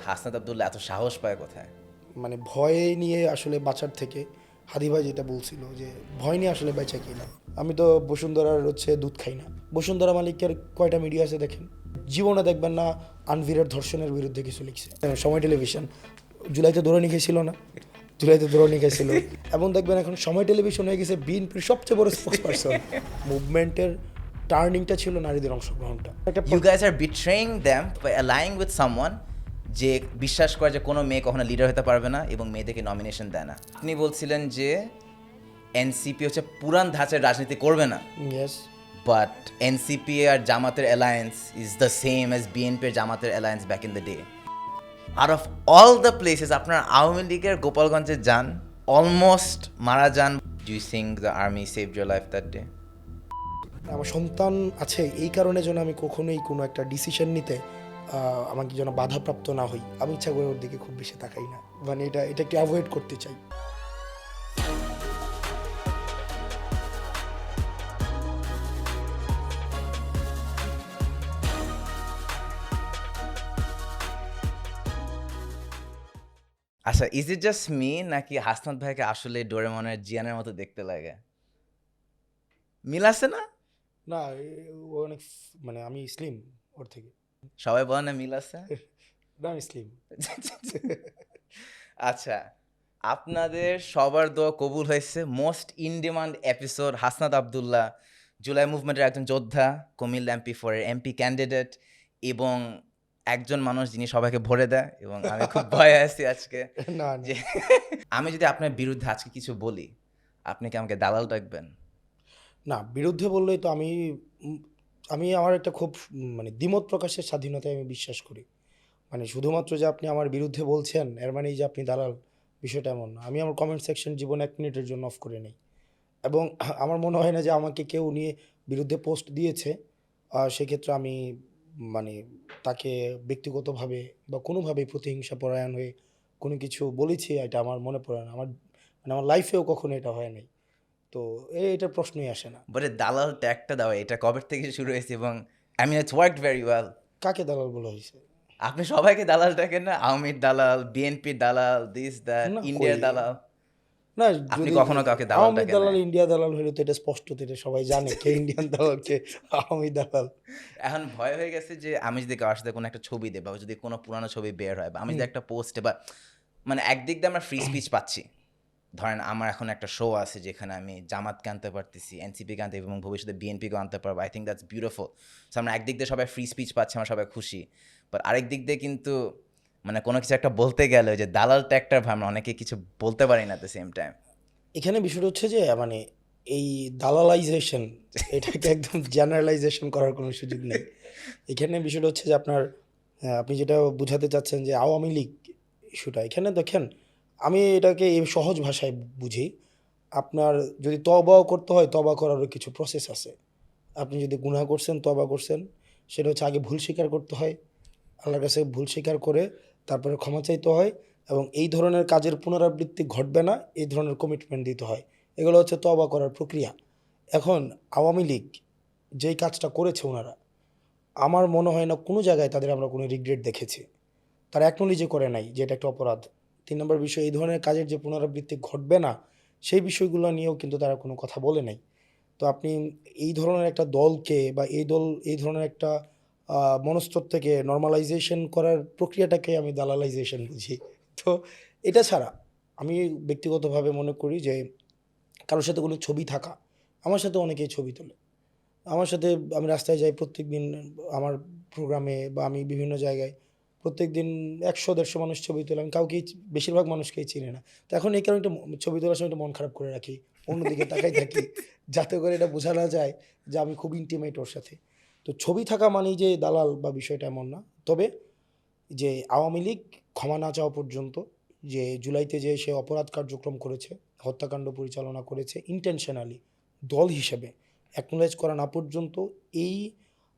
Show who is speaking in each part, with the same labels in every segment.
Speaker 1: হাসনাত আব্দুল্লাহ এত সাহস পায় কোথায়?
Speaker 2: মানে ভয় নিয়ে আসলে বাঁচার থেকে হাদি ভাই যেটা বলছিল যে ভয় নিয়ে আসলে বেঁচে কি না। আমি তো বসুন্ধরার দুধ খাই না। বসুন্ধরা মালিকের কয়টা মিডিয়া আছে দেখেন, জীবনে দেখবেন না আনভিরের ধর্ষণের বিরুদ্ধে কিছু লিখছে। সময় টেলিভিশন জুলাইতে দৌড়ানি খেয়েছিল না, জুলাইতে দৌড়ানি খেয়েছিল। এবং দেখবেন এখন সময় টেলিভিশন হয়ে গেছে বিএনপির সবচেয়ে বড় স্পোক্স পারসন। মুভমেন্টের টার্নিংটা ছিল নারীদের অংশগ্রহণটা।
Speaker 1: You guys are betraying them by allying with someone যে বিশ্বাস করে যে কোনো মেয়ে কখনো লিডার হতে পারবে না এবং মেয়েদেরকে নমিনেশন দেয় না। আপনি বলছিলেন যে এনসিপি হচ্ছে পুরান ধাঁচের রাজনীতি করবে না,
Speaker 2: ইয়েস,
Speaker 1: বাট এনসিপি আর জামাতের alliance is the same as BNP আর জামাতের alliance back in the day. Out of all the places আপনার আওয়ামী লীগের গোপালগঞ্জে যান, অলমোস্ট মারা যান। Do you think the army saved your life that day?
Speaker 2: আমার সন্তান আছে এই কারণে যেন আমি কখনোই কোনো একটা ডিসিশন নিতে আমাকে যেন বাধাপ্রাপ্ত না হই, আমি ইচ্ছা করে ওর দিকে খুব বেশি তাকাই না। মানে এটা একটু অ্যাভয়েড করতে চাই।
Speaker 1: আচ্ছা, ইজ ইট জাস্ট মি নাকি হাসনাত ভাইকে আসলে ডোরেমনের জিয়ানের মতো দেখতে লাগে? মিল আছে না?
Speaker 2: না, ও অনেক মানে আমি স্লিম ওর থেকে।
Speaker 1: সবাই বলে না মিল আছে?
Speaker 2: না, আমি স্লিম।
Speaker 1: আচ্ছা, আপনাদের সবার দোয়া কবুল হয়েছে। Most in demand episode Hasnat Abdullah, July মুভমেন্টের একজন যোদ্ধা, কুমিল্লা MP4 এর এমপি ক্যান্ডিডেট এবং একজন মানুষ যিনি সবাইকে ভরে দেয় এবং আমি খুব ভয়ে আছি আজকে
Speaker 2: না
Speaker 1: যে আমি যদি আপনার বিরুদ্ধে আজকে কিছু বলি, আপনি কি আমাকে দালাল ডাকবেন?
Speaker 2: না, বিরুদ্ধে বললেই তো আমি আমার একটা খুব মানে দ্বিমত প্রকাশের স্বাধীনতায় আমি বিশ্বাস করি। মানে শুধুমাত্র যে আপনি আমার বিরুদ্ধে বলছেন এর মানেই যে আপনি দালাল, বিষয়টা এমন না। আমি আমার কমেন্ট সেকশন জীবনে 1 মিনিটের জন্য অফ করে নেই। এবং আমার মনে হয় না যে আমাকে কেউ নিয়ে বিরুদ্ধে পোস্ট দিয়েছে, সেক্ষেত্রে আমি মানে তাকে ব্যক্তিগতভাবে বা কোনোভাবেই প্রতিহিংসা পরায়ণ হয়ে কোনো কিছু বলেছি, এটা আমার মনে পড়ে না। আমার লাইফেও কখনো এটা হয় নাই। তো এটার প্রশ্নই আসে না।
Speaker 1: বলে দালাল ট্যাগটা দাও, এটা কবে থেকে শুরু হয়েছে এবং I mean it's worked very well.
Speaker 2: কাকে দালাল বলা হয়েছে?
Speaker 1: আপনি সবাইকে দালাল ডাকেন না? আওয়ামীর দালাল, বিএনপির দালাল, দিস দ্যাট,
Speaker 2: না,
Speaker 1: ইন্ডিয়ার
Speaker 2: কই
Speaker 1: দালাল।
Speaker 2: না।
Speaker 1: আপনি
Speaker 2: যদি
Speaker 1: কখনো কাউকে দালাল
Speaker 2: আওয়ামী
Speaker 1: ডাকেন
Speaker 2: দালাল
Speaker 1: নাই?
Speaker 2: ইন্ডিয়া দালাল হলে তো এটা স্পষ্ট, তো এটা সবাই জানে কে ইন্ডিয়ান দালাল কে আওয়ামী দালাল।
Speaker 1: এখন ভয় হয়ে গেছে যে আমি যদি কারোর সাথে কোনো একটা ছবি দেই বা যদি কোনো পুরানো ছবি বের হয় বা আমি যদি একটা পোস্টে বা মানে একদিক দিয়ে আমরা ফ্রি স্পিচ পাচ্ছি। ধরেন আমার এখন একটা শো আছে যেখানে আমি জামাতকে আনতে পারতেছি, এনসিপিকে আনতে এবং ভবিষ্যতে বিএনপিকে আনতে পারবো। I think that's beautiful. So আমরা একদিক দিয়ে সবাই ফ্রি স্পিচ পাচ্ছি, আমরা সবাই খুশি। বাট আরেক দিক দিয়ে কিন্তু মানে কোনো কিছু একটা বলতে গেলে ওই যে দালাল ট্যাগটা আমরা অনেকে কিছু বলতে পারি না অ্যাট দ্য সেম টাইম।
Speaker 2: এখানে বিষয়টা হচ্ছে যে মানে এই দালালাইজেশন, এটাকে একদম জেনারেলাইজেশন করার কোনো সুযোগ নেই। এখানে বিষয়টা হচ্ছে যে আপনি যেটা বোঝাতে চাচ্ছেন যে আওয়ামী লীগ ইস্যুটা, এখানে দেখেন আমি এটাকে এই সহজ ভাষায় বুঝি। আপনার যদি তওবাও করতে হয়, তওবা করারও কিছু প্রসেস আছে। আপনি যদি গুনাহ করছেন, তওবা করছেন, সেটা হচ্ছে আগে ভুল স্বীকার করতে হয়, আল্লাহর কাছে ভুল স্বীকার করে তারপরে ক্ষমা চাইতে হয় এবং এই ধরনের কাজের পুনরাবৃত্তি ঘটবে না, এই ধরনের কমিটমেন্ট দিতে হয়। এগুলো হচ্ছে তওবা করার প্রক্রিয়া। এখন আওয়ামী লীগ যেই কাজটা করেছে ওনারা, আমার মনে হয় না কোনো জায়গায় তাদের আমরা কোনো রিগ্রেট দেখেছি। তারা অ্যাকনোলেজই করে নাই যে এটা একটা অপরাধ। ৩ নম্বর বিষয়, এই ধরনের কাজের যে পুনরাবৃত্তি ঘটবে না, সেই বিষয়গুলো নিয়েও কিন্তু তারা কোনো কথা বলে নাই। তো আপনি এই ধরনের একটা দলকে বা এই ধরনের একটা মনস্তত্ত্বকে নরমালাইজেশন করার প্রক্রিয়াটাকে আমি দালালাইজেশন বুঝি। তো এটা ছাড়া আমি ব্যক্তিগতভাবে মনে করি যে কারোর সাথে কোনো ছবি থাকা, আমার সাথে অনেকেই ছবি তোলে। আমার সাথে আমি রাস্তায় যাই প্রত্যেকদিন আমার প্রোগ্রামে বা আমি বিভিন্ন জায়গায় প্রত্যেকদিন ১০০-১৫০ মানুষ ছবি তোলে। আমি কাউকেই বেশিরভাগ মানুষকেই চিনি না। তো এখন এই কারণে একটু ছবি তোলার সময় একটু মন খারাপ করে রাখি। অন্যদিকে তাকাই থাকি। যাতে করে এটা বোঝা না যায় যে আমি খুব ইন্টিমেট ওর সাথে। তো ছবি থাকা মানেই যে দালাল বা বিষয়টা এমন না। তবে যে আওয়ামী লীগ ক্ষমা না চাওয়া পর্যন্ত, যে জুলাইতে যে সে অপরাধ কার্যক্রম করেছে, হত্যাকাণ্ড পরিচালনা করেছে ইনটেনশনালি দল হিসেবে, অ্যাকনোলেজ করা না পর্যন্ত এই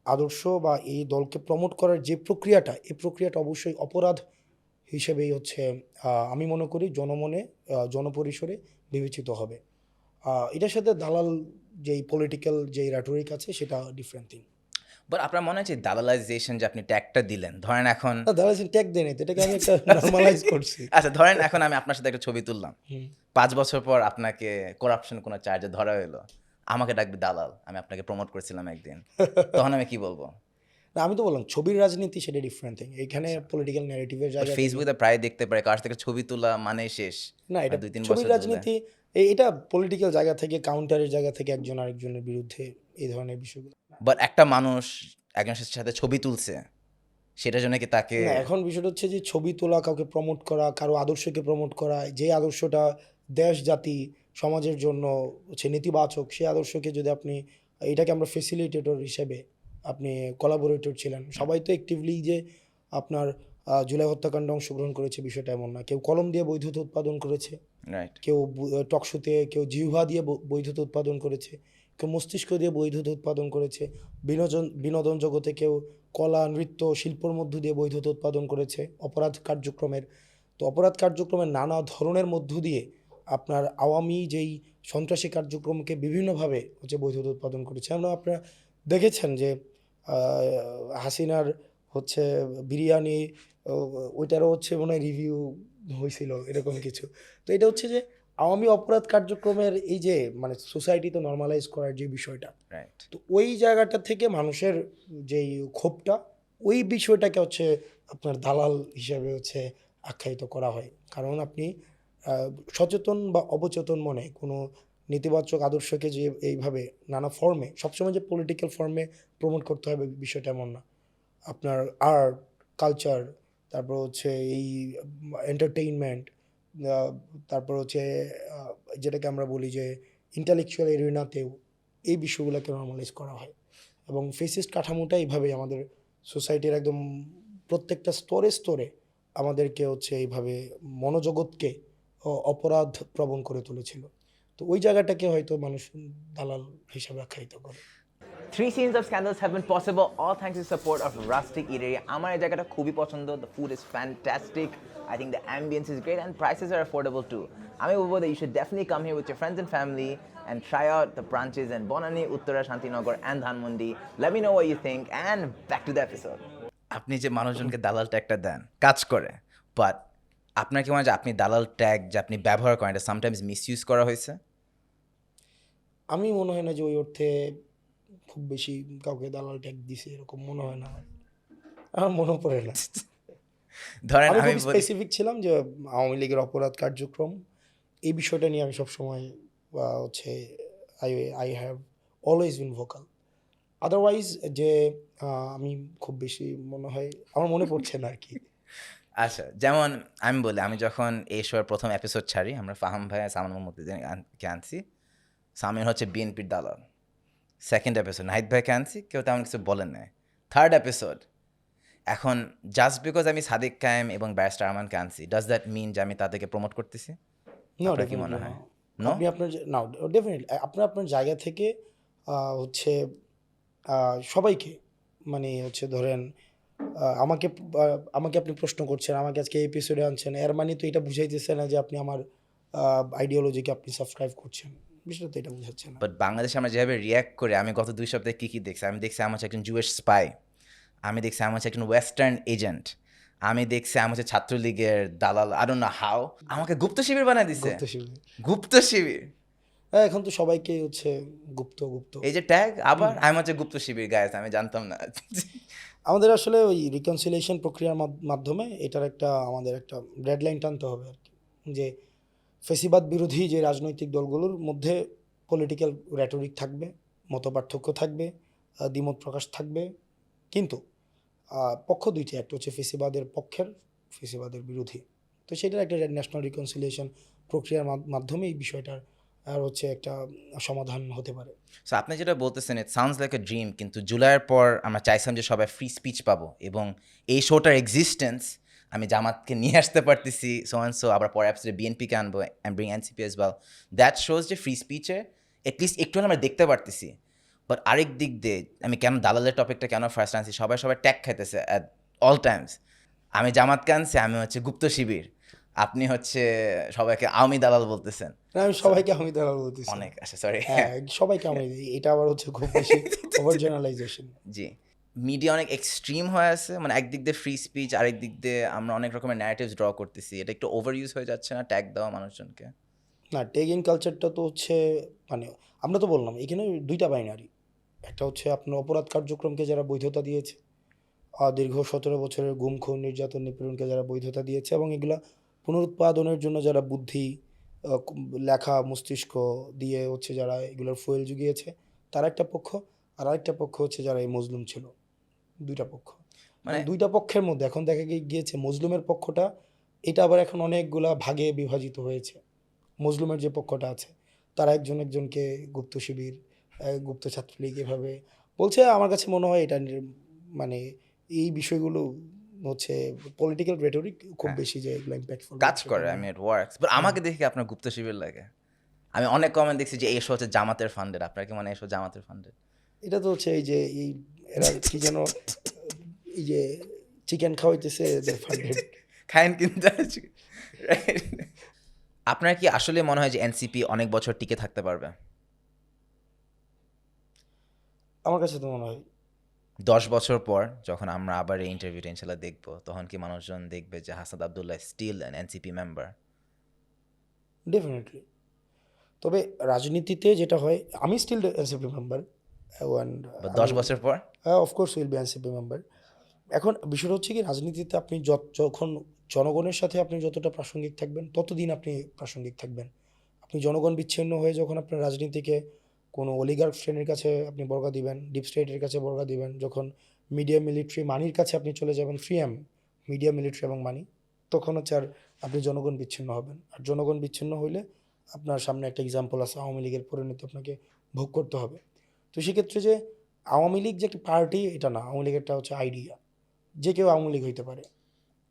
Speaker 2: আদর্শ বা এই দলকে প্রমোট করার যে প্রক্রিয়াটা, এই প্রক্রিয়াটা অবশ্যই অপরাধ হিসেবেই হচ্ছে আমি মনে করি জনমনে জনপরিসরে বিবেচিত হবে। এটার সাথে দালাল যেই পলিটিক্যাল যেই রেটরিক আছে সেটা ডিফারেন্ট থিং।
Speaker 1: বাট আপনার মনে হচ্ছে দালালাইজেশন যে আপনি ট্যাগটা দিলেন, ধরেন এখন
Speaker 2: না দাদা ট্যাগ দেয় নাই তো, এটাকে আমি একটা নর্মালাইজ করছি।
Speaker 1: আচ্ছা ধরেন এখন আমি আপনার সাথে একটা ছবি তুললাম,
Speaker 2: হুম।
Speaker 1: 5 বছর পর আপনাকে করাপশন কোনো চার্জে ধরা হলো, আমাকে ডাকবে দালাল, আমি আপনাকে প্রমোট করেছিলাম একদিন, তখন আমি কি বলবো?
Speaker 2: না আমি তো বললাম ছবির রাজনীতি সেটা ডিফারেন্ট থিং, এখানে পলিটিক্যাল ন্যারেটিভের জায়গা থেকে-
Speaker 1: ফেসবুকে প্রায় দেখতে পারে কার থেকে ছবি তোলা মানে শেষ,
Speaker 2: না এটা
Speaker 1: 2-3
Speaker 2: ছবির
Speaker 1: বছর
Speaker 2: রাজনীতি এটা পলিটিক্যাল জায়গা থেকে, কাউন্টারের জায়গা থেকে একজন আরেকজনের বিরুদ্ধে এই ধরনের বিষয়গুলো।
Speaker 1: বাট একটা মানুষ একজনের সাথে ছবি তুলছে, সেটার জন্য কি তাকে
Speaker 2: না এখন বিষয়টা হচ্ছে যে ছবি তোলা, কাউকে প্রমোট করা, কারো আদর্শকে প্রমোট করা, যে আদর্শটা দেশ জাতি সমাজের জন্য হচ্ছে নেতিবাচক, সেই আদর্শকে যদি আপনি, এটাকে আমরা ফেসিলিটেটর হিসেবে আপনি কোলাবোরেটর ছিলেন, সবাই তো অ্যাক্টিভলি যে আপনার জুলাই হত্যাকাণ্ডে অংশগ্রহণ করেছে বিষয়টা এমন না, কেউ কলম দিয়ে বৈধতা উৎপাদন করেছে,
Speaker 1: রাইট
Speaker 2: কেউ টকশোতে, কেউ জিহ্বা দিয়ে বৈধতা উৎপাদন করেছে, কেউ মস্তিষ্ক দিয়ে বৈধতা উৎপাদন করেছে, বিনোদন জগতে কেউ কলা নৃত্য শিল্পর মধ্য দিয়ে বৈধতা উৎপাদন করেছে অপরাধ কার্যক্রমের। তো অপরাধ কার্যক্রমের নানা ধরনের মধ্য দিয়ে আপনার আওয়ামী যেই সন্ত্রাসী কার্যক্রমকে বিভিন্নভাবে হচ্ছে বৈধতা উৎপাদন করেছে। আমরা আপনারা দেখেছেন যে হাসিনার হচ্ছে বিরিয়ানি, ওইটারও হচ্ছে মনে হয় রিভিউ হয়েছিল এরকম কিছু। তো এটা হচ্ছে যে আওয়ামী অপরাধ কার্যক্রমের এই যে মানে সোসাইটিতে নর্মালাইজ করার যে বিষয়টা,
Speaker 1: রাইট
Speaker 2: তো ওই জায়গাটা থেকে মানুষের যেই ক্ষোভটা, ওই বিষয়টাকে হচ্ছে আপনার দালাল হিসাবে হচ্ছে আখ্যায়িত করা হয়। কারণ আপনি সচেতন বা অবচেতন মনে কোনো নেতিবাচক আদর্শকে যে এইভাবে নানা ফর্মে, সবসময় যে পলিটিক্যাল ফর্মে প্রমোট করতে হবে বিষয়টা এমন না। আপনার আর্ট কালচার, তারপর হচ্ছে এই এন্টারটেইনমেন্ট, তারপর হচ্ছে যেটাকে আমরা বলি যে ইন্টালেকচুয়াল এরিনাতেও এই বিষয়গুলোকে নর্মালাইজ করা হয়। এবং ফেসিস্ট কাঠামোটা এইভাবেই আমাদের সোসাইটির একদম প্রত্যেকটা স্তরে স্তরে আমাদেরকে হচ্ছে এইভাবে মনোজগৎকে অপরাধ প্রবণ করে তুলেছিল। তো ওই জায়গাটাকে হয়তো মানুষ দালাল হিসাবে আখ্যায়িত করে।
Speaker 3: 3 scenes of scandals have been possible all thanks to support of Rustic Eatery. আমার এই জায়গাটা খুবই পছন্দ. The food is fantastic. I think the ambience is great and prices are affordable too. আমি বলবো that you should definitely come here with your friends and family and try out the branches in Bonani, Uttara, Shantinagar and Dhanmondi. Let me know what you think and back to the episode.
Speaker 1: আপনি যে মানুষজনকে দালাল ট্যাগটা দেন কাজ করে, but আপনার কি মনে হয় যে আপনি দালাল ট্যাগ যে আপনি ব্যবহার করেন এটা সামটাইমস মিসইউজ করা হয়েছে?
Speaker 2: আমি মনে হয় না যে ওই অর্থে খুব বেশি কাউকে দালাল ট্যাগ দিছে এরকম মনে হয় না, আমার মনে পড়ে না।
Speaker 1: ধরেন
Speaker 2: আমি
Speaker 1: আমি
Speaker 2: খুব স্পেসিফিক ছিলাম যে আওয়ামী লীগের অপরাধ কার্যক্রম, এই বিষয়টা নিয়ে আমি সবসময় হচ্ছে I have always been vocal. Otherwise যে আমি খুব বেশি মনে হয় আমার মনে পড়ছে না আর কি।
Speaker 1: আচ্ছা যেমন আমি বলি, আমি যখন এই শোয়ের প্রথম এপিসোড ছাড়ি, আমরা ফাহাম ভাই সামান মোহাম্মদকে আনছি, সামির হচ্ছে বিএনপির দালাল। সেকেন্ড এপিসোড নাহিদ ভাইকে আনছি, কেউ তেমন কিছু বলেন নাই। থার্ড এপিসোড এখন জাস্ট বিকজ আমি সাদিক কায়েম এবং ব্যারিস্টার আরমানকে আনছি, ডাজ দ্যাট মিন যে আমি তাদেরকে প্রমোট করতেছি?
Speaker 2: না
Speaker 1: আপনার কি মনে হয়? No?
Speaker 2: আপনি আপনার না ডেফিনেটলি আপনার আপনার জায়গা থেকে হচ্ছে সবাইকে মানে হচ্ছে ধরেন আমাকে আমাকে আপনি প্রশ্ন করছেন, আমাকে আজকে এই এপিসোডে আনছেন, এর মানে তো এটা বুঝাইতেছে না যে আপনি আমার আইডিওলজিকে আপনি সাবস্ক্রাইব করছেন, বিষয়টা তো এটা বুঝাচ্ছে না।
Speaker 1: বাট বাংলাদেশে আমরা যেভাবে রিয়্যাক্ট করে, আমি গত 2 সপ্তাহে কী কী দেখছি, আমি দেখছি আমার হচ্ছে একজন জুয়েশ স্পাই, আমি দেখছি আমার হচ্ছে একজন ওয়েস্টার্ন এজেন্ট, আমি দেখছি আমার হচ্ছে ছাত্রলীগের দালাল, আই ডোন্ট নো হাউ আমাকে গুপ্ত শিবির বানায় দিছে।
Speaker 2: গুপ্ত শিবির,
Speaker 1: গুপ্ত শিবির,
Speaker 2: হ্যাঁ এখন তো সবাইকে হচ্ছে গুপ্ত গুপ্ত।
Speaker 1: এই যে ট্যাগ আবার আমি হচ্ছে গুপ্ত শিবির, গাইস আমি জানতাম না।
Speaker 2: আমাদের আসলে ওই রিকনসিলিয়েশন প্রক্রিয়ার মাধ্যমে এটার একটা আমাদের একটা ডেডলাইন টানতে হবে আর কি, যে ফেসিবাদ বিরোধী যে রাজনৈতিক দলগুলোর মধ্যে পলিটিক্যাল রেটরিক থাকবে, মতপার্থক্য থাকবে, দ্বিমত প্রকাশ থাকবে, কিন্তু পক্ষ দুইটি, একটা হচ্ছে ফেসিবাদের পক্ষের, ফেসিবাদের বিরোধী। তো সেটার একটা ন্যাশনাল রিকনসিলিয়েশন প্রক্রিয়ার মাধ্যমে এই বিষয়টার আর হচ্ছে একটা সমাধান হতে পারে।
Speaker 1: সো আপনি যেটা বলতেছেন it sounds like a dream, কিন্তু জুলাইয়ের পর আমরা চাইছিলাম যে সবাই ফ্রি স্পিচ পাবো এবং এই শোটার এক্সিস্টেন্স আমি জামাতকে নিয়ে আসতে পারতেছি, সো অ্যান্ড সো আবার পরে অ্যাপসে বিএনপিকে আনবো and bring NCP as well, that shows যে ফ্রি স্পিচে এটলিস্ট একটু আমরা দেখতে পারতেছি। বাট আরেক দিক দিয়ে আমি কেন দালালের টপিকটা কেন ফার্স্ট আনছি, সবাই ট্যাগ খাইতেছে অ্যাট অল টাইমস। আমি জামাতকে আনছি, আমি হচ্ছে গুপ্ত শিবির, আপনি হচ্ছে সবাইকে আওয়ামী দালাল বলতেছেন।
Speaker 2: না, আমি সবাইকে আমি দালাল বলতেছি
Speaker 1: অনেক আচ্ছা সরি
Speaker 2: হ্যাঁ, সবাইকে আমি, এটা আবার হচ্ছে খুব বেশি ওভার জেনারেলাইজেশন।
Speaker 1: জি মিডিয়া অনেক এক্সট্রিম হয়ে আছে, মানে একদিক দিয়ে ফ্রি স্পিচ, আরেক দিক দিয়ে আমরা অনেক রকমের ন্যারেটিভস ড্র করতেছি, এটা একটু ওভার ইউজ হয়ে যাচ্ছে না ট্যাগ দেওয়া মানুষজনকে?
Speaker 2: না, টেগিং কালচারটা তো হচ্ছে মানে আমরা তো বললাম এখানে দুইটা বাইনারি। একটা হচ্ছে আপনার অপরাধ কার্যক্রমকে যারা বৈধতা দিয়েছে, দীর্ঘ 17 বছরের গুম খুন নির্যাতন নিপীড়নকে যারা বৈধতা দিয়েছে এবং এগুলা পুনরুৎপাদনের জন্য যারা বুদ্ধি, লেখা মস্তিষ্ক দিয়ে হচ্ছে যারা এগুলোর ফুয়েল জুগিয়েছে, তারা একটা পক্ষ। আর আরেকটা পক্ষ হচ্ছে যারা এই মজলুম ছিল। দুইটা পক্ষ।
Speaker 1: মানে
Speaker 2: দুইটা পক্ষের মধ্যে এখন দেখা গিয়েছে মজলুমের পক্ষটা, এটা আবার এখন অনেকগুলা ভাগে বিভাজিত হয়েছে। মজলুমের যে পক্ষটা আছে তারা একজন একজনকে গুপ্ত শিবির, গুপ্ত ছাত্রলীগ এভাবে বলছে। আমার কাছে মনে হয় এটা মানে এই বিষয়গুলো হচ্ছে পলিটিক্যাল রেটরিক খুব
Speaker 1: হ্যাঁ,
Speaker 2: বেশি যে এগুলো ইম্প্যাক্টফুল
Speaker 1: কাজ করে, I mean it works, but আমাকে দেখে আপনার গুপ্ত শিবির লাগে। আমি অনেক কমেন্ট দেখছি যে এই শো হচ্ছে জামাতের ফান্ডেড, আপনার কি মানে এই শো জামাতের ফান্ডেড?
Speaker 2: এটা তো হচ্ছে এই যে এই এরা কি যেন এই যে চিকেন খাওয়াইতেছে এদের ফান্ডেড।
Speaker 1: খায়েন কিন্তু right? আপনার কি আসলে মনে হয় যে এনসিপি অনেক বছর টিকে থাকতে পারবে?
Speaker 2: আমার কাছে তো মনে হয়
Speaker 1: 10 বছর পর যখন আমরা আবার এই ইন্টারভিউটা ইনশাল্লাহ দেখবো, তখন কি মানুষজন দেখবে যে Hasan Abdullah still an NCP member?
Speaker 2: Definitely. তবে রাজনীতিতে যেটা হয়, আমি স্টিল এনসিপি মেম্বার অ্যান্ড
Speaker 1: বা 10 বছর পর?
Speaker 2: Of course will be NCP member. এখন বিষয়টা হচ্ছে কি, রাজনীতিতে আপনি যখন জনগণের সাথে আপনি যতটা প্রাসঙ্গিক থাকবেন ততদিন আপনি প্রাসঙ্গিক থাকবেন। আপনি জনগণ বিচ্ছিন্ন হয়ে যখন আপনার রাজনীতিকে কোনো অলিগার্ক শ্রেণীর কাছে আপনি বর্গা দিবেন, ডিপ স্টেটের কাছে বর্গা দিবেন, যখন মিডিয়া মিলিটারি মানির কাছে আপনি চলে যাবেন, ফ্রি এম মিডিয়া মিলিটারি এবং মানি, তখন হচ্ছে আর আপনি জনগণ বিচ্ছিন্ন হবেন। আর জনগণ বিচ্ছিন্ন হইলে আপনার সামনে একটা এক্সাম্পল আছে, আওয়ামী লীগের পরিণতি আপনাকে ভোগ করতে হবে। তো সেক্ষেত্রে যে আওয়ামী লীগ যে একটা পার্টি এটা না, আওয়ামী লীগ একটা হচ্ছে আইডিয়া। যে কেউ আওয়ামী লীগ হইতে পারে।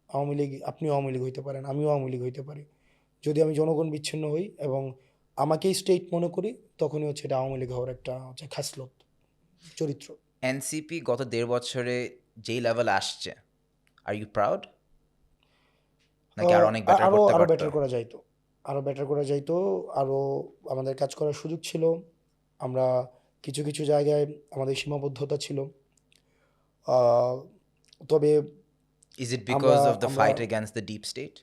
Speaker 2: আওয়ামী লীগ, আপনিও আওয়ামী লীগ হইতে পারেন, আমিও আওয়ামী লীগ হইতে পারি। যদি আমি জনগণ বিচ্ছিন্ন হই এবং আমাকেই স্টেট মনে করি, তখনই হচ্ছে এটা আওয়ামী লীগ হওয়ার একটা হচ্ছে খাসলত, চরিত্র।
Speaker 1: এনসিপি গত 1.5 বছরে যেই লেভেলে আসছে, আর ইউ প্রাউড, নাকি আর অনেক বেটার
Speaker 2: আরও
Speaker 1: করতে
Speaker 2: আরও
Speaker 1: পারতো?
Speaker 2: বেটার করা যাইতো, আরও বেটার করা যাইতো, আরও আমাদের কাজ করার সুযোগ ছিল। আমরা কিছু কিছু জায়গায় আমাদের সীমাবদ্ধতা ছিল। আহ, তবে
Speaker 1: ইজ ইট
Speaker 2: আমরা
Speaker 1: বিকজ অফ দ্য
Speaker 2: আমরা
Speaker 1: fight against the deep state?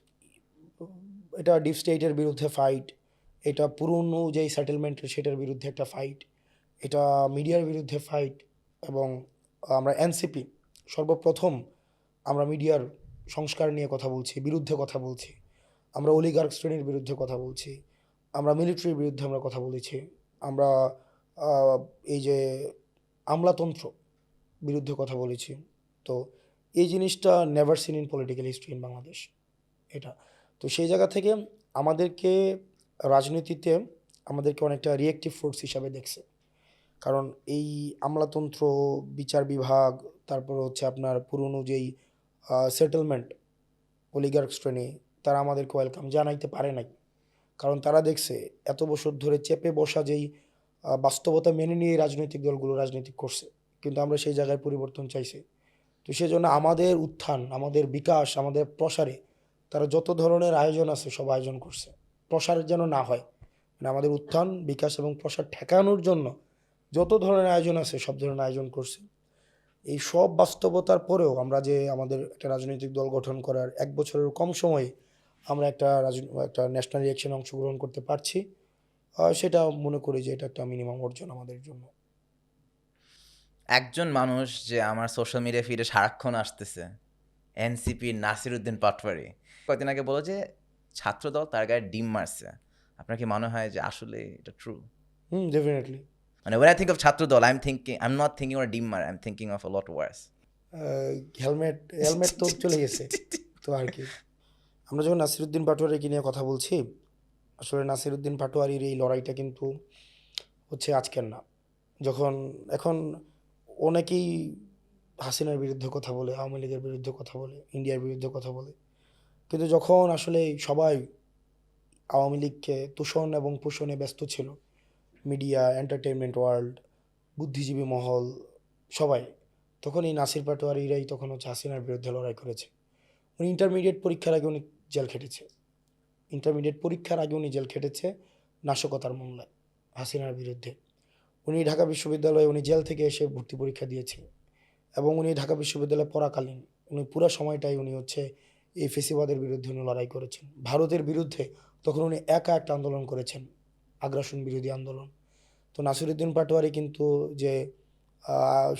Speaker 2: এটা ডিপ স্টেটের বিরুদ্ধে ফাইট, এটা পুরনো যেই সেটেলমেন্ট সেটার বিরুদ্ধে একটা ফাইট, এটা মিডিয়ার বিরুদ্ধে ফাইট। এবং আমরা এনসিপি সর্বপ্রথম আমরা মিডিয়ার সংস্কার নিয়ে কথা বলছি, বিরুদ্ধে কথা বলছি। আমরা অলিগার্ক শ্রেণীর বিরুদ্ধে কথা বলছি, আমরা মিলিটারির বিরুদ্ধে আমরা কথা বলেছি, আমরা আহ, এই যে আমলাতন্ত্র বিরুদ্ধে কথা বলেছি। তো এই জিনিসটা never seen in political history in Bangladesh এটা। তো সেই জায়গা থেকে আমাদেরকে রাজনীতিতে আমাদেরকে অনেকটা রিয়েক্টিভ ফোর্স হিসাবে দেখছে। কারণ এই আমলাতন্ত্র, বিচার বিভাগ, তারপর হচ্ছে আপনার পুরনো যেই সেটেলমেন্ট অলিগার্ক শ্রেণী, তারা আমাদেরকে ওয়েলকাম জানাইতে পারে নাই। কারণ তারা দেখছে এত বছর ধরে চেপে বসা যেই বাস্তবতা মেনে নিয়ে রাজনৈতিক দলগুলো রাজনীতি করছে, কিন্তু আমরা সেই জায়গায় পরিবর্তন চাইছি। তো সেজন্য আমাদের উত্থান, আমাদের বিকাশ, আমাদের প্রসারে তারা যত ধরনের আয়োজন আছে সব আয়োজন করছে, প্রসার যেন না হয়। মানে আমাদের উত্থান, বিকাশ এবং প্রসার ঠেকানোর জন্য যত ধরনের আয়োজন আছে সব ধরনের আয়োজন করছে। এই সব বাস্তবতার পরেও আমরা যে আমাদের একটা রাজনৈতিক দল গঠন করার 1 বছরের কম সময়ে আমরা একটা ন্যাশনাল ইলেকশনে অংশগ্রহণ করতে পারছি, সেটা মনে করি যে এটা একটা মিনিমাম অর্জন আমাদের জন্য।
Speaker 1: একজন মানুষ যে আমার সোশ্যাল মিডিয়া ফিডে সারাক্ষণ আসতেছে, এনসিপির নাসিরউদ্দিন পাটোয়ারি, কয়েকদিন আগে বলো যে ছাত্রদল তার গায়ে ডিম মারছে। আপনার কি মনে হয় যে আসলে এটা ট্রু?
Speaker 2: ডেফিনেটলি।
Speaker 1: মানে when I think of Chhatradal, I'm not thinking of a ডিম মার, I'm thinking of a lot worse.
Speaker 2: Helmet helmet তো চলে গেছে, তো আর কি। আমরা যখন নাসিরউদ্দিন পাটোয়ারিকে নিয়ে কথা বলছি, আসলে নাসিরউদ্দিন পাটোয়ারির এই লড়াইটা কিন্তু হচ্ছে আজকের না। এখন অনেকেই হাসিনার বিরুদ্ধে কথা বলে, আওয়ামী লীগের বিরুদ্ধে কথা বলে, ইন্ডিয়ার বিরুদ্ধে কথা বলে, কিন্তু যখন আসলে সবাই আওয়ামী লীগকে তোষণ এবং পোষণে ব্যস্ত ছিল, মিডিয়া, এন্টারটেনমেন্ট ওয়ার্ল্ড, বুদ্ধিজীবী মহল, সবাই, তখন এই নাসির পাটোয়ারিরাই তখন হচ্ছে হাসিনার বিরুদ্ধে লড়াই করেছে। উনি ইন্টারমিডিয়েট পরীক্ষার আগে উনি জেল খেটেছে, নাশকতার মামলায় হাসিনার বিরুদ্ধে। উনি ঢাকা বিশ্ববিদ্যালয়ে উনি জেল থেকে এসে ভর্তি পরীক্ষা দিয়েছে এবং উনি ঢাকা বিশ্ববিদ্যালয়ে পড়াকালীন উনি পুরো সময়টাই উনি হচ্ছে এই ফেসিবাদের বিরুদ্ধে উনি লড়াই করেছেন। ভারতের বিরুদ্ধে তখন উনি একা একটা আন্দোলন করেছেন, আগ্রাসন বিরোধী আন্দোলন। তো নাসিরুদ্দিন পাটোয়ারি কিন্তু যে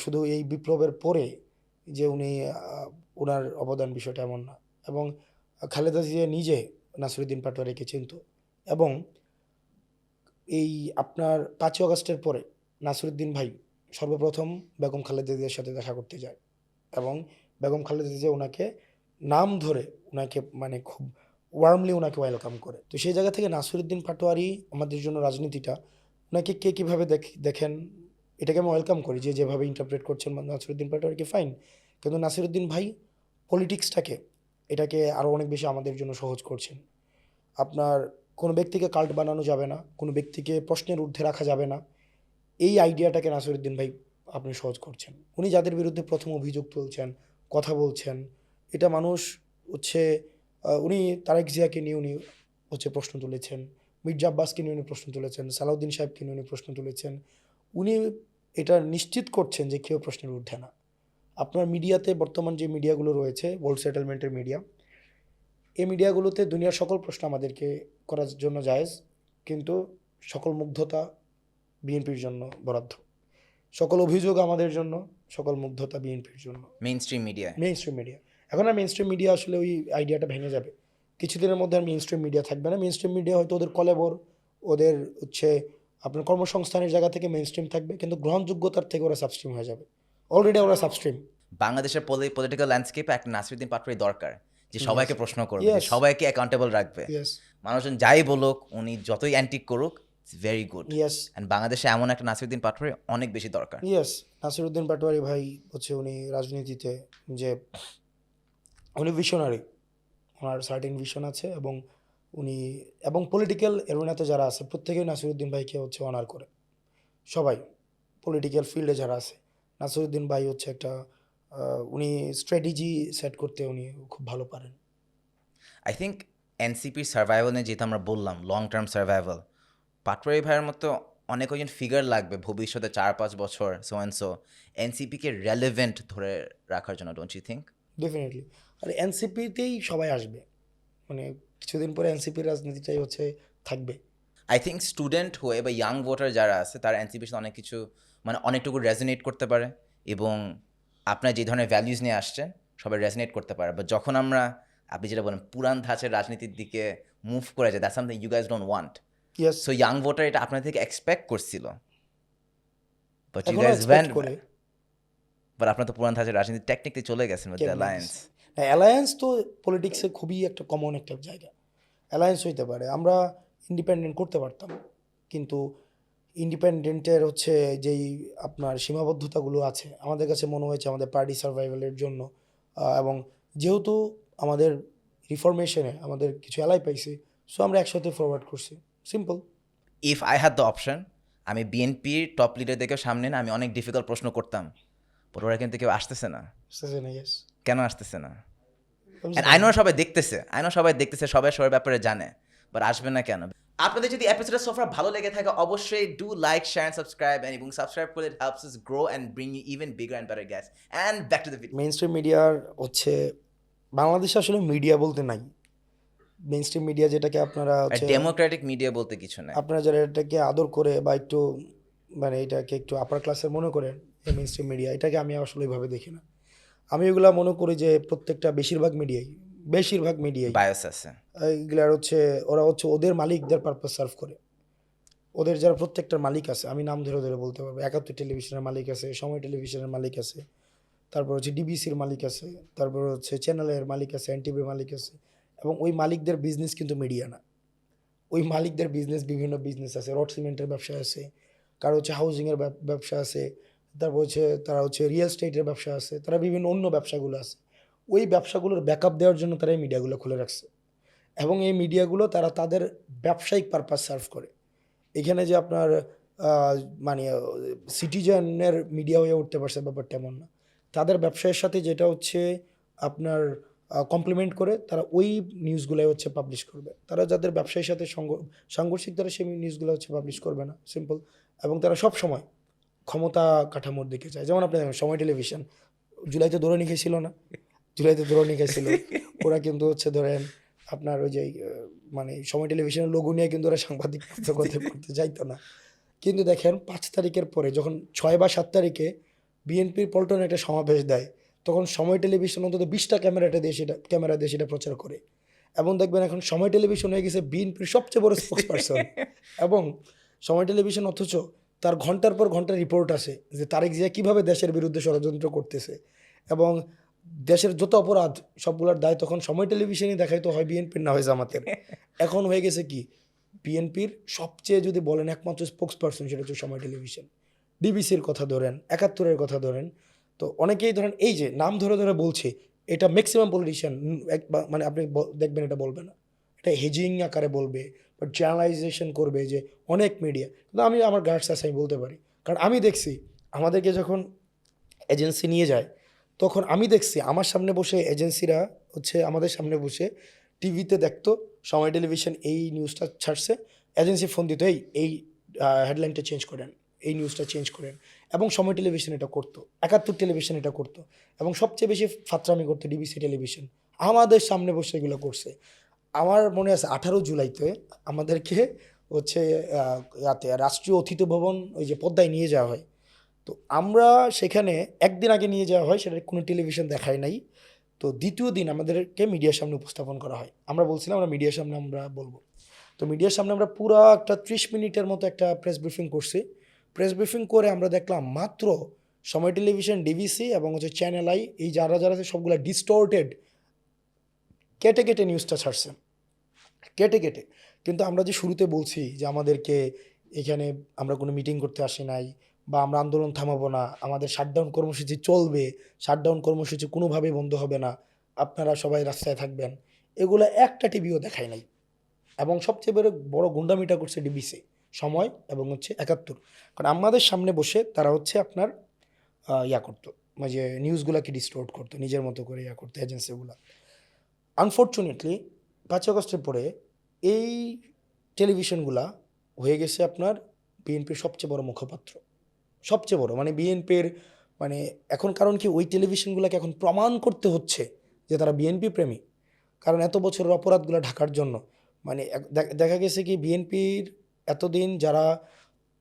Speaker 2: শুধু এই বিপ্লবের পরে যে উনি ওনার অবদান বিষয়টা এমন না। এবং খালেদা জিয়া নিজে নাসিরুদ্দিন পাটোয়ারিকে চিনত। এবং এই আপনার ৫ই আগস্টের পরে নাসিরুদ্দিন ভাই সর্বপ্রথম বেগম খালেদা জিয়ার সাথে দেখা করতে যায় এবং বেগম খালেদা জিয়া ওনাকে নাম ধরে ওনাকে মানে খুব ওয়ার্মলি ওনাকে ওয়েলকাম করে। তো সেই জায়গা থেকে নাসিরুদ্দিন পাটোয়ারি আমাদের জন্য রাজনীতিটা ওনাকে কে কীভাবে দেখেন এটাকে আমি ওয়েলকাম করি, যে যেভাবে ইন্টারপ্রেট করছেন নাসিরুদ্দিন পাটোয়ারিকে ফাইন, কিন্তু নাসিরুদ্দিন ভাই পলিটিক্সটাকে এটাকে আরও অনেক বেশি আমাদের জন্য সহজ করছেন। আপনার কোনো ব্যক্তিকে কাল্ট বানানো যাবে না, কোনো ব্যক্তিকে প্রশ্নের ঊর্ধ্বে রাখা যাবে না, এই আইডিয়াটাকে নাসিরুদ্দিন ভাই আপনি সহজ করছেন। উনি যাদের বিরুদ্ধে প্রথম অভিযোগ তুলছেন, কথা বলছেন, এটা মানুষ হচ্ছে উনি তারেক জিয়াকে নিয়ে উনি হচ্ছে প্রশ্ন তুলেছেন, মির্জা আব্বাসকে নিয়ে উনি প্রশ্ন তুলেছেন, সালাউদ্দিন সাহেবকে নিয়ে উনি প্রশ্ন তুলেছেন। উনি এটা নিশ্চিত করছেন যে কেউ প্রশ্নের ঊর্ধ্বে না। আপনার মিডিয়াতে বর্তমান যে মিডিয়াগুলো রয়েছে, ওয়ার্ল্ড সেটেলমেন্টের মিডিয়া, এই মিডিয়াগুলোতে দুনিয়ার সকল প্রশ্ন আমাদেরকে করার জন্য জায়েজ, কিন্তু সকল মুগ্ধতা বিএনপির জন্য বরাদ্দ। সকল অভিযোগ আমাদের জন্য, সকল মুগ্ধতা বিএনপির জন্য।
Speaker 1: মেইন স্ট্রিম মিডিয়া
Speaker 2: এখন আর মেইন স্ট্রিম মিডিয়া আসলে ওই আইডিয়াটা ভেঙে যাবে কিছুদিনের মধ্যে। আর মেইন স্ট্রিম মিডিয়া থাকবে না। মেইন স্ট্রিম মিডিয়া হয়তো ওদের কলেবর, ওদের হচ্ছে আপনার কর্মসংস্থানের জায়গা থেকে মেইন স্ট্রিম থাকবে, কিন্তু গ্রহণযোগ্যতার থেকে ওরা সাবস্ট্রিম হয়ে যাবে। অলরেডি ওরা সাবস্ট্রিম।
Speaker 1: বাংলাদেশের পলিটিক্যাল ল্যান্ডস্কেপে একটা নাসিরুদ্দিন পাটোয়ারি দরকার, যে সবাইকে প্রশ্ন করবে, যে
Speaker 2: Yes.
Speaker 1: সবাইকে অ্যাকাউন্টেবল রাখবে।
Speaker 2: ইয়েস
Speaker 1: মানুষজন যাই বলুক, উনি যতই অ্যান্টিক করুক, ভেরি গুড।
Speaker 2: ইয়েস
Speaker 1: অ্যান্ড বাংলাদেশে এমন একটা নাসিরুদ্দিন পাটোয়ারি অনেক বেশি দরকার।
Speaker 2: ইয়েস নাসিরুদ্দিন পাটোয়ারি ভাই হচ্ছে উনি রাজনীতিতে যে উনি ভিশনারি, ওনার সার্টেন ভিশন আছে এবং উনি এবং পলিটিক্যাল এরোনাতে যারা আছে প্রত্যেকেই নাসিরুদ্দিন ভাইকে হচ্ছে অনার করে। সবাই পলিটিক্যাল ফিল্ডে যারা আছে, নাসিরুদ্দিন ভাই হচ্ছে একটা উনি স্ট্র্যাটেজি সেট করতে উনি খুব ভালো পারেন।
Speaker 1: আই থিঙ্ক এনসিপির সার্ভাইভাল নিয়ে যেহেতু আমরা বললাম, লং টার্ম সার্ভাইভাল, পাটোয়ারি ভাইয়ের মতো অনেক কয়েকজন ফিগার লাগবে ভবিষ্যতে 4-5 বছর সো অ্যান্ড সো এনসিপিকে রেলেভেন্ট ধরে রাখার জন্য, ডোন্ট ইউ থিঙ্ক?
Speaker 2: ডেফিনেটলি। আর এনসিপিতেই সবাই আসবে, মানে কিছুদিন পরে এনসিপির রাজনীতিটাই হচ্ছে থাকবে।
Speaker 1: আই থিঙ্ক স্টুডেন্ট হয়ে বা ইয়াং ভোটার যারা আছে তারা এনসিপির সাথে অনেক কিছু মানে অনেকটুকু রেজোনেট করতে পারে, এবং আপনার যে ধরনের ভ্যালিউজ নিয়ে আসছেন সবাই রেজোনেট করতে পারে। বাট যখন আমরা আপনি যেটা বলেন পুরান ধাঁচের রাজনীতির দিকে মুভ করে যায়, that's something you guys don't want.
Speaker 2: Yes,
Speaker 1: so young voter এটা আপনার থেকে এক্সপেক্ট করছিল, বাট ইউ
Speaker 2: এখনো
Speaker 1: গাইজ
Speaker 2: এক্সপেক্ট করে।
Speaker 1: বাট আপনার তো পুরান ধাঁচের রাজনীতি টেকনিকলি চলে গেছেন উইথ দ্য অ্যালায়েন্স।
Speaker 2: অ্যালায়েন্স তো পলিটিক্সে খুবই একটা কমন একটা জায়গা। অ্যালায়েন্স হইতে পারে, আমরা ইন্ডিপেন্ডেন্ট করতে পারতাম, কিন্তু ইন্ডিপেন্ডেন্টের হচ্ছে যেই আপনার সীমাবদ্ধতাগুলো আছে আমাদের কাছে মনে হয়েছে আমাদের পার্টি সার্ভাইভালের জন্য, এবং যেহেতু আমাদের রিফরমেশনে আমাদের কিছু অ্যালাই পাইছি, সো আমরা একসাথে ফরওয়ার্ড করছি, simple.
Speaker 1: If I had the option, আমি বিএনপির টপ লিডারদেরকে সামনে না আমি অনেক ডিফিকাল্ট প্রশ্ন করতাম, বাট ওরা কিন্তু কেউ আসতেছে না।
Speaker 2: ইয়েস,
Speaker 1: কেন আসতেছে না? আই নো সবাই দেখতেছে, সবাই সবার ব্যাপারে জানে, বাট আসবে না কেন? আপনাদের যদি এপিসোডের সোফা ভালো লেগে থাকে অবশ্যই do like, share and subscribe, এবং সাবস্ক্রাইব করলে it helps us grow and bring you even bigger and better guests. And back to the video.
Speaker 2: Mainstream মিডিয়ার হচ্ছে বাংলাদেশে আসলে মিডিয়া বলতে নাই। মেইন স্ট্রিম মিডিয়া যেটাকে আপনারা হচ্ছে
Speaker 1: ডেমোক্রেটিক মিডিয়া বলতে কিছু নাই।
Speaker 2: আপনারা যারা এটাকে আদর করে বা একটু মানে এটাকে একটু আপার ক্লাসের মনে করেন এই মেইন স্ট্রিম মিডিয়া, এটাকে আমি আসলে ওইভাবে দেখি না। আমি এগুলা মনে করি যে প্রত্যেকটা বেশিরভাগ মিডিয়াই
Speaker 1: বায়োস আছে,
Speaker 2: এগুলার হচ্ছে ওরা হচ্ছে ওদের মালিকদের পারপাস সার্ভ করে। ওদের যারা প্রত্যেকটার মালিক আছে, আমি নাম ধরে ধরে বলতে পারবো, 71 টেলিভিশনের মালিক আছে, সময় টেলিভিশনের মালিক আছে, তারপর হচ্ছে ডিবিসির মালিক আছে, তারপর হচ্ছে চ্যানেলের মালিক আছে, এনটিভির মালিক আছে, এবং ওই মালিকদের বিজনেস কিন্তু মিডিয়া না। ওই মালিকদের বিজনেস বিভিন্ন বিজনেস আছে, রড সিমেন্টের ব্যবসা আছে, কারো হচ্ছে হাউজিংয়ের ব্যবসা আছে, তারপর হচ্ছে তারা হচ্ছে রিয়েল এস্টেটের ব্যবসা আছে, তারা বিভিন্ন অন্য ব্যবসাগুলো আছে। ওই ব্যবসাগুলোর ব্যাকআপ দেওয়ার জন্য তারা এই মিডিয়াগুলো খুলে রাখছে, এবং এই মিডিয়াগুলো তারা তাদের ব্যবসায়িক পারপাস সার্ভ করে। এখানে যে আপনার মানে সিটিজেনের মিডিয়া হয়ে উঠতে পারছে ব্যাপারটা এমন না। তাদের ব্যবসায়ের সাথে যেটা হচ্ছে আপনার কমপ্লিমেন্ট করে তারা ওই নিউজগুলাই হচ্ছে পাবলিশ করবে। তারা যাদের ব্যবসায়ের সাথে সাংঘর্ষিক, তারা সেই নিউজগুলো হচ্ছে পাবলিশ করবে না, সিম্পল। এবং তারা সব সময় ক্ষমতা কাঠামোর দিকে যায়। যেমন আপনি দেখেন সময় টেলিভিশন জুলাইতে দৌড়ানি খেয়েছিল না, জুলাইতে দৌড়ানি খেয়েছিল। ওরা কিন্তু হচ্ছে ধরেন আপনার ওই যে মানে সময় টেলিভিশনের লোগো নিয়ে কিন্তু ওরা সাংবাদিক করতে চাইতো না। কিন্তু দেখেন 5 তারিখের পরে যখন 6 বা 7 তারিখে বিএনপির পল্টনে একটা সমাবেশ দেয়, তখন সময় টেলিভিশন অন্তত 20টা ক্যামেরা দিয়ে সেটা প্রচার করে। এবং দেখবেন এখন সময় টেলিভিশন হয়ে গেছে বিএনপির সবচেয়ে বড় স্পোক্স পারসন। এবং সময় টেলিভিশন অথচ তার ঘন্টার পর ঘন্টা রিপোর্ট আসে যে তারেক জিয়া কীভাবে দেশের বিরুদ্ধে ষড়যন্ত্র করতেছে, এবং দেশের যত অপরাধ সবগুলোর দায় তখন সময় টেলিভিশনই দেখাইতো, হয় বিএনপির না হয় জামাতের। এখন হয়ে গেছে কি, বিএনপির সবচেয়ে যদি বলেন একমাত্র স্পোক্স পারসন সেটা হচ্ছে সময় টেলিভিশন। ডিবিসির কথা ধরেন, 71-এর কথা ধরেন, তো অনেকেই ধরেন এই যে নাম ধরে ধরে বলছে, এটা ম্যাক্সিমাম পলিটিশিয়ান মানে আপনি দেখবেন এটা বলবে না, এটা হেজিং আকারে বলবে বা জার্নালাইজেশন করবে যে অনেক মিডিয়া। কিন্তু আমি আমার গার্ডস আছে আমি বলতে পারি, কারণ আমি দেখছি আমাদেরকে যখন এজেন্সি নিয়ে যায় তখন আমি দেখছি আমার সামনে বসে এজেন্সিরা হচ্ছে আমাদের সামনে বসে টিভিতে দেখতো সময় টেলিভিশন এই নিউজটা ছাড়ছে, এজেন্সি ফোন দিত এই হেডলাইনটা চেঞ্জ করেন, এই নিউজটা চেঞ্জ করেন। এবং সময় টেলিভিশন এটা করতো, 71 টেলিভিশন এটা করতো, এবং সবচেয়ে বেশি ফাত্রামি করতো ডিবিসি টেলিভিশন, আমাদের সামনে বসে এগুলো করছে। আমার মনে আছে 18 জুলাইতে আমাদেরকে হচ্ছে ইয়াতে রাষ্ট্রীয় অতিথি ভবন ওই যে পদ্মায় নিয়ে যাওয়া হয়। তো আমরা সেখানে একদিন আগে নিয়ে যাওয়া হয়, সেটা কোনো টেলিভিশন দেখায় নাই। তো দ্বিতীয় দিন আমাদেরকে মিডিয়ার সামনে উপস্থাপন করা হয়। আমরা বলছিলাম আমরা মিডিয়ার সামনে আমরা বলবো। তো মিডিয়ার সামনে আমরা পুরো একটা 30 মিনিটের মতো একটা প্রেস ব্রিফিং করছি। প্রেস ব্রিফিং করে আমরা দেখলাম মাত্র সময় টেলিভিশন, ডিবিসি এবং হচ্ছে চ্যানেল আই, এই যারা যারা আছে সবগুলো ডিস্টর্টেড কেটে কেটে নিউজটা ছাড়ছে, কেটে কেটে। কিন্তু আমরা যে শুরুতে বলছি যে আমাদেরকে এখানে আমরা কোনো মিটিং করতে আসি নাই বা আমরা আন্দোলন থামাবো না, আমাদের শাটডাউন কর্মসূচি চলবে, শাটডাউন কর্মসূচি কোনোভাবেই বন্ধ হবে না, আপনারা সবাই রাস্তায় থাকবেন, এগুলো একটা টিভিও দেখায় নাই। এবং সবচেয়ে বড় গুন্ডামিটা করছে ডিবিসি, সময় এবং হচ্ছে 71। কারণ আমাদের সামনে বসে তারা হচ্ছে আপনার ইয়া করতো, মানে যে নিউজগুলোকে ডিস্টোর্ট করতো নিজের মতো করে ইয়া করতো এজেন্সিগুলো। আনফর্চুনেটলি 5 আগস্টের পরে এই টেলিভিশনগুলা হয়ে গেছে আপনার বিএনপির সবচেয়ে বড় মুখপাত্র, সবচেয়ে বড় মানে বিএনপির মানে এখন। কারণ কি, ওই টেলিভিশনগুলোকে এখন প্রমাণ করতে হচ্ছে যে তারা বিএনপি প্রেমী। কারণ এত বছরের অপরাধগুলো ঢাকার জন্য মানে দেখা গেছে কি বিএনপির এতদিন যারা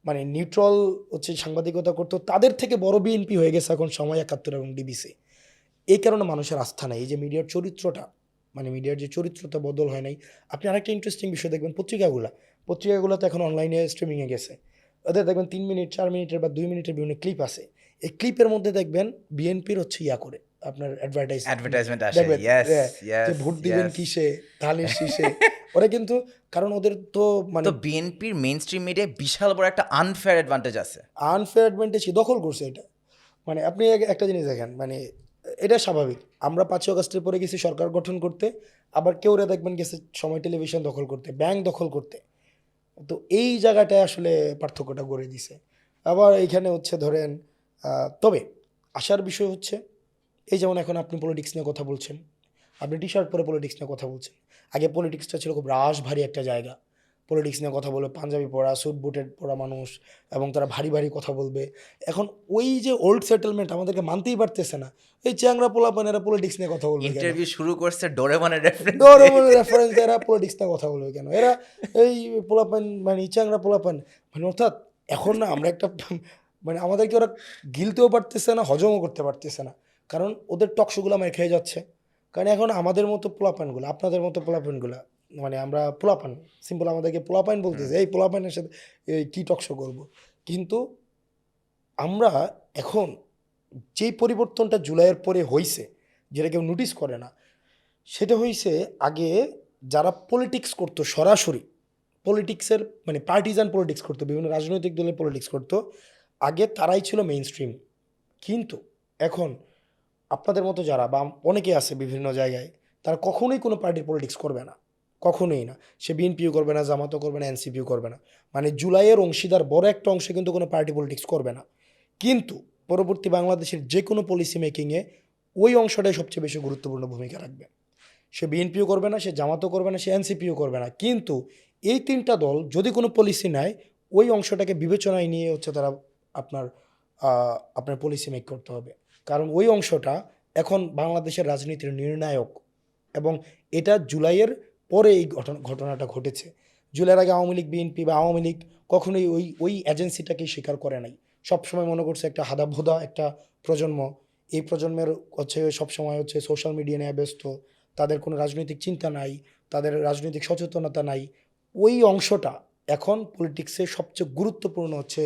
Speaker 2: মানে নিউট্রাল হচ্ছে সাংবাদিকতা করতো তাদের থেকে বড় বিএনপি হয়ে গেছে এখন সময়, 71 এবং ডিবিসি। এই কারণে মানুষের আস্থা নেই, এই যে মিডিয়ার চরিত্রটা, মানে মিডিয়ার যে চরিত্রটা বদল হয় নাই। আপনি আরেকটা ইন্টারেস্টিং বিষয় দেখবেন, পত্রিকাগুলো তো এখন অনলাইনে স্ট্রিমিংয়ে গেছে, ওদের দেখবেন 3 মিনিট 4 মিনিটের বা 2 মিনিটের বিভিন্ন ক্লিপ আছে। এই ক্লিপের মধ্যে দেখবেন বিএনপির হচ্ছে ইয়া করে আপনার
Speaker 1: অ্যাডভার্টাইজমেন্ট আসে,
Speaker 2: দেখবেন
Speaker 1: ইয়েস
Speaker 2: যে ভোট দিবেন
Speaker 1: ইয়েস।
Speaker 2: কিসে, ধানের শীষে। ওরা কিন্তু কারণ ওদের তো মানে
Speaker 1: তো বিএনপির মেইন স্ট্রিম মিডিয়ায় বিশাল বড় একটা আনফেয়ার অ্যাডভান্টেজ আছে।
Speaker 2: আনফেয়ার অ্যাডভান্টেজ দখল করছে এটা। মানে আপনি একটা জিনিস দেখেন, মানে এটা স্বাভাবিক, আমরা 5 আগস্টের পরে গেছি সরকার গঠন করতে, আবার কেউ দেখবেন গেছে সময় টেলিভিশন দখল করতে, ব্যাংক দখল করতে। তো এই জায়গাটায় আসলে পার্থক্যটা গড়ে দিছে। আবার এইখানে হচ্ছে ধরেন তবে আসার বিষয় হচ্ছে এই যেমন এখন আপনি পলিটিক্স নিয়ে কথা বলছেন, আপনি টি শার্ট পরে পলিটিক্স নিয়ে কথা বলছেন। আগে পলিটিক্সটা ছিল খুব ভারী একটা জায়গা, পলিটিক্স নিয়ে কথা বলবে পাঞ্জাবি পরা, স্যুট বুটেড পরা মানুষ, এবং তারা ভারী ভারী কথা বলবে। এখন ওই যে ওল্ড সেটেলমেন্ট আমাদেরকে মানতেই পারতেছে না, এই চ্যাংরা পোলাপানেরা পলিটিক্স নিয়ে কথা বলবে কেন?
Speaker 1: ইন্টারভিউ শুরু করছে ডোরেমনের রেফারেন্স,
Speaker 2: ডোরেমনের রেফারেন্স, এরা পলিটিক্স নিয়ে কথা বলবে কেন? এরা এই পোলাপান মানে চ্যাংরা পোলাপান, মানে অর্থাৎ এখন না আমরা একটা মানে আমাদেরকে ওরা গিলতেও পারতেছে না, হজমও করতে পারতেছে না, কারণ ওদের টকশোগুলো আমার খেয়ে যাচ্ছে। কারণ এখন আমাদের মতো পোলাপানগুলো, আপনাদের মতো পোলাপানগুলো, মানে আমরা পোলাপান, সিম্পল আমাদেরকে পোলাপাইন বলতেছে, এই পোলাপাইনের সাথে এই কী টকশো করবো। কিন্তু আমরা এখন যেই পরিবর্তনটা জুলাইয়ের পরে হয়েছে, যেটা কেউ নোটিস করে না, সেটা হয়েছে আগে যারা পলিটিক্স করতো সরাসরি, পলিটিক্সের মানে পার্টিজান পলিটিক্স করতো, বিভিন্ন রাজনৈতিক দলের পলিটিক্স করতো, আগে তারাই ছিল মেইন স্ট্রিম। কিন্তু এখন আপনাদের মতো যারা বা অনেকে আছে বিভিন্ন জায়গায়, তারা কখনোই কোনো পার্টির পলিটিক্স করবে না, কখনোই না। সে বিএনপিও করবে না, জামাতও করবে না, এনসিপিও করবে না। মানে জুলাইয়ের অংশীদার বড় একটা অংশে কিন্তু কোনো পার্টি পলিটিক্স করবে না। কিন্তু পরবর্তী বাংলাদেশের যে কোনো পলিসি মেকিংয়ে ওই অংশটাই সবচেয়ে বেশি গুরুত্বপূর্ণ ভূমিকা রাখবে। সে বিএনপিও করবে না, সে জামাতও করবে না, সে এনসিপিও করবে না। কিন্তু এই 3টা দল যদি কোনো পলিসি নেয়, ওই অংশটাকে বিবেচনায় নিয়ে হচ্ছে তারা আপনার পলিসি মেক করতে হবে। কারণ ওই অংশটা এখন বাংলাদেশের রাজনীতির নির্ণায়ক, এবং এটা জুলাইয়ের পরে এই ঘটনাটা ঘটেছে। জুলাইয়ের আগে আওয়ামী লীগ, বিএনপি বা আওয়ামী লীগ কখনোই ওই এজেন্সিটাকে স্বীকার করে নাই। সবসময় মনে করছে একটা হাদাভোদা একটা প্রজন্ম, এই প্রজন্মের হচ্ছে সবসময় হচ্ছে সোশ্যাল মিডিয়া নিয়ে ব্যস্ত, তাদের কোনো রাজনৈতিক চিন্তা নাই, তাদের রাজনৈতিক সচেতনতা নাই। ওই অংশটা এখন পলিটিক্সে সবচেয়ে গুরুত্বপূর্ণ হচ্ছে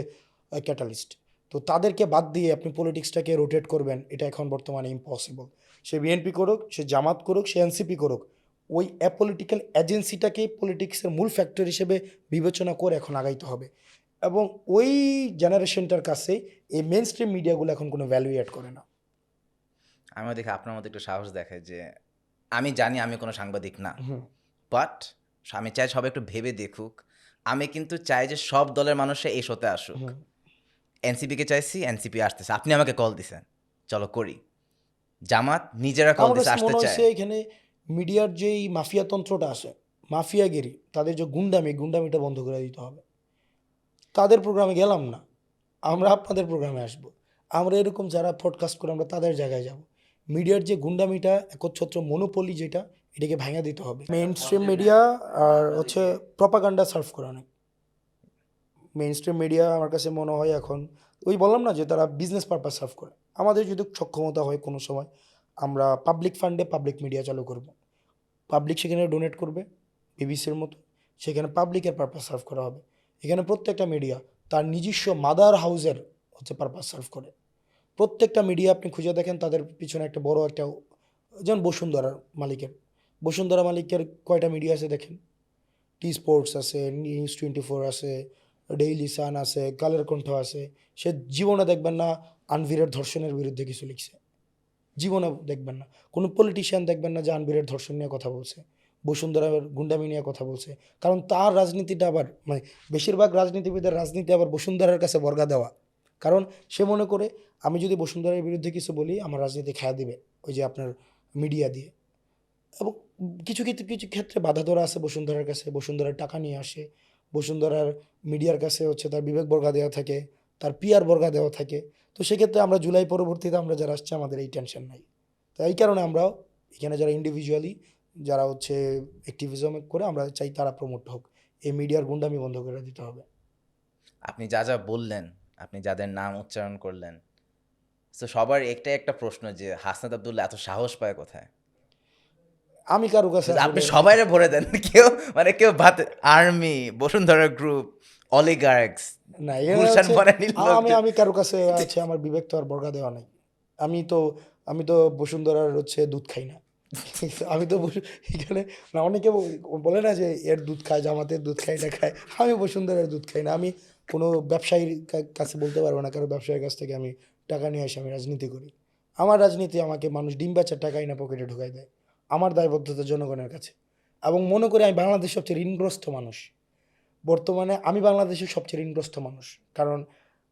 Speaker 2: ক্যাটালিস্ট। তো তাদেরকে বাদ দিয়ে আপনি পলিটিক্সটাকে রোটেট করবেন, এটা এখন বর্তমানে ইম্পসিবল। সে বিএনপি করুক, সে জামাত করুক, সে এনসিপি করুক, ওই অ্যাপলিটিক্যাল এজেন্সিটাকেই পলিটিক্সের মূল ফ্যাক্টর হিসেবে বিবেচনা করে এখন আগাইতে হবে। এবং ওই জেনারেশনটার কাছে এই মেন স্ট্রিম মিডিয়াগুলো এখন কোনো ভ্যালু অ্যাড করে না।
Speaker 1: আমিও দেখি আপনার মধ্যে একটু সাহস দেখায় যে আমি জানি আমি কোনো সাংবাদিক না,
Speaker 2: হুম।
Speaker 1: বাট আমি চাই সবাই একটু ভেবে দেখুক। আমি কিন্তু চাই যে সব দলের মানুষে এই শোতে আসুক।
Speaker 2: হুম।
Speaker 1: এনসিপিকে চাইছি, এনসিপি আসতেছে, আপনি আমাকে কল দিছেন, চলো করি। জামাত নিজেরা কল
Speaker 2: আমার
Speaker 1: দিছে,
Speaker 2: কাছে
Speaker 1: আসতে
Speaker 2: মনে
Speaker 1: চায়।
Speaker 2: হয়েছে এখানে মিডিয়ার যেই মাফিয়া তন্ত্রটা আসে, মাফিয়াগিরি, তাদের যে গুন্ডামিটা বন্ধ করে দিতে হবে। তাদের প্রোগ্রামে গেলাম না, আমরা আপনাদের প্রোগ্রামে আসব। আমরা এরকম যারা পডকাস্ট করে আমরা তাদের জায়গায় যাব। মিডিয়ার যে গুন্ডামিটা, একচ্ছত্র মনোপলি যেটা, এটাকে ভাঙা দিতে হবে। মেইন স্ট্রিম মিডিয়া আর হচ্ছে প্রপাগান্ডা সার্ভ করে অনেক। মেইন স্ট্রিম মিডিয়া আমার কাছে মনে হয় এখন, ওই বললাম না যে তারা বিজনেস পারপাস সার্ভ করে। আমাদের যদি সক্ষমতা হয় কোনো সময়, আমরা পাবলিক ফান্ডে পাবলিক মিডিয়া চালু করব। পাবলিক সেখানে ডোনেট করবে বিবিসির মতো, সেখানে পাবলিকের পারপাস সার্ভ করা হবে। এখানে প্রত্যেকটা মিডিয়া তার নিজস্ব মাদার হাউসের হচ্ছে পারপাস সার্ভ করে। প্রত্যেকটা মিডিয়া আপনি খুঁজে দেখেন তাদের পিছনে একটা বড় একটা, যেমন বসুন্ধরা মালিকের কয়টা মিডিয়া আছে দেখেন। টি স্পোর্টস আছে, নিউজ 24 আছে, ডেইলি সান আছে, কালের কণ্ঠ আছে। সে জীবনে দেখবেন না আনভিরের ধর্ষণের বিরুদ্ধে কিছু লিখছে, জীবনে দেখবেন না। কোনো পলিটিশিয়ান দেখবেন না যে আনভিরের ধর্ষণ নিয়ে কথা বলছে, বসুন্ধরার গুন্ডামি নিয়ে কথা বলছে। কারণ তার রাজনীতিটা আবার মানে বেশিরভাগ রাজনীতিবিদের রাজনীতি আবার বসুন্ধরার কাছে বর্গা দেওয়া। কারণ সে মনে করে আমি যদি বসুন্ধরার বিরুদ্ধে কিছু বলি আমার রাজনীতি খায়া দিবে ওই যে আপনার মিডিয়া দিয়ে। এবং কিছু ক্ষেত্রে বাধা ধরা আছে বসুন্ধরার কাছে, বসুন্ধরার টাকা নিয়ে আসে, বসুন্ধরার মিডিয়ার কাছে হচ্ছে তার বিবেক বর্গা দেওয়া থাকে, তার পিআর বর্গা দেওয়া থাকে। তো সেক্ষেত্রে আমরা জুলাই পরবর্তীতে আমরা যারা আসছে আমাদের এই টেনশন নাই। তো এই কারণে আমরাও এখানে যারা ইন্ডিভিজুয়ালি যারা হচ্ছে অ্যাক্টিভিজম করে আমরা চাই তারা প্রমোট হোক। এই মিডিয়ার গুন্ডামি বন্ধ করে দিতে হবে।
Speaker 1: আপনি যা যা বললেন, আপনি যাদের নাম উচ্চারণ করলেন, তো সবার একটাই একটা প্রশ্ন যে হাসনাত আব্দুল্লাহ এত সাহস পায় কোথায়?
Speaker 2: আমি কারো কাছে
Speaker 1: আপনি
Speaker 2: আসলে-
Speaker 1: সবাইরে ভরে দেন, কেউ ভাত, আর্মি, বসুন্ধরা গ্রুপ, অলিগার্কস,
Speaker 2: না এখানে
Speaker 1: গুলশান
Speaker 2: হচ্ছে
Speaker 1: বনানীর
Speaker 2: আমি
Speaker 1: লোকজন।
Speaker 2: আমি কারো কাছে আছে আমার বিবেক তো আর বর্গা দেওয়া নাই। আমি তো বসুন্ধরার হচ্ছে দুধ খাই না। আমি তো এখানে না, অনেকে বলে না যে এর দুধ খায়, জামাতের দুধ খায়, এটা খায়। আমি বসুন্ধরার দুধ খাই না। আমি কোনো ব্যবসায়ীর কাছে বলতে পারবো না কারো ব্যবসায়ীর কাছ থেকে আমি টাকা নিয়ে এসে আমি রাজনীতি করি। আমার রাজনীতি আমাকে মানুষ ডিম বেচার টাকাই না পকেটে ঢুকাই দেয়। আমার দায়বদ্ধতা জনগণের কাছে। এবং মনে করি আমি বাংলাদেশের সবচেয়ে ঋণগ্রস্ত মানুষ। বর্তমানে আমি বাংলাদেশের সবচেয়ে ঋণগ্রস্ত মানুষ। কারণ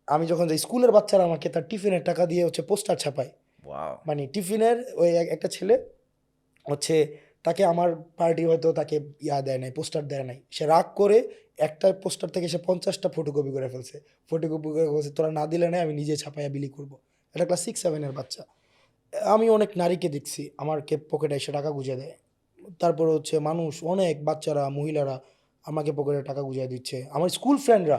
Speaker 2: আমি যখন যাই স্কুলের বাচ্চারা আমাকে তার টিফিনের টাকা দিয়ে হচ্ছে পোস্টার ছাপায়।
Speaker 1: ওয়াও,
Speaker 2: মানে টিফিনের ওই একটা ছেলে হচ্ছে, তাকে আমার পার্টি হয়তো তাকে দেয় নাই, পোস্টার দেয় নাই, সে রাগ করে একটা পোস্টার থেকে সে 50টা ফটোকপি করে ফেলছে। ফটোকপি করে বলছে তোরা না দিলে নাই আমি নিজে ছাপাইয়া বিলি করবো। এটা ক্লাস 6-7-এর বাচ্চা। আমি অনেক নারীকে দেখছি আমাকে পকেটে এসে টাকা গুঁজে দেয়। তারপরে হচ্ছে মানুষ অনেক বাচ্চারা মহিলারা আমাকে পকেটে টাকা গুঁজে দিচ্ছে। আমার স্কুল ফ্রেন্ডরা,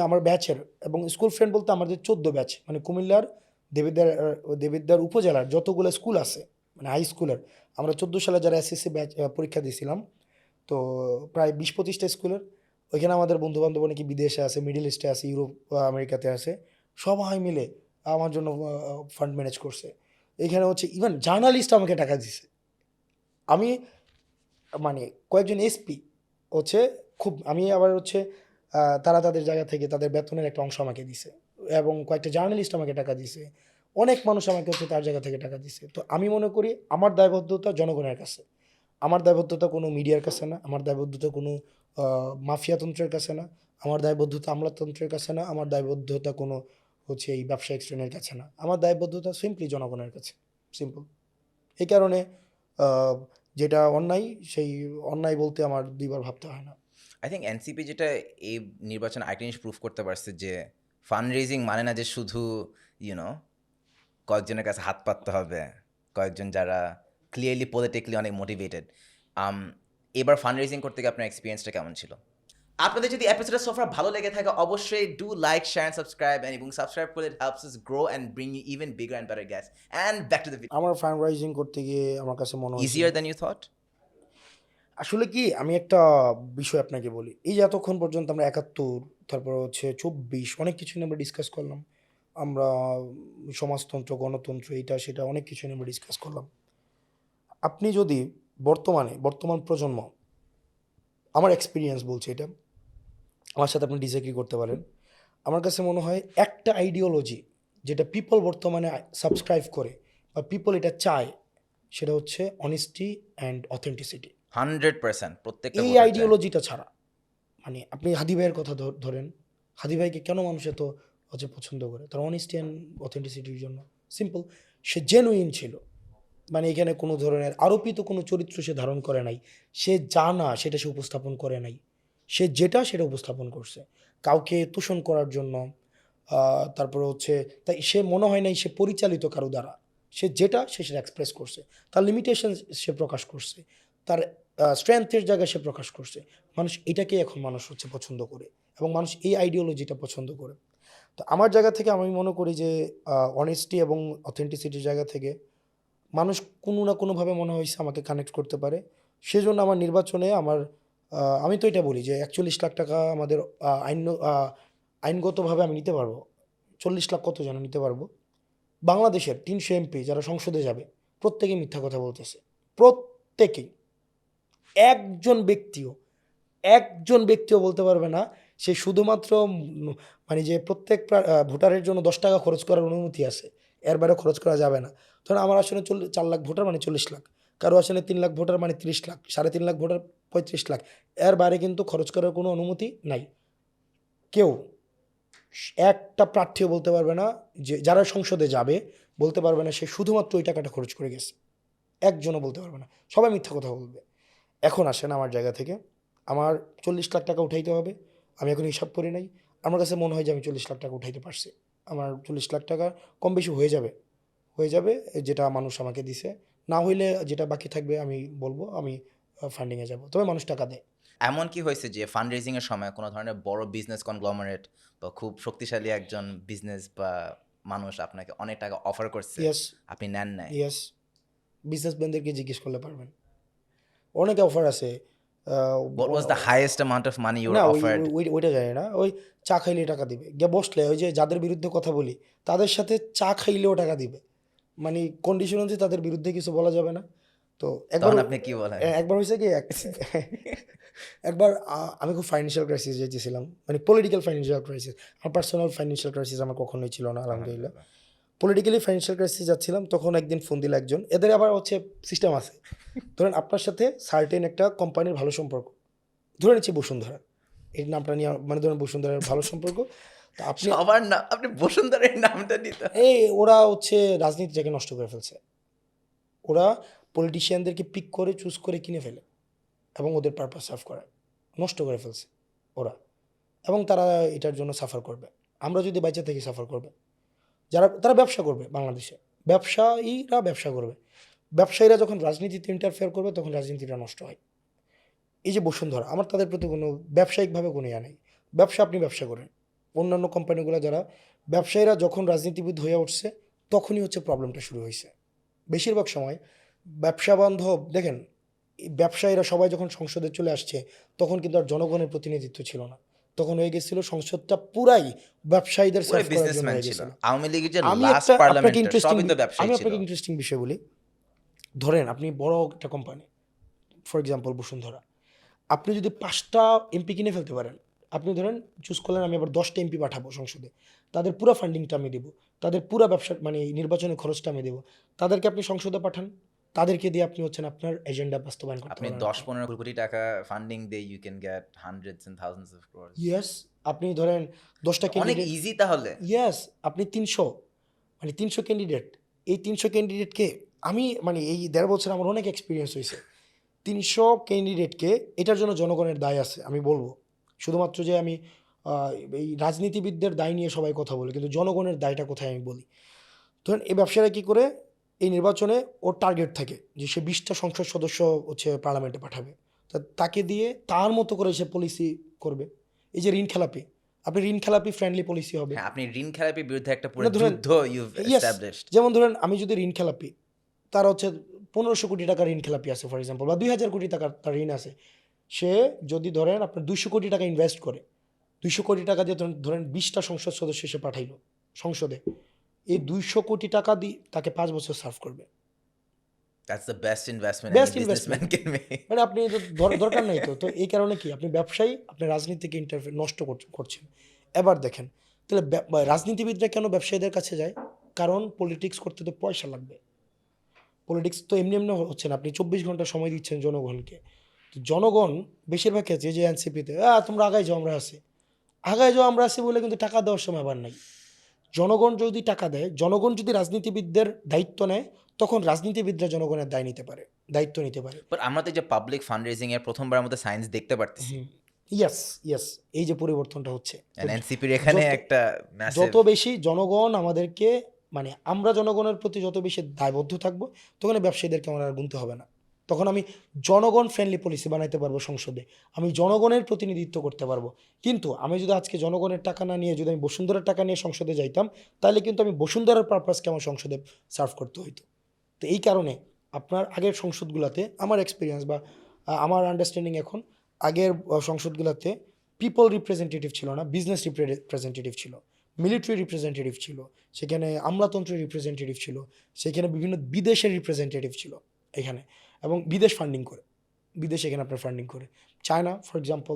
Speaker 2: আমার ব্যাচের, এবং স্কুল ফ্রেন্ড বলতে আমাদের 14 ব্যাচ, মানে কুমিল্লার দেবিদ্বার উপজেলার যতগুলো স্কুল আছে মানে হাই স্কুলের, আমরা 14 সালে যারা এসএসসি ব্যাচ পরীক্ষা দিয়েছিলাম, তো প্রায় 20-25টা স্কুলের, ওইখানে আমাদের বন্ধুবান্ধব অনেকে বিদেশে আছে, মিডল ইস্টে আছে, ইউরোপ আমেরিকাতে আছে, সবাই মিলে আমার জন্য ফান্ড ম্যানেজ করছে। এখানে হচ্ছে ইভেন জার্নালিস্ট আমাকে টাকা দিছে। আমি মানে কয়েকজন এসপি হচ্ছে আমি আবার হচ্ছে তারা তাদের জায়গা থেকে তাদের বেতনের একটা অংশ আমাকে দিছে, এবং কয়েকটা জার্নালিস্ট আমাকে টাকা দিছে, অনেক মানুষ আমাকে হচ্ছে তার জায়গা থেকে টাকা দিছে। তো আমি মনে করি আমার দায়বদ্ধতা জনগণের কাছে, আমার দায়বদ্ধতা কোনো মিডিয়ার কাছে না, আমার দায়বদ্ধতা কোনো মাফিয়াতন্ত্রের কাছে না, আমার দায়বদ্ধতা আমলাতন্ত্রের কাছে না, আমার দায়বদ্ধতা কোনো হচ্ছে এই ব্যবসায়িক শ্রেণীর কাছে না, আমার দায়বদ্ধতা সিম্পলি জনগণের কাছে, সিম্পল। এই কারণে যেটা অন্যায় সেই অন্যায় বলতে আমার দুইবার ভাবতে হয় না।
Speaker 1: আই থিঙ্ক এনসিপি যেটা এই নির্বাচন আরেকটা জিনিস প্রুফ করতে পারছে যে ফান্ড রেজিং মানে না যে শুধু ইউনো কয়েকজনের কাছে হাত পাততে হবে, কয়েকজন যারা ক্লিয়ারলি পলিটিক্যালি অনেক মোটিভেটেড। এবার ফান্ড রেজিং করতে গিয়ে আপনার এক্সপিরিয়েন্সটা কেমন ছিল? আপনাদের যদি এপিসোডের সোফা ভালো লেগে থাকে অবশ্যই do like, share and subscribe, এবং সাবস্ক্রাইব করলে it helps us grow and bring you even bigger and better guest. And back to the video.
Speaker 2: আমার ফান্ড রাইজিং করতে গিয়ে আমার কাছে মনে হয়েছে
Speaker 1: ইজিয়ার দ্যান ইউ থট?
Speaker 2: আসলে কি আমি একটা বিষয় আপনাকে বলি, এই যে এতক্ষণ পর্যন্ত আমরা ৭১, তারপর হচ্ছে ২৪, অনেক কিছু নিয়ে আমরা ডিসকাস করলাম। আমরা সমাজতন্ত্র, গণতন্ত্র, এটা সেটা অনেক কিছু নিয়ে আমরা ডিসকাস করলাম। আপনি যদি বর্তমান প্রজন্ম, আমার এক্সপিরিয়েন্স বলছে এটা, আমার সাথে আপনি ডিসএগ্রি করতে পারেন। আমার কাছে মনে হয় একটা আইডিওলজি যেটা পিপল বর্তমানে সাবস্ক্রাইব করে বা পিপল এটা চায়, সেটা হচ্ছে অনেস্টি অ্যান্ড অথেন্টিসিটি।
Speaker 1: 100% প্রত্যেকটা
Speaker 2: এই
Speaker 1: voter চায়।
Speaker 2: আইডিওলজিটা ছাড়া, মানে আপনি হাদি ভাইয়ের কথা ধরেন, হাদি ভাইকে কেন মানুষ এত হচ্ছে পছন্দ করে? তার অনেস্টি অ্যান্ড অথেন্টিসিটির জন্য। সিম্পল, সে জেনুইন ছিল। মানে এখানে কোনো ধরনের আরোপিত কোনো চরিত্র সে ধারণ করে নাই। সে যা না সেটা সে উপস্থাপন করে নাই। সে যেটা সেটা উপস্থাপন করছে, কাউকে তোষণ করার জন্য। তারপরে হচ্ছে তাই সে মনে হয় নাই সে পরিচালিত কারো দ্বারা। সে যেটা সে সেটা এক্সপ্রেস করছে, তার লিমিটেশন সে প্রকাশ করছে, তার স্ট্রেংথের জায়গায় সে প্রকাশ করছে। মানুষ এটাকে এখন মানুষ হচ্ছে পছন্দ করে, এবং মানুষ এই আইডিওলজিটা পছন্দ করে। তো আমার জায়গা থেকে আমি মনে করি যে অনেস্টি এবং অথেন্টিসিটির জায়গা থেকে মানুষ কোনো না কোনোভাবে মনে হয়েছে আমাকে কানেক্ট করতে পারে। সেজন্য আমার নির্বাচনে আমি তো এটা বলি যে ৪১ লাখ টাকা আমাদের আইনগতভাবে আমি নিতে পারবো। ৪০ লাখ কত যেন নিতে পারবো। বাংলাদেশের ৩০০ এমপি যারা সংসদে যাবে, প্রত্যেকেই মিথ্যা কথা বলতেছে। প্রত্যেকেই। একজন ব্যক্তিও বলতে পারবে না সে শুধুমাত্র মানে যে প্রত্যেক ভোটারের জন্য ১০ টাকা খরচ করার অনুমতি আছে, এর বাইরে খরচ করা যাবে না। ধরুন আমার আসনে ৪ লাখ ভোটার মানে ৪০ লাখ, কারো আসনে ৩ লাখ ভোটার মানে ৩০ লাখ, ৩.৫ লাখ ভোটার ৩৫ লাখ, এর বাইরে কিন্তু খরচ করার কোনো অনুমতি নাই। কেউ একটা প্রার্থীও বলতে পারবে না, যে যারা সংসদে যাবে বলতে পারবে না সে শুধুমাত্র ওই টাকাটা খরচ করে গেছে। একজনও বলতে পারবে না, সবাই মিথ্যা কথা বলবে। এখন আসেন আমার জায়গা থেকে, আমার ৪০ লাখ টাকা উঠাইতে হবে। আমি এখন হিসাব করি নাই, আমার কাছে মনে হয় যে আমি ৪০ লাখ টাকা উঠাইতে পারছি। আমার ৪০ লাখ টাকা কম বেশি হয়ে যাবে, যেটা মানুষ আমাকে দিছে। না হইলে যেটা বাকি থাকবে আমি বলবো আমি ফান্ডিংয়ে যাব, তবে মানুষ টাকা দেয়।
Speaker 1: এমন কি হয়েছে যে ফান্ড রেজিং এর সময় কোনো ধরনের বড় বিজনেস কনগ্লমারেট বা খুব শক্তিশালী একজন বিজনেস বা মানুষ আপনাকে অনেক টাকা অফার করছে,
Speaker 2: ইয়েস,
Speaker 1: আপনি নেন নাই?
Speaker 2: ইয়েস, বিজনেসম্যানদেরকে জিজ্ঞেস করলে পারবেন, অনেক অফার আছে।
Speaker 1: What was the highest amount of money you
Speaker 2: না
Speaker 1: were
Speaker 2: ওই
Speaker 1: offered?
Speaker 2: ওই- ওইটা জানি না, ওই চা খাইলে টাকা দিবে, গিয়ে বসলে ওই যে যাদের বিরুদ্ধে কথা বলি তাদের সাথে চা খাইলেও টাকা দিবে। মানে কন্ডিশন হচ্ছে তাদের বিরুদ্ধে কিছু বলা যাবে না। তো একবার
Speaker 1: তখন আপনি কি বলেন?
Speaker 2: একবার হয়েছে কি একবার আমি খুব ফাইন্যান্সিয়াল ক্রাইসিস যেতেছিলাম, মানে পলিটিক্যাল ফাইন্যান্সিয়াল ক্রাইসিস। আমার পার্সোনাল ফাইন্যান্সিয়াল ক্রাইসিস আমার কখনোই ছিল না, আলহামদুলিল্লাহ। পলিটিক্যালি ফাইন্যান্সিয়াল ক্রাইসিস যাচ্ছিলাম, তখন একদিন ফোন দিল একজন, এদের আবার হচ্ছে সিস্টেম আছে। ধরেন আপনার সাথে সার্টেন একটা কোম্পানির ভালো সম্পর্ক, ধরে নিচ্ছি বসুন্ধরা, এই নামটা নিয়ে, মানে ধরেন বসুন্ধরার ভালো সম্পর্ক। তো আপনি
Speaker 1: সবার না, আপনি বসুন্ধরার নামটা নিতে।
Speaker 2: ওরা হচ্ছে রাজনীতিটাকে নষ্ট করে ফেলছে। ওরা পলিটিশিয়ানদেরকে পিক করে চুজ করে কিনে ফেলে এবং ওদের পারপাস সার্ভ করে, নষ্ট করে ফেলছে ওরা, এবং তারা এটার জন্য সাফার করবে। আমরা যদি বাইচা থেকে সাফার করবে, তারা ব্যবসা করবে, বাংলাদেশে ব্যবসা করবে। ব্যবসায়ীরা যখন রাজনীতিতে ইন্টারফেয়ার করবে তখন রাজনীতিটা নষ্ট হয়। এই যে বসুন্ধরা, আমার তাদের প্রতি কোনো ব্যবসায়িকভাবে কোনো ইয়া নেই। আপনি ব্যবসা করেন, অন্যান্য কোম্পানিগুলো যারা ব্যবসায়ীরা যখন রাজনীতিবিদ হয়ে উঠছে তখনই হচ্ছে প্রবলেমটা শুরু হয়েছে। বেশিরভাগ সময় ব্যবসা বান্ধব দেখেন, এই ব্যবসায়ীরা সবাই যখন সংসদে চলে আসছে তখন কিন্তু আর জনগণের প্রতিনিধিত্ব ছিল না, তখন হয়ে গেছিল সংসদটা পুরাই ব্যবসায়ীদের
Speaker 1: পুরো
Speaker 2: সার্ভ করার জন্য
Speaker 1: বিজনেসম্যান
Speaker 2: হয়ে
Speaker 1: ছিল।
Speaker 2: গেছিল।
Speaker 1: আওয়ামী লীগের যে
Speaker 2: আমি
Speaker 1: লাস্ট
Speaker 2: আপনাকে
Speaker 1: পার্লামেন্ট
Speaker 2: ইন্টারেস্টিং
Speaker 1: সবই তো ব্যবসায়ী ছিল।
Speaker 2: ইন্টারেস্টিং বিষয় বলি। ধরেন আপনি বড় একটা কোম্পানি, ফর এক্সাম্পল বসুন্ধরা, আপনি যদি 5টা এমপি কিনে ফেলতে পারেন, আপনি ধরেন চুজ করলেন আমি আবার 10টা এমপি পাঠাবো সংসদে, তাদের পুরো ফান্ডিংটা আমি দেবো, তাদের পুরো ব্যবসা মানে নির্বাচনের খরচটা আমি দেবো, তাদেরকে আপনি সংসদে পাঠান, তাদেরকে দিয়ে আপনি হচ্ছেন আপনার এজেন্ডা বাস্তবায়ন করতে
Speaker 1: আপনি
Speaker 2: পারেন।
Speaker 1: 10-15 কোটি টাকা ফান্ডিং দিয়ে you can get hundreds and thousands of crores.
Speaker 2: Yes, আপনি ধরেন 10টা
Speaker 1: অনেক
Speaker 2: ক্যান্ডিডেট,
Speaker 1: ইজি তাহলে।
Speaker 2: ইয়েস, আপনি 300 ক্যান্ডিডেট, এই 300 ক্যান্ডিডেটকে আমি মানে এই 1.5 বছর আমার অনেক এক্সপিরিয়েন্স হয়েছে। 300 ক্যান্ডিডেটকে, এটার জন্য জনগণের দায় আছে আমি বলবো। শুধুমাত্র যে আমি এই রাজনীতিবিদদের দায় নিয়ে সবাই কথা বলে, কিন্তু জনগণের দায়টা কোথায় আমি বলি। ধরেন এই ব্যবসায়ীরা কী করে, এই নির্বাচনে ওর টার্গেট থাকে যে সে 20টা সংসদ সদস্য হচ্ছে পার্লামেন্টে পাঠাবে, তা তাকে দিয়ে তার মতো করে সে পলিসি করবে। এই যে ঋণ খেলাপি, আপনি ঋণ খেলাপি ফ্রেন্ডলি পলিসি হবে।
Speaker 1: হ্যাঁ, আপনি ঋণ খেলাপির বিরুদ্ধে একটা পুরো
Speaker 2: না, ধরেন
Speaker 1: যুদ্ধ ইউভ
Speaker 2: ইয়েস,
Speaker 1: এস্টাবলিশড।
Speaker 2: যেমন ধরেন আমি যদি ঋণ খেলাপি, তার হচ্ছে 1500 কোটি টাকার ঋণ খেলাপি আছে ফর এক্সাম্পল, বা 2000 কোটি টাকার তার ঋণ আছে, সে যদি ধরেন আপনার 200 কোটি টাকা ইনভেস্ট করে, 200 কোটি টাকা দিয়ে ধরেন 20টা সংসদ সদস্য সে পাঠাইলো সংসদে, এই 200 কোটি টাকা দিয়ে তাকে 5 বছর সার্ভ করবে।
Speaker 1: That's the best investment
Speaker 2: Best
Speaker 1: any businessman
Speaker 2: investment।
Speaker 1: Can make.
Speaker 2: মানে আপনি তো দরকার নাই তো, তো এই কারণে কি আপনি ব্যবসায়ী, আপনি রাজনীতিকে নষ্ট করছেন। এবার দেখেন তাহলে রাজনীতিবিদরা কেন ব্যবসায়ীদের কাছে যায়? কারণ পলিটিক্স করতে তো পয়সা লাগবে। পলিটিক্স তো এমনি এমনি হচ্ছে না, আপনি 24 ঘন্টা সময় দিচ্ছেন জনগণকে, তো জনগণ বেশিরভাগ ক্ষেত্রে যে এনসিপিতে তোমরা আগায় যাও আমরা আছি, আগায় যাও আমরা আছি বলে কিন্তু টাকা দেওয়ার সময় আবার নাই। জনগণ যদি টাকা দেয়, জনগণ যদি রাজনীতিবিদদের দায়িত্ব নেয়, তখন রাজনীতিবিদরা জনগণের দায়িত্ব নিতে পারে।
Speaker 1: বাট আমরা তো এই যে পাবলিক ফান্ড রেজিং এর প্রথমবারের মধ্যে সায়েন্স দেখতে পারতেছি,
Speaker 2: ইয়াস, এই যে পরিবর্তনটা হচ্ছে,
Speaker 1: এনসিপির এখানে
Speaker 2: যত-
Speaker 1: একটা ম্যাসিভ।
Speaker 2: যত বেশি জনগণ আমাদেরকে, মানে আমরা জনগণের প্রতি যত বেশি দায়বদ্ধ থাকবো, তখন এই ব্যবসায়ীদেরকে আমার আর গুনতে হবে না। তখন আমি জনগণ ফ্রেন্ডলি পলিসি বানাইতে পারবো সংসদে, আমি জনগণের প্রতিনিধিত্ব করতে পারবো। কিন্তু আমি যদি আজকে জনগণের টাকা না নিয়ে যদি আমি বসুন্ধরার টাকা নিয়ে সংসদে যাইতাম, তাহলে কিন্তু আমি বসুন্ধরার পারপাসকে আমার সংসদে সার্ভ করতে হইতো। তো এই কারণে আপনার আগের সংসদগুলোতে আমার এক্সপিরিয়েন্স বা আমার আন্ডারস্ট্যান্ডিং এখন, আগের সংসদগুলোতে পিপল রিপ্রেজেন্টেটিভ ছিল না, বিজনেস রিপ্রেজেন্টেটিভ ছিল, মিলিটারি রিপ্রেজেন্টেটিভ ছিল, সেখানে আমলাতন্ত্রের রিপ্রেজেন্টেটিভ ছিল, সেখানে বিভিন্ন বিদেশের রিপ্রেজেন্টেটিভ ছিল এখানে, এবং বিদেশ এখানে আপনার ফান্ডিং করে, চায়না ফর এক্সাম্পল,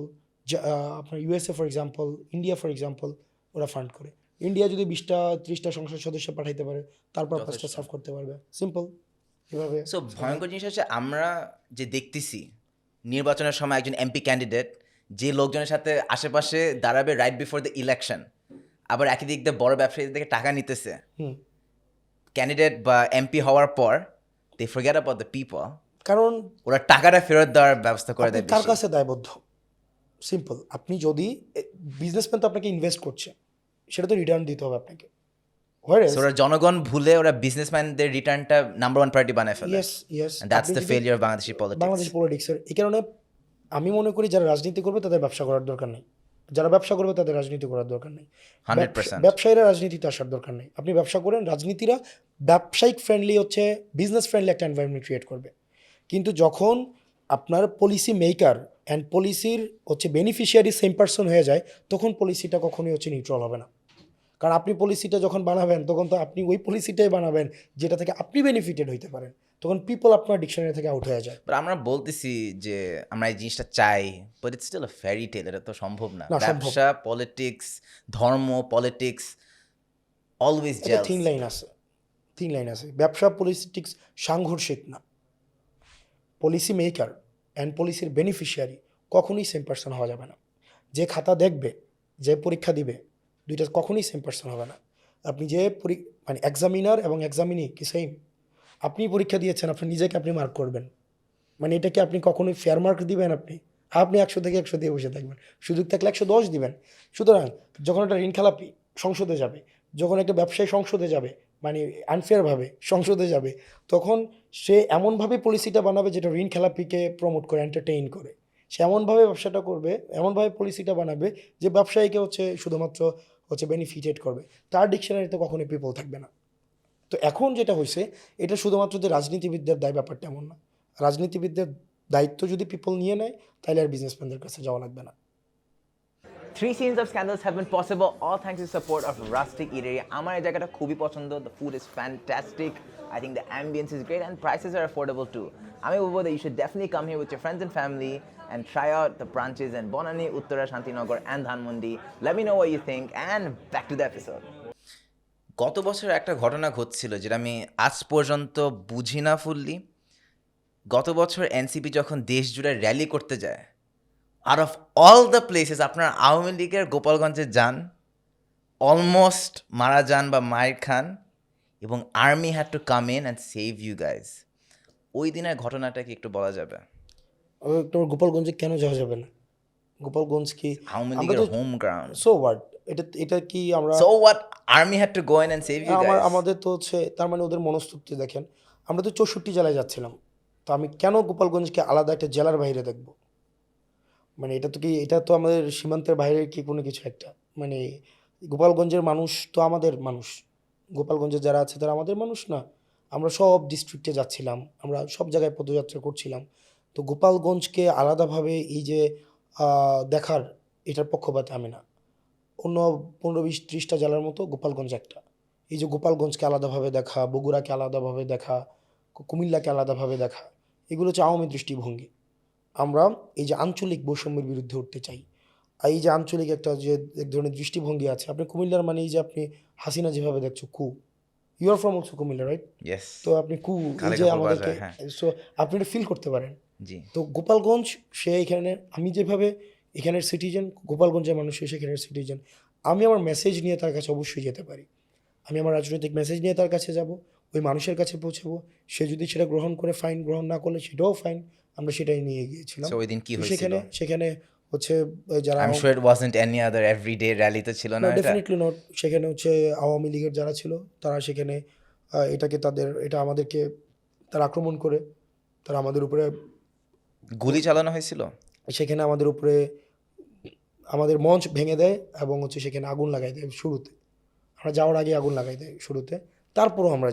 Speaker 2: আপনার USA for example, India for example, ওরা ফান্ড করে। ইন্ডিয়া যদি 20টা 30টা সংসদ সদস্য পাঠাইতে পারে, তারপর পাঁচটা সার্ভ করতে পারবে, সিম্পল এভাবে।
Speaker 1: সো ভয়ঙ্কর জিনিস হচ্ছে আমরা যে দেখতেছি নির্বাচনের সময় একজন এমপি ক্যান্ডিডেট যে লোকজনের সাথে আশেপাশে দাঁড়াবে রাইট বিফোর দ্য ইলেকশন, আবার একই দিক দিয়ে বড় ব্যবসায়ীদের থেকে টাকা নিতেছে
Speaker 2: হুম,
Speaker 1: ক্যান্ডিডেট বা এমপি হওয়ার পর, দে ফরগেট অ্যাবাউট দ্য পিপল।
Speaker 2: কারণ
Speaker 1: ওরা টাকাটা ফেরত দেওয়ার ব্যবস্থা করে
Speaker 2: আপনি
Speaker 1: দেয়
Speaker 2: কার
Speaker 1: বেশি।
Speaker 2: কাছে দায়বদ্ধ? সিম্পল, আপনি যদি বিজনেসম্যান তো আপনাকে ইনভেস্ট করছে, সেটা তো রিটার্ন দিতে হবে আপনাকে।
Speaker 1: So ওরা জনগণ ভুলে ওরা বিজনেসম্যানদের রিটার্নটা নাম্বার ওয়ান প্রায়োরিটি বানায় ফেলে।
Speaker 2: Yes,
Speaker 1: And that's the failure of Bangladeshi politics.
Speaker 2: Bangladesh পলিটিক্সের। এই কারণে আমি মনে করি যারা রাজনীতি করবে তাদের ব্যবসা করার দরকার নেই, যারা ব্যবসা করবে তাদের রাজনীতি করার দরকার নেই।
Speaker 1: 100%.
Speaker 2: ব্যবসায়ীরা রাজনীতিতে আসার দরকার নেই, আপনি ব্যবসা করেন, রাজনীতিরা ব্যবসায়িক ফ্রেন্ডলি হচ্ছে বিজনেস ফ্রেন্ডলি একটা এনভায়রনমেন্ট ক্রিয়েট করবে। কিন্তু যখন আপনার পলিসি মেকার অ্যান্ড পলিসির হচ্ছে বেনিফিশিয়ারি সেম পার্সন হয়ে যায়, তখন পলিসিটা কখনোই হচ্ছে নিউট্রাল হবে না। কারণ আপনি পলিসিটা যখন বানাবেন, তখন তো আপনি ওই পলিসিটাই বানাবেন যেটা থেকে আপনি বেনিফিটেড হইতে পারেন, তখন পিপল আপনার ডিকশনারি থেকে আউট হয়ে যায়।
Speaker 1: But আমরা বলতেছি যে আমরা এই জিনিসটা চাই, but it's still a fairy tale, এটা তো সম্ভব না।
Speaker 2: না, সম্ভব।
Speaker 1: ব্যবসা, পলিটিক্স, ধর্ম, পলিটিক্স অলওয়েজ
Speaker 2: একটা
Speaker 1: জেলস।
Speaker 2: থিন লাইন আছে। ব্যবসা পলিটিক্স সাংঘর্ষিক না। পলিসি মেকার অ্যান্ড পলিসির বেনিফিশিয়ারি কখনোই সেম পার্সন হওয়া যাবে না। যে খাতা দেখবে, যে পরীক্ষা দিবে, দুইটা কখনোই সেম পার্সন হবে না। আপনি যে মানে এক্সামিনার এবং এক্সামিনি কি সেম? আপনি পরীক্ষা দিয়েছেন, আপনি নিজেকে আপনি মার্ক করবেন, মানে এটা কি আপনি কখনোই ফেয়ার মার্ক দিবেন? আপনি 100 থেকে 100 দিয়ে বসে থাকবেন, সুযোগ থাকলে 110 দিবেন। সুতরাং যখন একটা ঋণ খেলাপি সংসদে যাবে, যখন একটা ব্যবসায়ী সংসদে যাবে, মানে আনফেয়ারভাবে সংসদে যাবে, তখন সে এমনভাবে পলিসিটা বানাবে যেটা ঋণ খেলাপিকে প্রমোট করে, এন্টারটেইন করে। সে এমনভাবে ব্যবসাটা করবে, এমনভাবে পলিসিটা বানাবে যে ব্যবসায়ীকে হচ্ছে শুধুমাত্র হচ্ছে বেনিফিটেড করবে, তার ডিকশনারিতে কখনোই পিপল থাকবে না। তো এখন যেটা হয়েছে, এটা শুধুমাত্র যে রাজনীতিবিদদের দায়, ব্যাপারটা এমন না। রাজনীতিবিদদের দায়িত্ব যদি পিপল নিয়ে নেয়, তাহলে আর বিজনেসম্যানদের কাছে যাওয়া লাগবে না।
Speaker 3: 3 seasons of scandals have been possible all thanks to the support of Rustic Eatery. আমার এই জায়গাটা খুবই পছন্দ, the food is fantastic, I think the ambience is great and prices are affordable too. আমি বলবো that you should definitely come here with your friends and family and try out the branches in Bonani, Uttara, Shantinagar and Dhanmondi. Let me know what you think and back to the episode.
Speaker 1: গত বছর একটা ঘটনা ঘটছিল যেটা আমি আজ পর্যন্ত বুঝি না ফুললি। গত বছর এনসিপি যখন দেশ জুড়ে র্যালি করতে যায়, out of all the places আপনার আওয়ামী লীগের গোপালগঞ্জে যান, অলমোস্ট মারা যান বা মায়ের খান, এবং army had to come in and save you guys. ওই দিনের ঘটনাটা কি একটু বলা যাবে?
Speaker 2: তোমার গোপালগঞ্জে কেন যাওয়া যাবে না? গোপালগঞ্জ কি
Speaker 1: আওয়ামী
Speaker 2: আমরা
Speaker 1: লীগের
Speaker 2: তো
Speaker 1: হোম গ্রাউন্ড।
Speaker 2: সো হোয়াট, এটা এটা কি আমরা
Speaker 1: So what? Army had to go in and save you guys.
Speaker 2: আমাদের তো হচ্ছে তার মানে ওদের মনস্তত্ত্ব দেখেন, আমরা তো 64 জেলায় যাচ্ছিলাম, তো আমি কেন গোপালগঞ্জকে আলাদা একটা জেলার বাইরে দেখব? মানে এটা তো আমাদের সীমান্তের বাইরে কি কোনো কিছু একটা, মানে গোপালগঞ্জের মানুষ তো আমাদের মানুষ, গোপালগঞ্জে যারা আছে তারা আমাদের মানুষ না? আমরা সব ডিস্ট্রিক্টে যাচ্ছিলাম, আমরা সব জায়গায় পদযাত্রা করছিলাম, তো গোপালগঞ্জকে আলাদাভাবে এই যে দেখার, এটার পক্ষপাতে আমি না। অন্য 15-20-30টা জেলার মতো গোপালগঞ্জ একটা। এই যে গোপালগঞ্জকে আলাদাভাবে দেখা, বগুড়াকে আলাদাভাবে দেখা, কুমিল্লাকে আলাদাভাবে দেখা, এগুলো হচ্ছে আওয়ামী দৃষ্টিভঙ্গি। আমরা এই যে আঞ্চলিক বৈষম্যের বিরুদ্ধে উঠতে চাই। আর এই যে আঞ্চলিক একটা যে এক ধরনের দৃষ্টিভঙ্গি আছে, আপনি কুমিল্লার মানে এই যে আপনি হাসিনা যেভাবে দেখছো you are from also Comilla, right?
Speaker 1: Yes.
Speaker 2: তো আপনি এই
Speaker 1: খালি
Speaker 2: যে
Speaker 1: কাপড়
Speaker 2: আমাদেরকে,
Speaker 1: বাজায়, হ্যাঁ।
Speaker 2: সো আপনি এটা ফিল করতে পারেন।
Speaker 1: জি।
Speaker 2: তো গোপালগঞ্জ সে এখানে, আমি যেভাবে এখানের সিটিজেন, গোপালগঞ্জের মানুষ সেখানের সিটিজেন, আমি আমার মেসেজ নিয়ে তার কাছে অবশ্যই যেতে পারি। আমি আমার রাজনৈতিক মেসেজ নিয়ে তার কাছে যাব, ওই মানুষের কাছে পৌঁছাবো, সে যদি সেটা গ্রহণ করে ফাইন, গ্রহণ না করলে সেটাও ফাইন, আমরা সেটাই নিয়ে গিয়েছিলাম।
Speaker 1: So ওই দিন কি
Speaker 2: তো
Speaker 1: হয়েছিল?
Speaker 2: সেখানে হচ্ছে যারা
Speaker 1: I'm sure it wasn't any other everyday rally তো ছিল না এটা।
Speaker 2: ডেফিনেটলি নট, সেখানে হচ্ছে আওয়ামী লীগের যারা ছিল তারা সেখানে এটা আমাদেরকে তারা আক্রমণ করে, তারা আমাদের উপরে,
Speaker 1: গুলি চালানো হয়েছিল?
Speaker 2: সেখানে আমাদের উপরে আমাদের মঞ্চ ভেঙে দেয় এবং হচ্ছে সেখানে আগুন লাগাই দেয় শুরুতে, আমরা যাওয়ার আগে আগুন লাগাই দেয় শুরুতে। তারপরও আমরা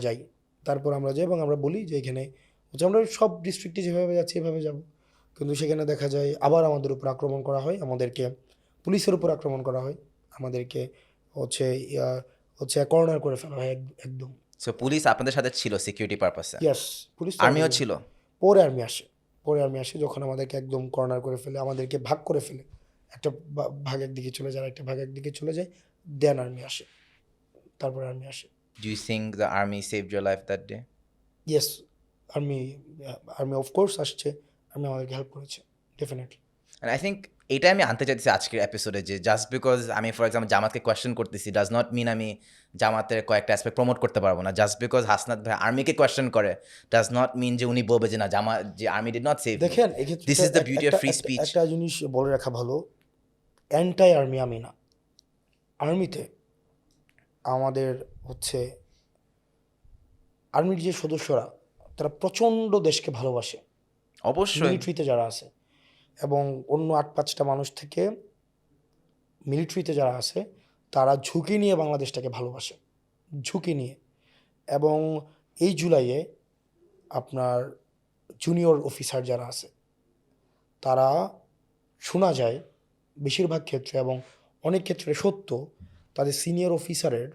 Speaker 2: যাই এবং আমরা বলি যে এখানে হচ্ছে আমরা সব ডিস্ট্রিক্টে যেভাবে যাচ্ছি এভাবে যাব, কিন্তু সেখানে দেখা যায় আবার আমাদের উপর আক্রমণ করা হয়, আমাদেরকে পুলিশের উপর আক্রমণ করা হয়, আমাদেরকে হচ্ছে কর্নার করে ফেলা হয় একদম।
Speaker 1: So পুলিশ আপনাদের সাথে ছিল সিকিউরিটি পারপাসে?
Speaker 2: ইয়াস, পুলিশ
Speaker 1: আর্মিও ছিল?
Speaker 2: পরে আর্মি আসে যখন আমাদেরকে একদম কর্নার করে ফেলে, আমাদেরকে ভাগ করে ফেলে, একটা ভাগ একদিকে চলে যায়, একটা ভাগ একদিকে চলে যায়, দেন আর্মি আসে, তারপরে আর্মি আসে।
Speaker 1: Do you think the army saved your life that day?
Speaker 2: Yes, army of course আসছে, আর্মি আমাদেরকে হেল্প করেছে ডেফিনেটলি।
Speaker 1: And I think এটা আমি আনতে চাইতেছি আজকের এপিসোডে, যে জাস্ট বিকজ আমি ফর এক্সাম্পল জামাতকে কোয়েশ্চেন করতেছি ডাজ নট মিন আমি জামাতের কয়েকটা অ্যাসপেক্ট প্রমোট করতে পারবো না। জাস্ট বিকজ হাসনাত ভাই আর্মিকে কোয়েশ্চেন করে ডাজ নট মিন যে উনি বলবে যে না যে আর্মি ডিড নট সেভ।
Speaker 2: দেখেন এক্ষেত্রে
Speaker 1: this is the beauty of free speech.
Speaker 2: একটা জিনিস বলে রাখা ভালো, অ্যান্টাই আর্মি আমি না। আর্মিতে আমাদের হচ্ছে আর্মির যে সদস্যরা তারা প্রচণ্ড দেশকে ভালোবাসে,
Speaker 1: অবশ্যই।
Speaker 2: মিলিটারিতে যারা আছে এবং অন্য 8-5টা মানুষ থেকে মিলিটারিতে যারা আছে তারা ঝুঁকি নিয়ে বাংলাদেশটাকে ভালোবাসে, ঝুঁকি নিয়ে। এবং এই জুলাইয়ে আপনার জুনিয়র অফিসার যারা আছে তারা শোনা যায় বেশিরভাগ ক্ষেত্রে এবং অনেক ক্ষেত্রে সত্য, তাদের সিনিয়র অফিসারের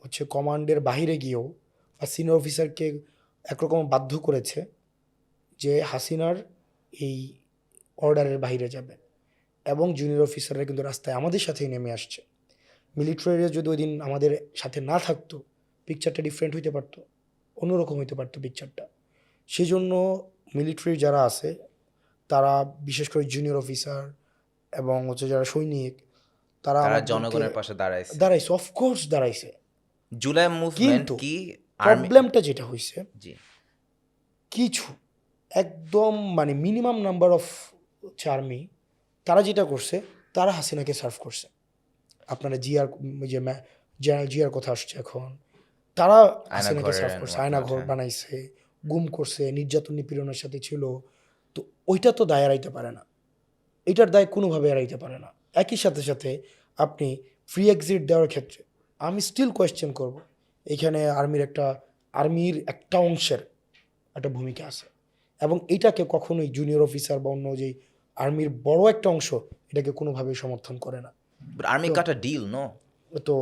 Speaker 2: হচ্ছে কমান্ডের বাইরে গিয়েও বা সিনিয়র অফিসারকে একরকম বাধ্য করেছে যে হাসিনার এই অর্ডারের বাইরে যাবে, এবং জুনিয়র অফিসাররা কিন্তু রাস্তায় আমাদের সাথেই নেমে আসছে। মিলিটারিরা যদি ওই দিন আমাদের সাথে না থাকতো পিকচারটা ডিফারেন্ট হইতে পারতো, অন্যরকম হইতে পারতো পিকচারটা। সেই জন্য মিলিটারি যারা আছে তারা বিশেষ করে জুনিয়র অফিসার এবং হচ্ছে যারা সৈনিক তারা
Speaker 1: জনগণের পাশে
Speaker 2: দাঁড়াইছে, অফকোর্স দাঁড়াইছে।
Speaker 1: জুলাই মুভমেন্ট
Speaker 2: কিন্তু
Speaker 1: কি
Speaker 2: প্রবলেমটা যেটা হয়েছে,
Speaker 1: জি
Speaker 2: কিছু একদম মানে মিনিমাম নাম্বার অফ হচ্ছে আর্মি, তারা যেটা করছে তারা হাসিনাকে সার্ভ করছে। আপনারা জেনারেল জিয়ার কথা আসছে এখন, তারা হাসিনাকে সার্ভ করছে, আয়নাঘর বানাইছে, গুম করছে, নির্যাতন নিপীড়নের সাথে ছিল। তো ওইটা তো দায় এড়াইতে পারে না, এটার দায় কোনোভাবে এড়াইতে পারে না। একই সাথে আপনি ফ্রি এক্সিট দেওয়ার ক্ষেত্রে আমি স্টিল কোয়েশ্চেন করব, এখানে আর্মির একটা অংশের একটা ভূমিকা আছে, এবং এটাকে কখনোই জুনিয়র অফিসার বা অন্য যে আর্মির বড় একটা অংশ এটাকে কোনোভাবেই সমর্থন করে না।
Speaker 1: But army got a deal, no?
Speaker 2: তো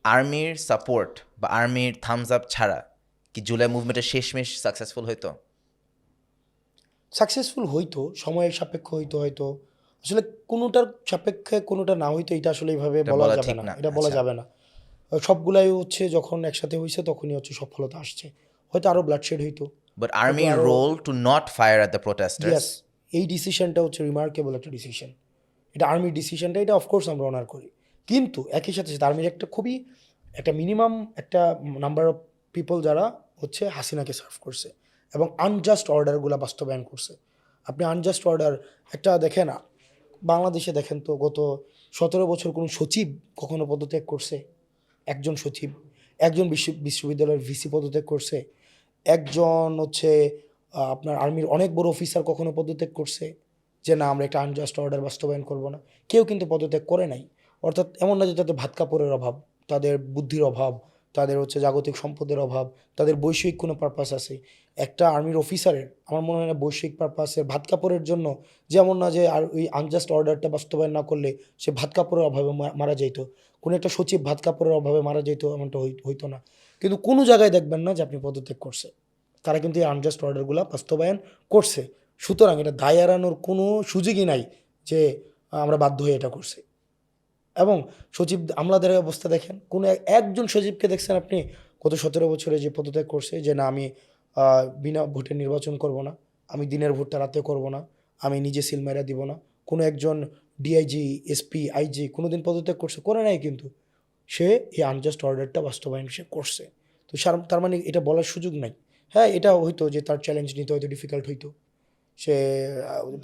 Speaker 1: আর্মির সাপোর্ট বা আর্মির থামস আপ ছাড়া কি জুলাই মুভমেন্টের শেষমেশ সাকসেসফুল হইতো?
Speaker 2: সাকসেসফুল হইতো, সময়ের সাপেক্ষ হইতো, হয়তো আসলে কোনোটার সাপেক্ষে কোনোটা না হইতো, এটা আসলে এইভাবে বলা যাবে না, এটা বলা যাবে না। সবগুলাই হচ্ছে যখন একসাথে হয়েছে তখনই হচ্ছে সফলতা আসছে, হয়তো আরও ব্লাডশেড হইতো।
Speaker 1: বাট আর্মির role to not fire at the protesters,
Speaker 2: yes, এই ডিসিশনটা হচ্ছে রিমার্কেবল একটা ডিসিশন, এটা আর্মির ডিসিশনটা, এটা অফকোর্স আমরা অনার করি। কিন্তু একই সাথে আর্মির একটা মিনিমাম একটা নাম্বার অফ পিপল যারা হচ্ছে হাসিনাকে সার্ভ করছে এবং আনজাস্ট অর্ডারগুলো বাস্তবায়ন করছে। আপনি আনজাস্ট অর্ডার একটা দেখেন, বাংলাদেশে দেখেন তো গত 17 বছর কোনো সচিব কখনো পদত্যাগ করছে? একজন সচিব, একজন বিশ্ববিদ্যালয়ের ভিসি পদত্যাগ করছে, একজন হচ্ছে আপনার আর্মির অনেক বড় অফিসার কখনো পদত্যাগ করছে যে না আমরা একটা আনজাস্ট অর্ডার বাস্তবায়ন করব না? কেউ কিন্তু পদত্যাগ করে নাই। অর্থাৎ এমন না যে তাদের ভাত কাপড়ের অভাব, তাদের বুদ্ধির অভাব, তাদের হচ্ছে জাগতিক সম্পদের অভাব, তাদের বৈষয়িক কোনো পারপাস আছে। একটা আর্মির অফিসারের আমার মনে হয় না বৈষয়িক পারপাসের ভাত কাপড়ের জন্য, যেমন না যে আর ওই আনজাস্ট অর্ডারটা বাস্তবায়ন না করলে সে ভাত কাপড়ের অভাবে মারা যাইত, কোনো একটা সচিব ভাত কাপড়ের অভাবে মারা যেত, এমনটা হইতো না। কিন্তু কোনো জায়গায় দেখবেন না যে আপনি পদত্যাগ করছে। তারা কিন্তু এই আনজাস্ট অর্ডারগুলো বাস্তবায়ন করছে। সুতরাং এটা দায় এড়ানোর কোনো সুযোগই নাই যে আমরা বাধ্য হয়ে এটা করছি। এবং সচিব আমলাদের অবস্থা দেখেন, কোনো একজন সচিবকে দেখছেন আপনি গত 17 বছরে যে পদত্যাগ করছে যে না আমি বিনা ভোটে নির্বাচন করব না, আমি দিনের ভোটটা রাতে করব না, আমি নিজে সিল মেরা দিব না? কোনো একজন ডিআইজি, এসপি, আইজি কোনোদিন পদত্যাগ করছে? করে নাই কিন্তু। সে এই আনজাস্ট অর্ডারটা বাস্তবায়ন সে করছে। তো তার মানে এটা বলার সুযোগ নাই। হ্যাঁ, এটা হয়তো যে তার চ্যালেঞ্জ নিতে হয়তো ডিফিকাল্ট হইতো, সে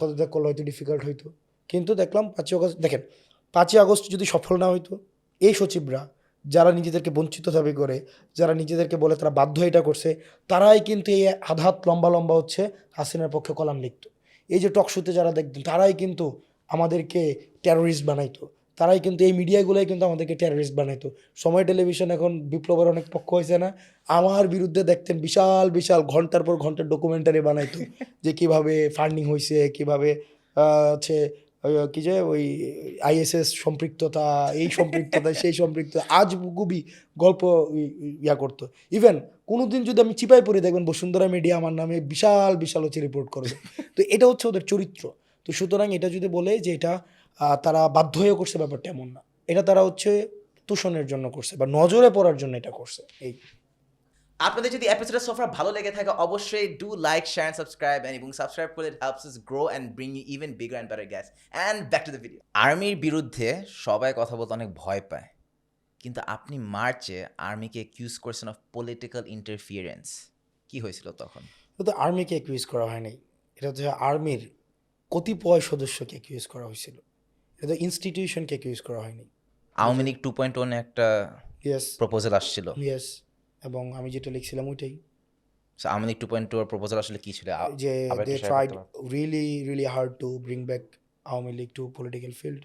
Speaker 2: পদত্যাগ করলে হয়তো ডিফিকাল্ট হইতো। কিন্তু দেখলাম 5ই আগস্ট, দেখেন 5ই আগস্ট যদি সফল না হইতো, এই সচিবরা যারা নিজেদেরকে বঞ্চিত দাবি করে, যারা নিজেদেরকে বলে তারা বাধ্য এটা করছে, তারাই কিন্তু এই আধ হাত লম্বা লম্বা হচ্ছে হাসিনার পক্ষে কলাম লিখত। এই যে টকশোতে যারা দেখতেন তারাই কিন্তু আমাদেরকে টেরোরিস্ট বানাইতো, তারাই কিন্তু এই মিডিয়াগুলোই কিন্তু আমাদেরকে টেরোরিস্ট বানাইতো। সময় টেলিভিশন এখন বিপ্লবের অনেক পক্ষ হয়েছে না, আমার বিরুদ্ধে দেখতেন বিশাল বিশাল ঘন্টার পর ঘন্টার ডকুমেন্টারি বানাইতো যে কিভাবে ফান্ডিং হয়েছে, কিভাবে হচ্ছে কি যে ওই আইএসএস সম্পৃক্ততা, এই সম্পৃক্ততা, সেই সম্পৃক্ততা, আজ গুবি গল্প ইয়া করতো। ইভেন কোনোদিন যদি আমি চিপাই পড়ি দেখবেন বসুন্ধরা মিডিয়া আমার নামে বিশাল বিশাল হচ্ছে রিপোর্ট করবে। তো এটা হচ্ছে ওদের চরিত্র। তো সুতরাং এটা যদি বলে যে এটা তারা বাধ্য হয়ে করছে, ব্যাপারটা এমন না। এটা তারা হচ্ছে তুষণের জন্য করছে বা নজরে পড়ার জন্য এটা করছে। এই
Speaker 1: আপনাদের যদি এপিসোডের সোফার ভালো লেগে থাকে অবশ্যই do like, share and subscribe, এবং সাবস্ক্রাইব করলে it helps us grow and bring you even bigger and better guests. And back to the video. আর্মির বিরুদ্ধে সবাই কথা বলতে অনেক ভয় পায়, কিন্তু আপনি মার্চে আর্মিকে অ্যাকিউজ করছেন অফ পলিটিক্যাল ইন্টারফিয়ারেন্স। কি হয়েছিল তখন?
Speaker 2: তো আর্মিকে অ্যাকিউজ করা হয়নি, এটা হচ্ছে আর্মির কতিপয় সদস্যকে অ্যাকিউজ করা হয়েছিল, এটা ইনস্টিটিউশনকে অ্যাকিউজ করা হয়নি।
Speaker 1: আওয়ামী লীগ 2.1 একটা
Speaker 2: ইয়েস,
Speaker 1: প্রপোজাল আসছিল।
Speaker 2: ইয়েস, এবং আমি যেটা লিখছিলাম ওইটাই,
Speaker 1: So, আওয়ামী লীগ 2.2 এর প্রপোজাল আসলে কি ছিল?
Speaker 2: যে
Speaker 1: আবার
Speaker 2: দে
Speaker 1: একটু share
Speaker 2: ট্রাইড
Speaker 1: করতে পারবেন?
Speaker 2: Really hard to bring back Awami League to political field,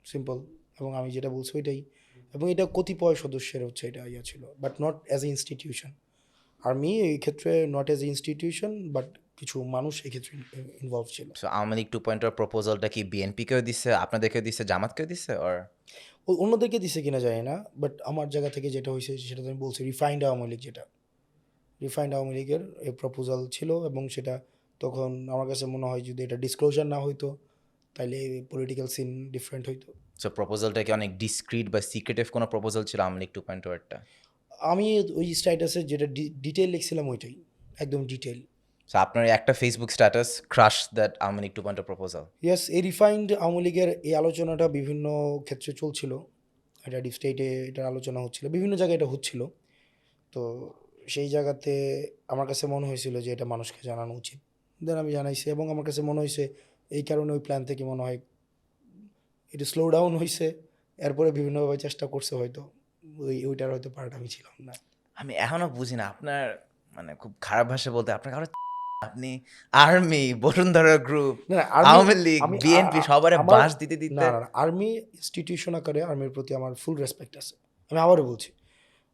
Speaker 2: simple. এবং আমি যেটা বলছি ওইটাই, এবং এটা কতিপয় সদস্যের হচ্ছে এটা ইয়া ছিল, but not as a institution. Army এই ক্ষেত্রে not as a institution, but কিছু মানুষ এই ক্ষেত্রে ইনভলভ ছিল।
Speaker 1: So, আওয়ামী লীগ 2.0 এর প্রপোজালটা কি বিএনপিকেও দিছে, আপনাদেরকেও দিছে, জামাতকেও দিছে, or
Speaker 2: অন্যদেরকে দিছে কিনা জানি না, বাট আমার জায়গা থেকে যেটা হয়েছে সেটা তো আমি বলছি, রিফাইন্ড আওয়ামী লীগ, যেটা রিফাইন্ড আওয়ামী লীগের এই প্রপোজাল ছিল, এবং সেটা তখন আমার কাছে মনে হয় যদি এটা ডিসক্লোজার না হইতো তাইলে পলিটিক্যাল সিন ডিফারেন্ট হইতো।
Speaker 1: সো প্রপোজালটা কি অনেক ডিসক্রিট বা সিক্রেটিভ কোনো প্রপোজাল ছিল আওয়ামী লীগ 2.0 এরটা?
Speaker 2: আমি ওই স্ট্যাটাসে যেটা ডিটেল লিখছিলাম ওইটাই, একদম ডিটেল।
Speaker 1: সো আপনার একটা Facebook status crash that Awami League 2.0 proposal.
Speaker 2: Yes, এই রিফাইন্ড আওয়ামী লীগের এই আলোচনাটা বিভিন্ন ক্ষেত্রে চলছিল, এটা ডিপ স্টেটে এটার আলোচনা হচ্ছিল, বিভিন্ন জায়গায় এটা হচ্ছিল। তো সেই জায়গাতে আমার কাছে মনে হয়েছিল যে এটা মানুষকে জানানো উচিত, দেন আমি জানাইছি। এবং আমার কাছে মনে হয়েছে এই কারণে ওই প্ল্যান থেকে মনে হয় এটা স্লো ডাউন হয়েছে, এরপরে বিভিন্নভাবে চেষ্টা করছে, হয়তো ওইটার হয়তো পার্ট আমি ছিলাম না।
Speaker 1: আমি এখনো বুঝি না আপনার, মানে খুব খারাপ ভাষা বলতে আপনার কারো, আপনি আর্মি, বসুন্ধরা গ্রুপ,
Speaker 2: না, আর্মি-
Speaker 1: আওয়ামী লীগ,
Speaker 2: আমি-
Speaker 1: বিএনপি সবারে
Speaker 2: আমার-
Speaker 1: বাস দিতে দিতে।
Speaker 2: না, আর্মি ইনস্টিটিউশন আকারে আর্মির প্রতি আমার ফুল রেসপেক্ট আছে, আমি আবারও বলছি।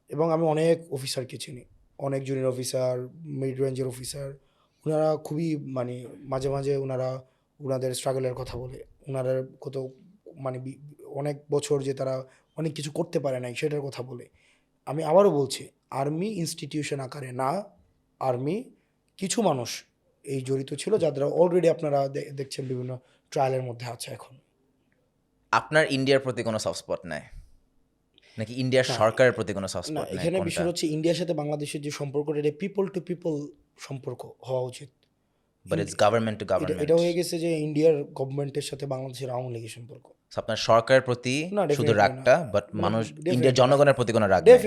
Speaker 2: এবং আমি অনেক অফিসারকে চিনি, অনেক জুনিয়র অফিসার, মিড রেঞ্জের অফিসার, ওনারা খুবই মানে মাঝে মাঝে ওনারা ওনাদের স্ট্রাগলের কথা বলে, ওনারা কত মানে অনেক বছর যে তারা অনেক কিছু করতে পারে নাই সেটার কথা বলে। আমি আবারও বলছি, আর্মি ইনস্টিটিউশন আকারে না, আর্মি কিছু মানুষ এই জড়িত ছিল যাদের অলরেডি আপনারা দেখছেন বিভিন্ন ট্রায়ালের মধ্যে আছে এখন।
Speaker 1: আপনার ইন্ডিয়ার প্রতি কোনো সফট স্পট নাই, নাকি ইন্ডিয়ার
Speaker 2: না,
Speaker 1: সরকারের প্রতি কোনো সফট
Speaker 2: না,
Speaker 1: স্পট নাই?
Speaker 2: এখানে
Speaker 1: কোনটা?
Speaker 2: বিষয় হচ্ছে ইন্ডিয়ার সাথে বাংলাদেশের যে সম্পর্কটা, এটা পিপল টু পিপল সম্পর্ক হওয়া উচিত।
Speaker 1: বাট ইটস গভর্নমেন্ট টু
Speaker 2: এটা
Speaker 1: গভর্নমেন্ট।
Speaker 2: হয়ে গেছে যে ইন্ডিয়ার গভর্নমেন্টের সাথে বাংলাদেশের আওয়ামী লীগের সম্পর্ক।
Speaker 1: আপনার সরকারের প্রতি
Speaker 2: না,
Speaker 1: শুধু
Speaker 2: definitely
Speaker 1: রাগটা,
Speaker 2: না।
Speaker 1: বাট
Speaker 2: না,
Speaker 1: মানুষ
Speaker 2: definitely
Speaker 1: ইন্ডিয়ার
Speaker 2: না।
Speaker 1: জনগণের প্রতি কোনো রাগ নাই।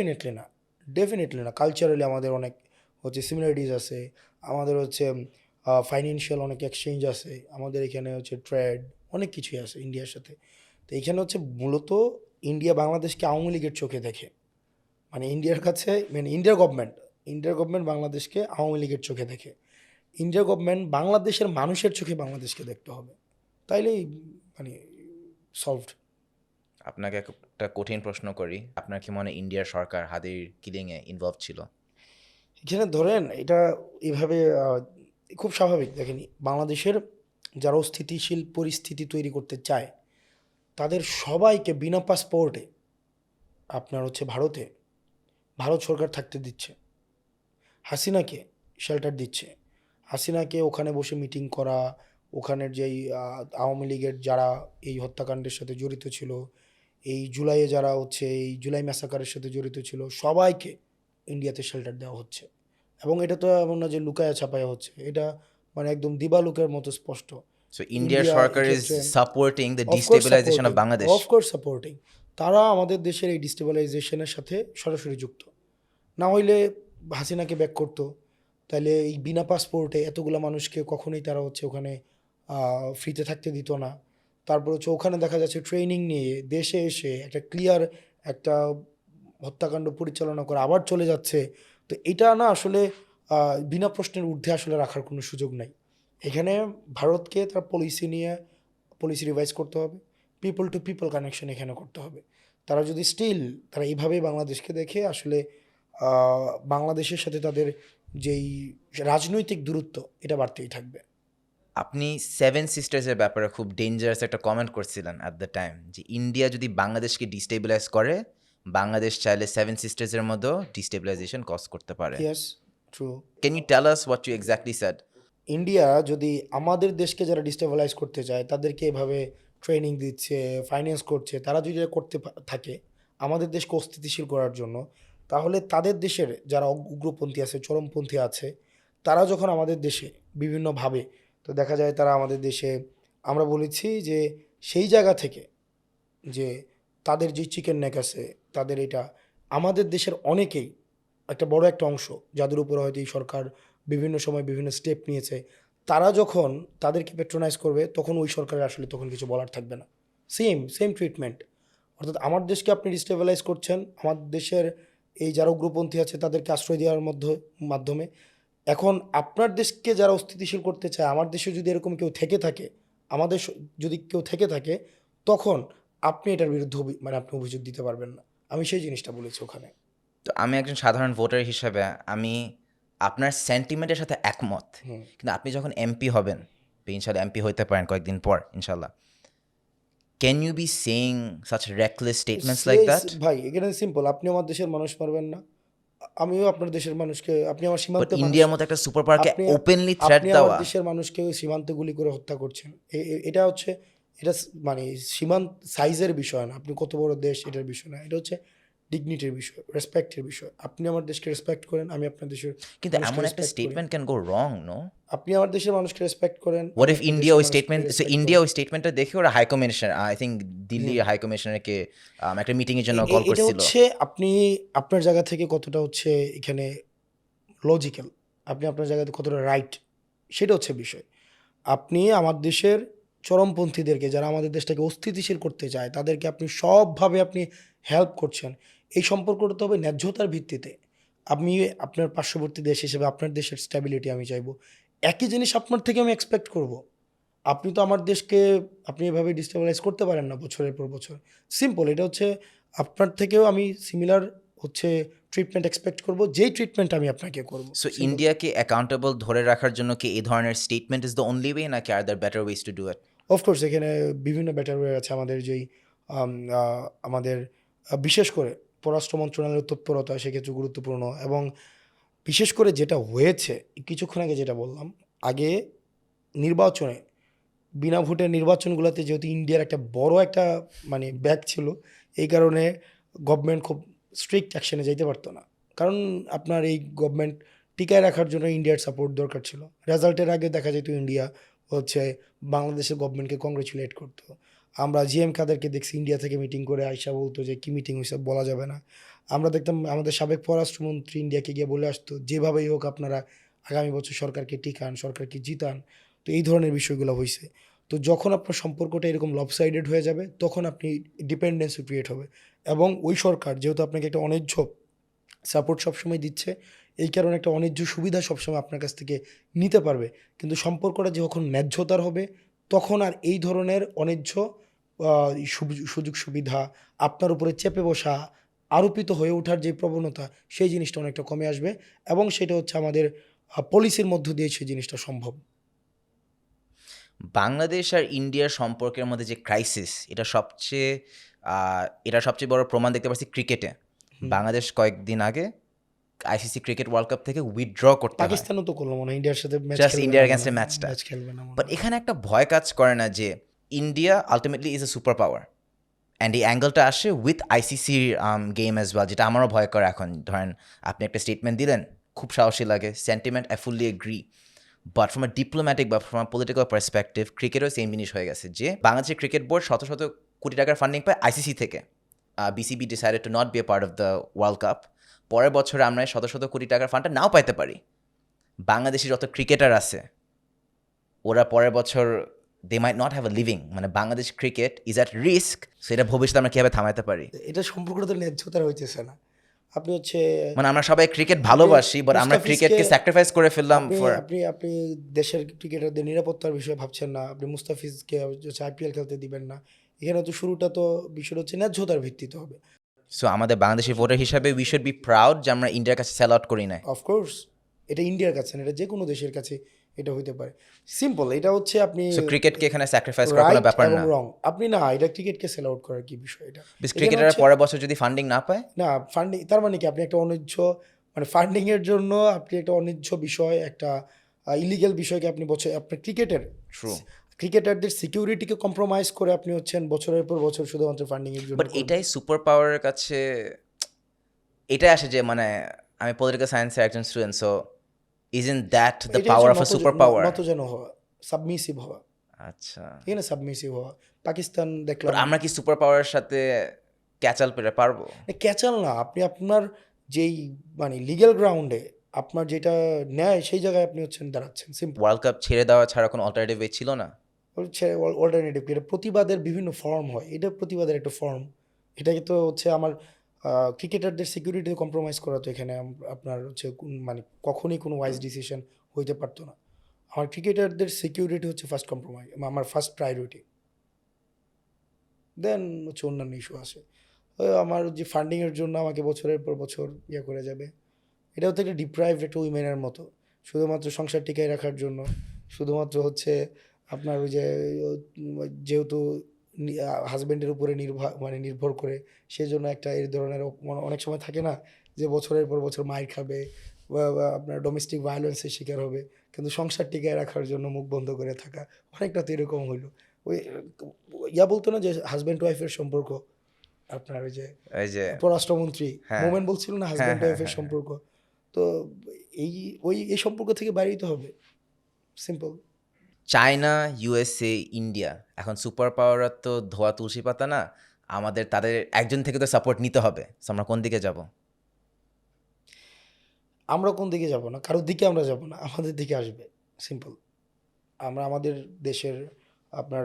Speaker 2: ডেফিনেটলি না। কালচারালি আমাদের অনেক হচ্ছে সিমিলারিটিস আছে, আমাদের হচ্ছে ফাইন্যান্সিয়াল অনেক এক্সচেঞ্জ আছে, আমাদের এখানে হচ্ছে ট্রেড অনেক কিছুই আছে ইন্ডিয়ার সাথে। তো এইখানে হচ্ছে মূলত ইন্ডিয়া বাংলাদেশকে আওয়ামী লীগের চোখে দেখে, মানে ইন্ডিয়ার কাছে, মানে ইন্ডিয়ার গভর্নমেন্ট বাংলাদেশকে আওয়ামী লীগের চোখে দেখে। ইন্ডিয়ার গভর্নমেন্ট বাংলাদেশের মানুষের চোখে বাংলাদেশকে দেখতে হবে, তাইলেই মানে সলভড।
Speaker 1: আপনাকে একটা কঠিন প্রশ্ন করি, আপনার কি মনে হয় ইন্ডিয়ার সরকার হাদির কিলিংয়ে ইনভলভ ছিল?
Speaker 2: এখানে ধরেন এটা এভাবে খুব স্বাভাবিক। দেখেন, বাংলাদেশের যারা স্থিতিশীল পরিস্থিতি তৈরি করতে চায় তাদের সবাইকে বিনা পাসপোর্টে আপনার হচ্ছে ভারত সরকার থাকতে দিচ্ছে। হাসিনাকে শেল্টার দিচ্ছে, হাসিনাকে ওখানে বসে মিটিং করা, ওখানের যেই আওয়ামী লীগের যারা এই হত্যাকাণ্ডের সাথে জড়িত ছিল, এই জুলাইয়ে যারা হচ্ছে এই জুলাই ম্যাসাকারের সাথে জড়িত ছিল, সবাইকে ইন্ডিয়াতে শেল্টার দেওয়া হচ্ছে। এবং এটা তো এমন না যে লুকায়া ছাপায়া হচ্ছে, এটা মানে একদম দিবালুকের মতো স্পষ্ট।
Speaker 1: সো ইন্ডিয়ার
Speaker 2: ইন্ডিয়া
Speaker 1: সরকার ইজ
Speaker 2: এক্ষেত্রে
Speaker 1: supporting the destabilisation of Bangladesh.
Speaker 2: Of course supporting. তারা আমাদের দেশের এই ডিস্টেবিলাইজেশনের সাথে সরাসরি যুক্ত। না হইলে হাসিনাকে ব্যাক করতো, তাহলে এই বিনা পাসপোর্টে এতগুলো মানুষকে কখনোই তারা হচ্ছে ওখানে ফ্রিতে থাকতে দিত না। তারপর হচ্ছে ওখানে দেখা যাচ্ছে ট্রেনিং নিয়ে দেশে এসে একটা ক্লিয়ার একটা হত্যাকাণ্ড পরিচালনা করে আবার চলে যাচ্ছে। তো এটা না আসলে বিনা প্রশ্নের ঊর্ধ্বে আসলে রাখার কোনো সুযোগ নাই। এখানে ভারতকে তার পলিসি রিভাইজ করতে হবে, পিপল টু পিপল কানেকশন এখানে করতে হবে। তারা যদি তারা এইভাবেই বাংলাদেশকে দেখে, আসলে বাংলাদেশের সাথে তাদের যেই রাজনৈতিক দূরত্ব এটা বাড়তেই থাকবে।
Speaker 1: আপনি সেভেন সিস্টার্সের ব্যাপারে খুব ডেঞ্জারাস একটা কমেন্ট করছিলেন অ্যাট দ্য টাইম, যে ইন্ডিয়া যদি বাংলাদেশকে ডিস্টেবিলাইজ করে, বাংলাদেশ চাইলে সেভেন সিস্টার্সের মতো ডিস্টেবিলাইজেশন কজ করতে পারে।
Speaker 2: Yes, true.
Speaker 1: Can you tell us what you exactly said?
Speaker 2: India যদি আমাদের দেশকে যারা ডিস্টেবিলাইজ করতে চায় তাদেরকে এভাবে ট্রেনিং দিচ্ছে, ফাইন্যান্স করছে, তারা যদি এটা করতে থাকে আমাদের দেশকে অস্থিতিশীল করার জন্য, তাহলে তাদের দেশের যারা উগ্রপন্থী আছে, চরমপন্থী আছে, তারা যখন আমাদের দেশে বিভিন্নভাবে, তো দেখা যায় তারা আমাদের দেশে, আমরা বলেছি যে সেই জায়গা থেকে যে তাদের যে চিকেন নেক আছে, তাদের এটা আমাদের দেশের অনেকেই একটা বড় একটা অংশ যাদের উপরে হয়তো এই সরকার বিভিন্ন সময় বিভিন্ন স্টেপ নিয়েছে, তারা যখন তাদেরকে পেট্রোনাইজ করবে তখন ওই সরকারের আসলে তখন কিছু বলার থাকবে না। Same treatment. অর্থাৎ আমার দেশকে আপনি ডিস্টেবিলাইজ করছেন, আমার দেশের এই যারা উগ্রপন্থী আছে তাদেরকে আশ্রয় দেওয়ার মাধ্যমে। এখন আপনার দেশকে যারা অস্থিতিশীল করতে চায়, আমার দেশে যদি এরকম কেউ থেকে থাকে, যদি কেউ থেকে থাকে, তখন আপনি এটার বিরুদ্ধে মানে আপনি অভিযোগ দিতে পারবেন না। আমি সেই জিনিসটা বলেছি ওখানে।
Speaker 1: তো আমি একজন সাধারণ ভোটার হিসেবে আমি আপনার সেন্টিমেন্টের সাথে একমত, কিন্তু আপনি যখন এমপি হবেন, ইনশাল্লাহ এমপি হইতে পারেন কয়েকদিন পর ইনশাল্লাহ, can you be saying such reckless statements like that?
Speaker 2: ভাই এখানে সিম্পল, আপনি আমার দেশের মানুষ মারবেন না, আমিও আপনার দেশের মানুষকে, আপনি আমার
Speaker 1: বাট
Speaker 2: সীমান্তে
Speaker 1: ইন্ডিয়ার মতো একটা সুপার পাওয়ারকে ওপেনলি থ্রেট
Speaker 2: আপনি আমার
Speaker 1: দেওয়া।
Speaker 2: দেশের মানুষকে সীমান্তে গুলি করে হত্যা করছেন, এটা হচ্ছে, এটা মানে সীমান্ত সাইজের বিষয় না, আপনি কত বড় দেশ এটার বিষয় না, এটা হচ্ছে ডিগনিটির বিষয়, রেসপেক্টের বিষয়। আপনি আমার দেশকে রেসপেক্ট করেন, আমি আপনার দেশের
Speaker 1: কিন্তু
Speaker 2: মানুষকে
Speaker 1: এমন একটা
Speaker 2: respect করি।
Speaker 1: Statement can go wrong, no?
Speaker 2: আপনি আমার দেশের মানুষকে রেসপেক্ট করেন।
Speaker 1: হোয়াট
Speaker 2: আমি
Speaker 1: ইফ
Speaker 2: আপনার
Speaker 1: ইন্ডিয়া
Speaker 2: দেশের
Speaker 1: ওই
Speaker 2: মানুষকে
Speaker 1: স্টেটমেন্ট, সো
Speaker 2: respect
Speaker 1: ইন্ডিয়া
Speaker 2: করি।
Speaker 1: ওই স্টেটমেন্টটা দেখে ওরা high commissioner, I think Delhi high কমিশনারকে একটা মিটিংয়ের জন্য কল
Speaker 2: এটা
Speaker 1: করছিল।
Speaker 2: হচ্ছে আপনি আপনার জায়গা থেকে কতটা হচ্ছে এখানে লজিক্যাল, আপনি আপনার জায়গাতে কতটা রাইট, সেটা হচ্ছে বিষয়। আপনি আমার দেশের চরমপন্থীদেরকে, যারা আমাদের দেশটাকে অস্থিতিশীল করতে চায়, তাদেরকে আপনি সবভাবে আপনি হেল্প করছেন। এই সম্পর্কটা তো হবে ন্যায্যতার ভিত্তিতে। আমি আপনার পার্শ্ববর্তী দেশ হিসেবে আপনার দেশের স্ট্যাবিলিটি আমি চাইবো, একই জিনিস আপনার থেকে আমি এক্সপেক্ট করব। আপনি তো আমার দেশকে আপনি এভাবে ডিস্টেবিলাইজ করতে পারেন না বছরের পর বছর। সিম্পল, এটা হচ্ছে আপনার থেকেও আমি সিমিলার হচ্ছে ট্রিটমেন্ট এক্সপেক্ট করব, যেই ট্রিটমেন্ট আমি আপনাকে করব।
Speaker 1: সো ইন্ডিয়াকে অ্যাকাউন্টেবল ধরে রাখার জন্য কি এই ধরনের statement is the only way, নাকি are the better ways to do it?
Speaker 2: Of course এখানে বিভিন্ন বেটার ওয়ে আছে। আমাদের যেই আমাদের বিশেষ করে পররাষ্ট্র মন্ত্রণালয়ের তৎপরতা সেক্ষেত্রে গুরুত্বপূর্ণ। এবং বিশেষ করে যেটা হয়েছে কিছুক্ষণ আগে যেটা বললাম, আগে নির্বাচনে বিনা ভোটের নির্বাচনগুলোতে যেহেতু ইন্ডিয়ার একটা বড় একটা মানে ব্যাক ছিল, এই কারণে গভর্নমেন্ট খুব স্ট্রিক্ট অ্যাকশনে যাইতে পারতো না। কারণ আপনার এই গভর্নমেন্ট টিকায় রাখার জন্য ইন্ডিয়ার সাপোর্ট দরকার ছিল। রেজাল্টের আগে দেখা যেত ইন্ডিয়া হচ্ছে বাংলাদেশের গভর্নমেন্টকে কংগ্রেচুলেট করতো। আমরা জিএম কাদেরকে দেখছি ইন্ডিয়া থেকে মিটিং করে আইসা বলতো যে কী মিটিং হয়েছে বলা যাবে না। আমরা দেখতাম আমাদের সাবেক পররাষ্ট্রমন্ত্রী ইন্ডিয়াকে গিয়ে বলে আসতো যেভাবেই হোক আপনারা আগামী বছর সরকারকে টিকান, সরকারকে জিতান। তো এই ধরনের বিষয়গুলো হয়েছে। তো যখন আপনার সম্পর্কটা এরকম লবসাইডেড হয়ে যাবে তখন আপনি ডিপেন্ডেন্সি ক্রিয়েট হবে, এবং ওই সরকার যেহেতু আপনাকে একটা অন্যায্য সাপোর্ট সবসময় দিচ্ছে, এই কারণে একটা অন্যায্য সুবিধা সবসময় আপনার কাছ থেকে নিতে পারবে। কিন্তু সম্পর্কটা যখন ন্যায্যতার হবে তখন আর এই ধরনের অন্যায্য সুযোগ সুবিধা আপনার উপরে চেপে বসা, আরোপিত হয়ে ওঠার যে প্রবণতা, সেই জিনিসটা অনেকটা কমে আসবে, এবং সেটা হচ্ছে আমাদের পলিসির মধ্য দিয়ে সেই জিনিসটা সম্ভব।
Speaker 1: বাংলাদেশ আর ইন্ডিয়ার সম্পর্কের মধ্যে যে ক্রাইসিস, এটা সবচেয়ে বড় প্রমাণ দেখতে পাচ্ছি ক্রিকেটে। বাংলাদেশ কয়েকদিন আগে আইসিসি ক্রিকেট ওয়ার্ল্ড কাপ থেকে উইথড্র করতে হয়
Speaker 2: পাকিস্তানও তো করলো মনে হয় ইন্ডিয়ার সাথে ম্যাচ
Speaker 1: জাস্ট
Speaker 2: খেলবে
Speaker 1: ইন্ডিয়ার
Speaker 2: না,
Speaker 1: এগেনস্টে ম্যাচটা।
Speaker 2: ম্যাচ খেলবে না মনে
Speaker 1: বাট
Speaker 2: হয়।
Speaker 1: এখানে একটা ভয় কাজ করে না যে India ultimately is a super power, and এই অ্যাঙ্গেলটা আসে উইথ আইসিসির গেম অ্যাজ ওয়েল, যেটা আমারও ভয় করে। এখন ধরেন আপনি একটা স্টেটমেন্ট দিলেন, খুব সাহসী লাগে, sentiment, I fully agree, but from a diplomatic বা ফ্রম আ পলিটিক্যাল পার্সপেক্টিভ ক্রিকেটও সেম জিনিস হয়ে গেছে যে বাংলাদেশের ক্রিকেট বোর্ড শত শত কোটি টাকার ফান্ডিং পায় আইসিসি থেকে। BCB decided to not be a part of the World Cup. পরের বছরে আমরা এই শত শত কোটি টাকার ফান্ডটা নাও পাইতে পারি। বাংলাদেশি যত ক্রিকেটার আছে ওরা পরের বছর they might not have a living, মানে Bangladesh cricket is at risk. সেটা ভবিষ্যতে আমরা কীভাবে থামাতে পারি?
Speaker 2: এটা সম্পর্কটা তো ন্যায্যতার হইতেছে না। আপনি হচ্ছে
Speaker 1: মানে আমরা সবাই ক্রিকেট ভালোবাসি, বাট আমরা ক্রিকেটকে স্যাক্রিফাইস করে ফেললাম
Speaker 2: আপনি
Speaker 1: ফর
Speaker 2: আপনি আপনি দেশের ক্রিকেটারদের নিরাপত্তার বিষয়ে ভাবছেন না, আপনি মুস্তাফিজকে হচ্ছে আইপিএল খেলতে দিবেন না। এখানে তো শুরুটা তো বিষয়টা হচ্ছে ন্যায্যতার ভিত্তিতে হবে।
Speaker 1: সো আমাদের বাংলাদেশি ভোটার হিসাবে উই শুড বি প্রাউড যে আমরা ইন্ডিয়ার কাছে সেল আউট করি না।
Speaker 2: অফকোর্স এটা ইন্ডিয়ার কাছে না, এটা যে কোনো দেশের কাছে এটা হইতে পারে। সিম্পল, এটা হচ্ছে আপনি
Speaker 1: সো ক্রিকেটকে এখানে স্যাক্রিফাইস করার কোনো
Speaker 2: রাইট
Speaker 1: ব্যাপার
Speaker 2: এবং
Speaker 1: না।
Speaker 2: রং, আপনি না এটা ক্রিকেটকে সেল আউট করার কি বিষয় এটা?
Speaker 1: ক্রিকেটাররা পরের বছর যদি ফান্ডিং না পায়,
Speaker 2: না ফান্ডিং তার মানে কি আপনি একটা অন্যায্য, মানে ফান্ডিং এর জন্য আপনি একটা অন্যায্য বিষয়, একটা ইলিগ্যাল বিষয়কে আপনি আপনার ক্রিকেটারদের সিকিউরিটিকে কম্প্রোমাইজ করে আপনি হচ্ছেন বছরের পর বছর শুধুমাত্র ফান্ডিং এর জন্য
Speaker 1: বাট এটাই সুপার পাওয়ারের কাছে এটাই আসে যে মানে আমি পলিটিক্যাল সায়েন্সের একজন student, so isn't that the power of a super power?
Speaker 2: নত যেন হওয়া, সাবমিসিভ হওয়া,
Speaker 1: আচ্ছা,
Speaker 2: ঠিক না, সাবমিসিভ হওয়া। পাকিস্তান
Speaker 1: বাট
Speaker 2: দেখলাম,
Speaker 1: আমরা কি সুপার পাওয়ারের সাথে ক্যাচাল পেরে পারবো?
Speaker 2: ক্যাচাল না, আপনি আপনার যেই মানে লিগ্যাল গ্রাউন্ডে আপনার যেটা ন্যায় সেই জায়গায় আপনি হচ্ছেন দাঁড়াচ্ছেন। সিম্পল।
Speaker 1: ওয়ার্ল্ড কাপ ছেড়ে দেওয়া ছাড়া কোনো অল্টারনেটিভ ওয়ে ছিল না?
Speaker 2: হচ্ছে অল্টারনেটিভ, এটা প্রতিবাদের বিভিন্ন ফর্ম হয়, এটা প্রতিবাদের একটা ফর্ম। এটাকে তো হচ্ছে আমার ক্রিকেটারদের সিকিউরিটি কম্প্রোমাইজ করা তো এখানে আপনার হচ্ছে মানে কখনই কোনো ওয়াইজ ডিসিশন হইতে পারতো না। আমার ক্রিকেটারদের সিকিউরিটি হচ্ছে ফার্স্ট কম্প্রোমাইজ, আমার ফার্স্ট প্রায়োরিটি, দেন হচ্ছে অন্যান্য ইস্যু আসে। আমার যে ফান্ডিংয়ের জন্য আমাকে বছরের পর বছর ইয়ে করে যাবে, এটা হচ্ছে একটা ডিপ্রাইভড একটা উইমেনের মতো, শুধুমাত্র সংসার টিকায় রাখার জন্য, শুধুমাত্র হচ্ছে আপনার ওই যে যেহেতু হাজব্যান্ডের উপরে নির্ভর করে, সেজন্য একটা এই ধরনের অনেক সময় থাকে না যে বছরের পর বছর মাইর খাবে বা আপনার ডোমেস্টিক ভায়োলেন্সের শিকার হবে, কিন্তু সংসার টিকায় রাখার জন্য মুখ বন্ধ করে থাকা, অনেকটা তো এরকম হইলো। ওই বলতো না যে হাজব্যান্ড ওয়াইফের সম্পর্ক, আপনার ওই যে পররাষ্ট্রমন্ত্রী মোমেন বলছিল না হাজব্যান্ড ওয়াইফের সম্পর্ক, তো এই সম্পর্ক থেকে বাইরে হবে। সিম্পল।
Speaker 1: চায়না, ইউএসএ, ইন্ডিয়া এখন সুপার পাওয়ার তো ধোয়া তুলসী পাতা না, আমাদের তাদের একজন থেকে তো সাপোর্ট নিতে হবে। সো আমরা কোন দিকে যাব?
Speaker 2: আমরা কোন দিকে যাব না, কারোর দিকে আমরা যাব না, আমাদের দিকে আসবে। সিম্পল। আমরা আমাদের দেশের আপনার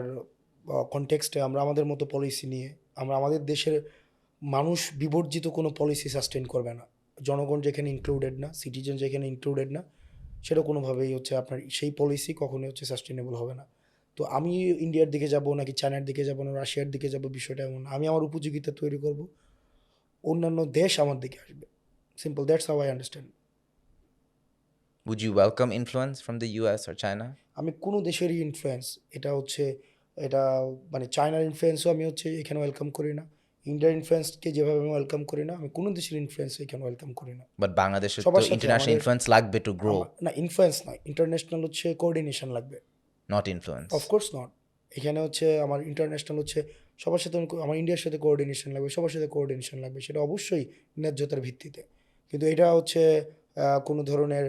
Speaker 2: কনটেক্সটে আমরা আমাদের মতো পলিসি নিয়ে, আমরা আমাদের দেশের মানুষ বিবর্জিত কোনো পলিসি সাস্টেন করবে না। জনগণ যেখানে ইনক্লুডেড না, সিটিজেন যেখানে ইনক্লুডেড না, সেটা কোনোভাবেই হচ্ছে আপনার সেই পলিসি কখনোই হচ্ছে সাস্টেনেবল হবে না। তো আমি ইন্ডিয়ার দিকে যাব নাকি চায়নার দিকে যাব না রাশিয়ার দিকে যাব, বিষয়টা এমন। আমি আমার উপযোগিতা তৈরি করব, অন্যান্য দেশ আমার দিকে আসবে। Simple, that's how I understand.
Speaker 1: Would you welcome influence from the US or China?
Speaker 2: আমি কোনো দেশেরই ইনফ্লুয়েন্স, এটা মানে চায়নার ইনফ্লুয়েন্সও আমি হচ্ছে এখানে ওয়েলকাম করি না, ইন্ডিয়ার ইনফ্লুয়েন্সকে যেভাবে আমি ওয়েলকাম করি না, আমি কোনো দেশের ইনফ্লুয়েন্স এখানে ওয়েলকাম করি না।
Speaker 1: বাট বাংলাদেশের তো
Speaker 2: সবার সাথে
Speaker 1: ইন্টারন্যাশনাল
Speaker 2: আমাদের-
Speaker 1: ইনফ্লুয়েন্স লাগবে টু গ্রো,
Speaker 2: না ইনফ্লুয়েন্স নয়, ইন্টারন্যাশনাল হচ্ছে কোঅর্ডিনেশন লাগবে।
Speaker 1: Not influence.
Speaker 2: Of course not. এখানে হচ্ছে আমার ইন্টারন্যাশনাল হচ্ছে সবার সাথে আমার ইন্ডিয়ার সাথে কোঅর্ডিনেশন লাগবে, সবার সাথে কোঅর্ডিনেশন লাগবে, সেটা অবশ্যই ন্যায্যতার ভিত্তিতে। কিন্তু এটা হচ্ছে কোনো ধরনের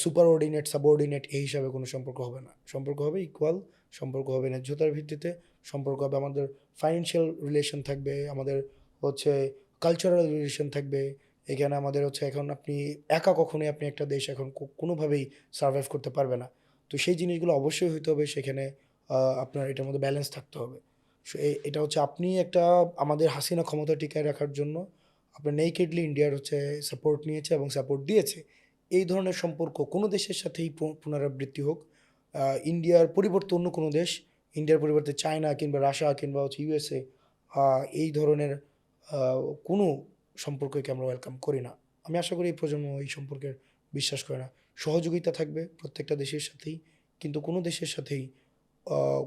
Speaker 2: সুপার অর্ডিনেট সাবঅর্ডিনেট এই হিসাবে কোনো সম্পর্ক হবে না। সম্পর্ক হবে ইকুয়াল, সম্পর্ক হবে ন্যায্যতার ভিত্তিতে, সম্পর্ক হবে আমাদের ফাইন্যান্সিয়াল রিলেশন থাকবে, আমাদের হচ্ছে কালচারাল রিলেশন থাকবে। এখানে আমাদের হচ্ছে এখন আপনি একা কখনোই আপনি একটা দেশ এখন কোনোভাবেই সার্ভাইভ করতে পারবে না। তো সেই জিনিসগুলো অবশ্যই হইতে হবে সেখানে। আপনার এটার মধ্যে ব্যালেন্স থাকতে হবে। সো এটা হচ্ছে আপনি একটা আমাদের হাসিনা ক্ষমতা টিকায় রাখার জন্য আপনার নেকেডলি ইন্ডিয়ার হচ্ছে সাপোর্ট নিয়েছে এবং সাপোর্ট দিয়েছে। এই ধরনের সম্পর্ক কোনো দেশের সাথেই পুনরাবৃত্তি হোক, ইন্ডিয়ার পরিবর্তে অন্য কোনো দেশ, ইন্ডিয়ার পরিবর্তে চায়না কিংবা রাশিয়া কিংবা হচ্ছে ইউএসএ, এই ধরনের কোনো সম্পর্ককে আমরা ওয়েলকাম করি না। আমি আশা করি এই প্রজন্ম এই সম্পর্কের বিশ্বাস করে না। সহযোগিতা থাকবে প্রত্যেকটা দেশের সাথেই, কিন্তু কোনো দেশের সাথেই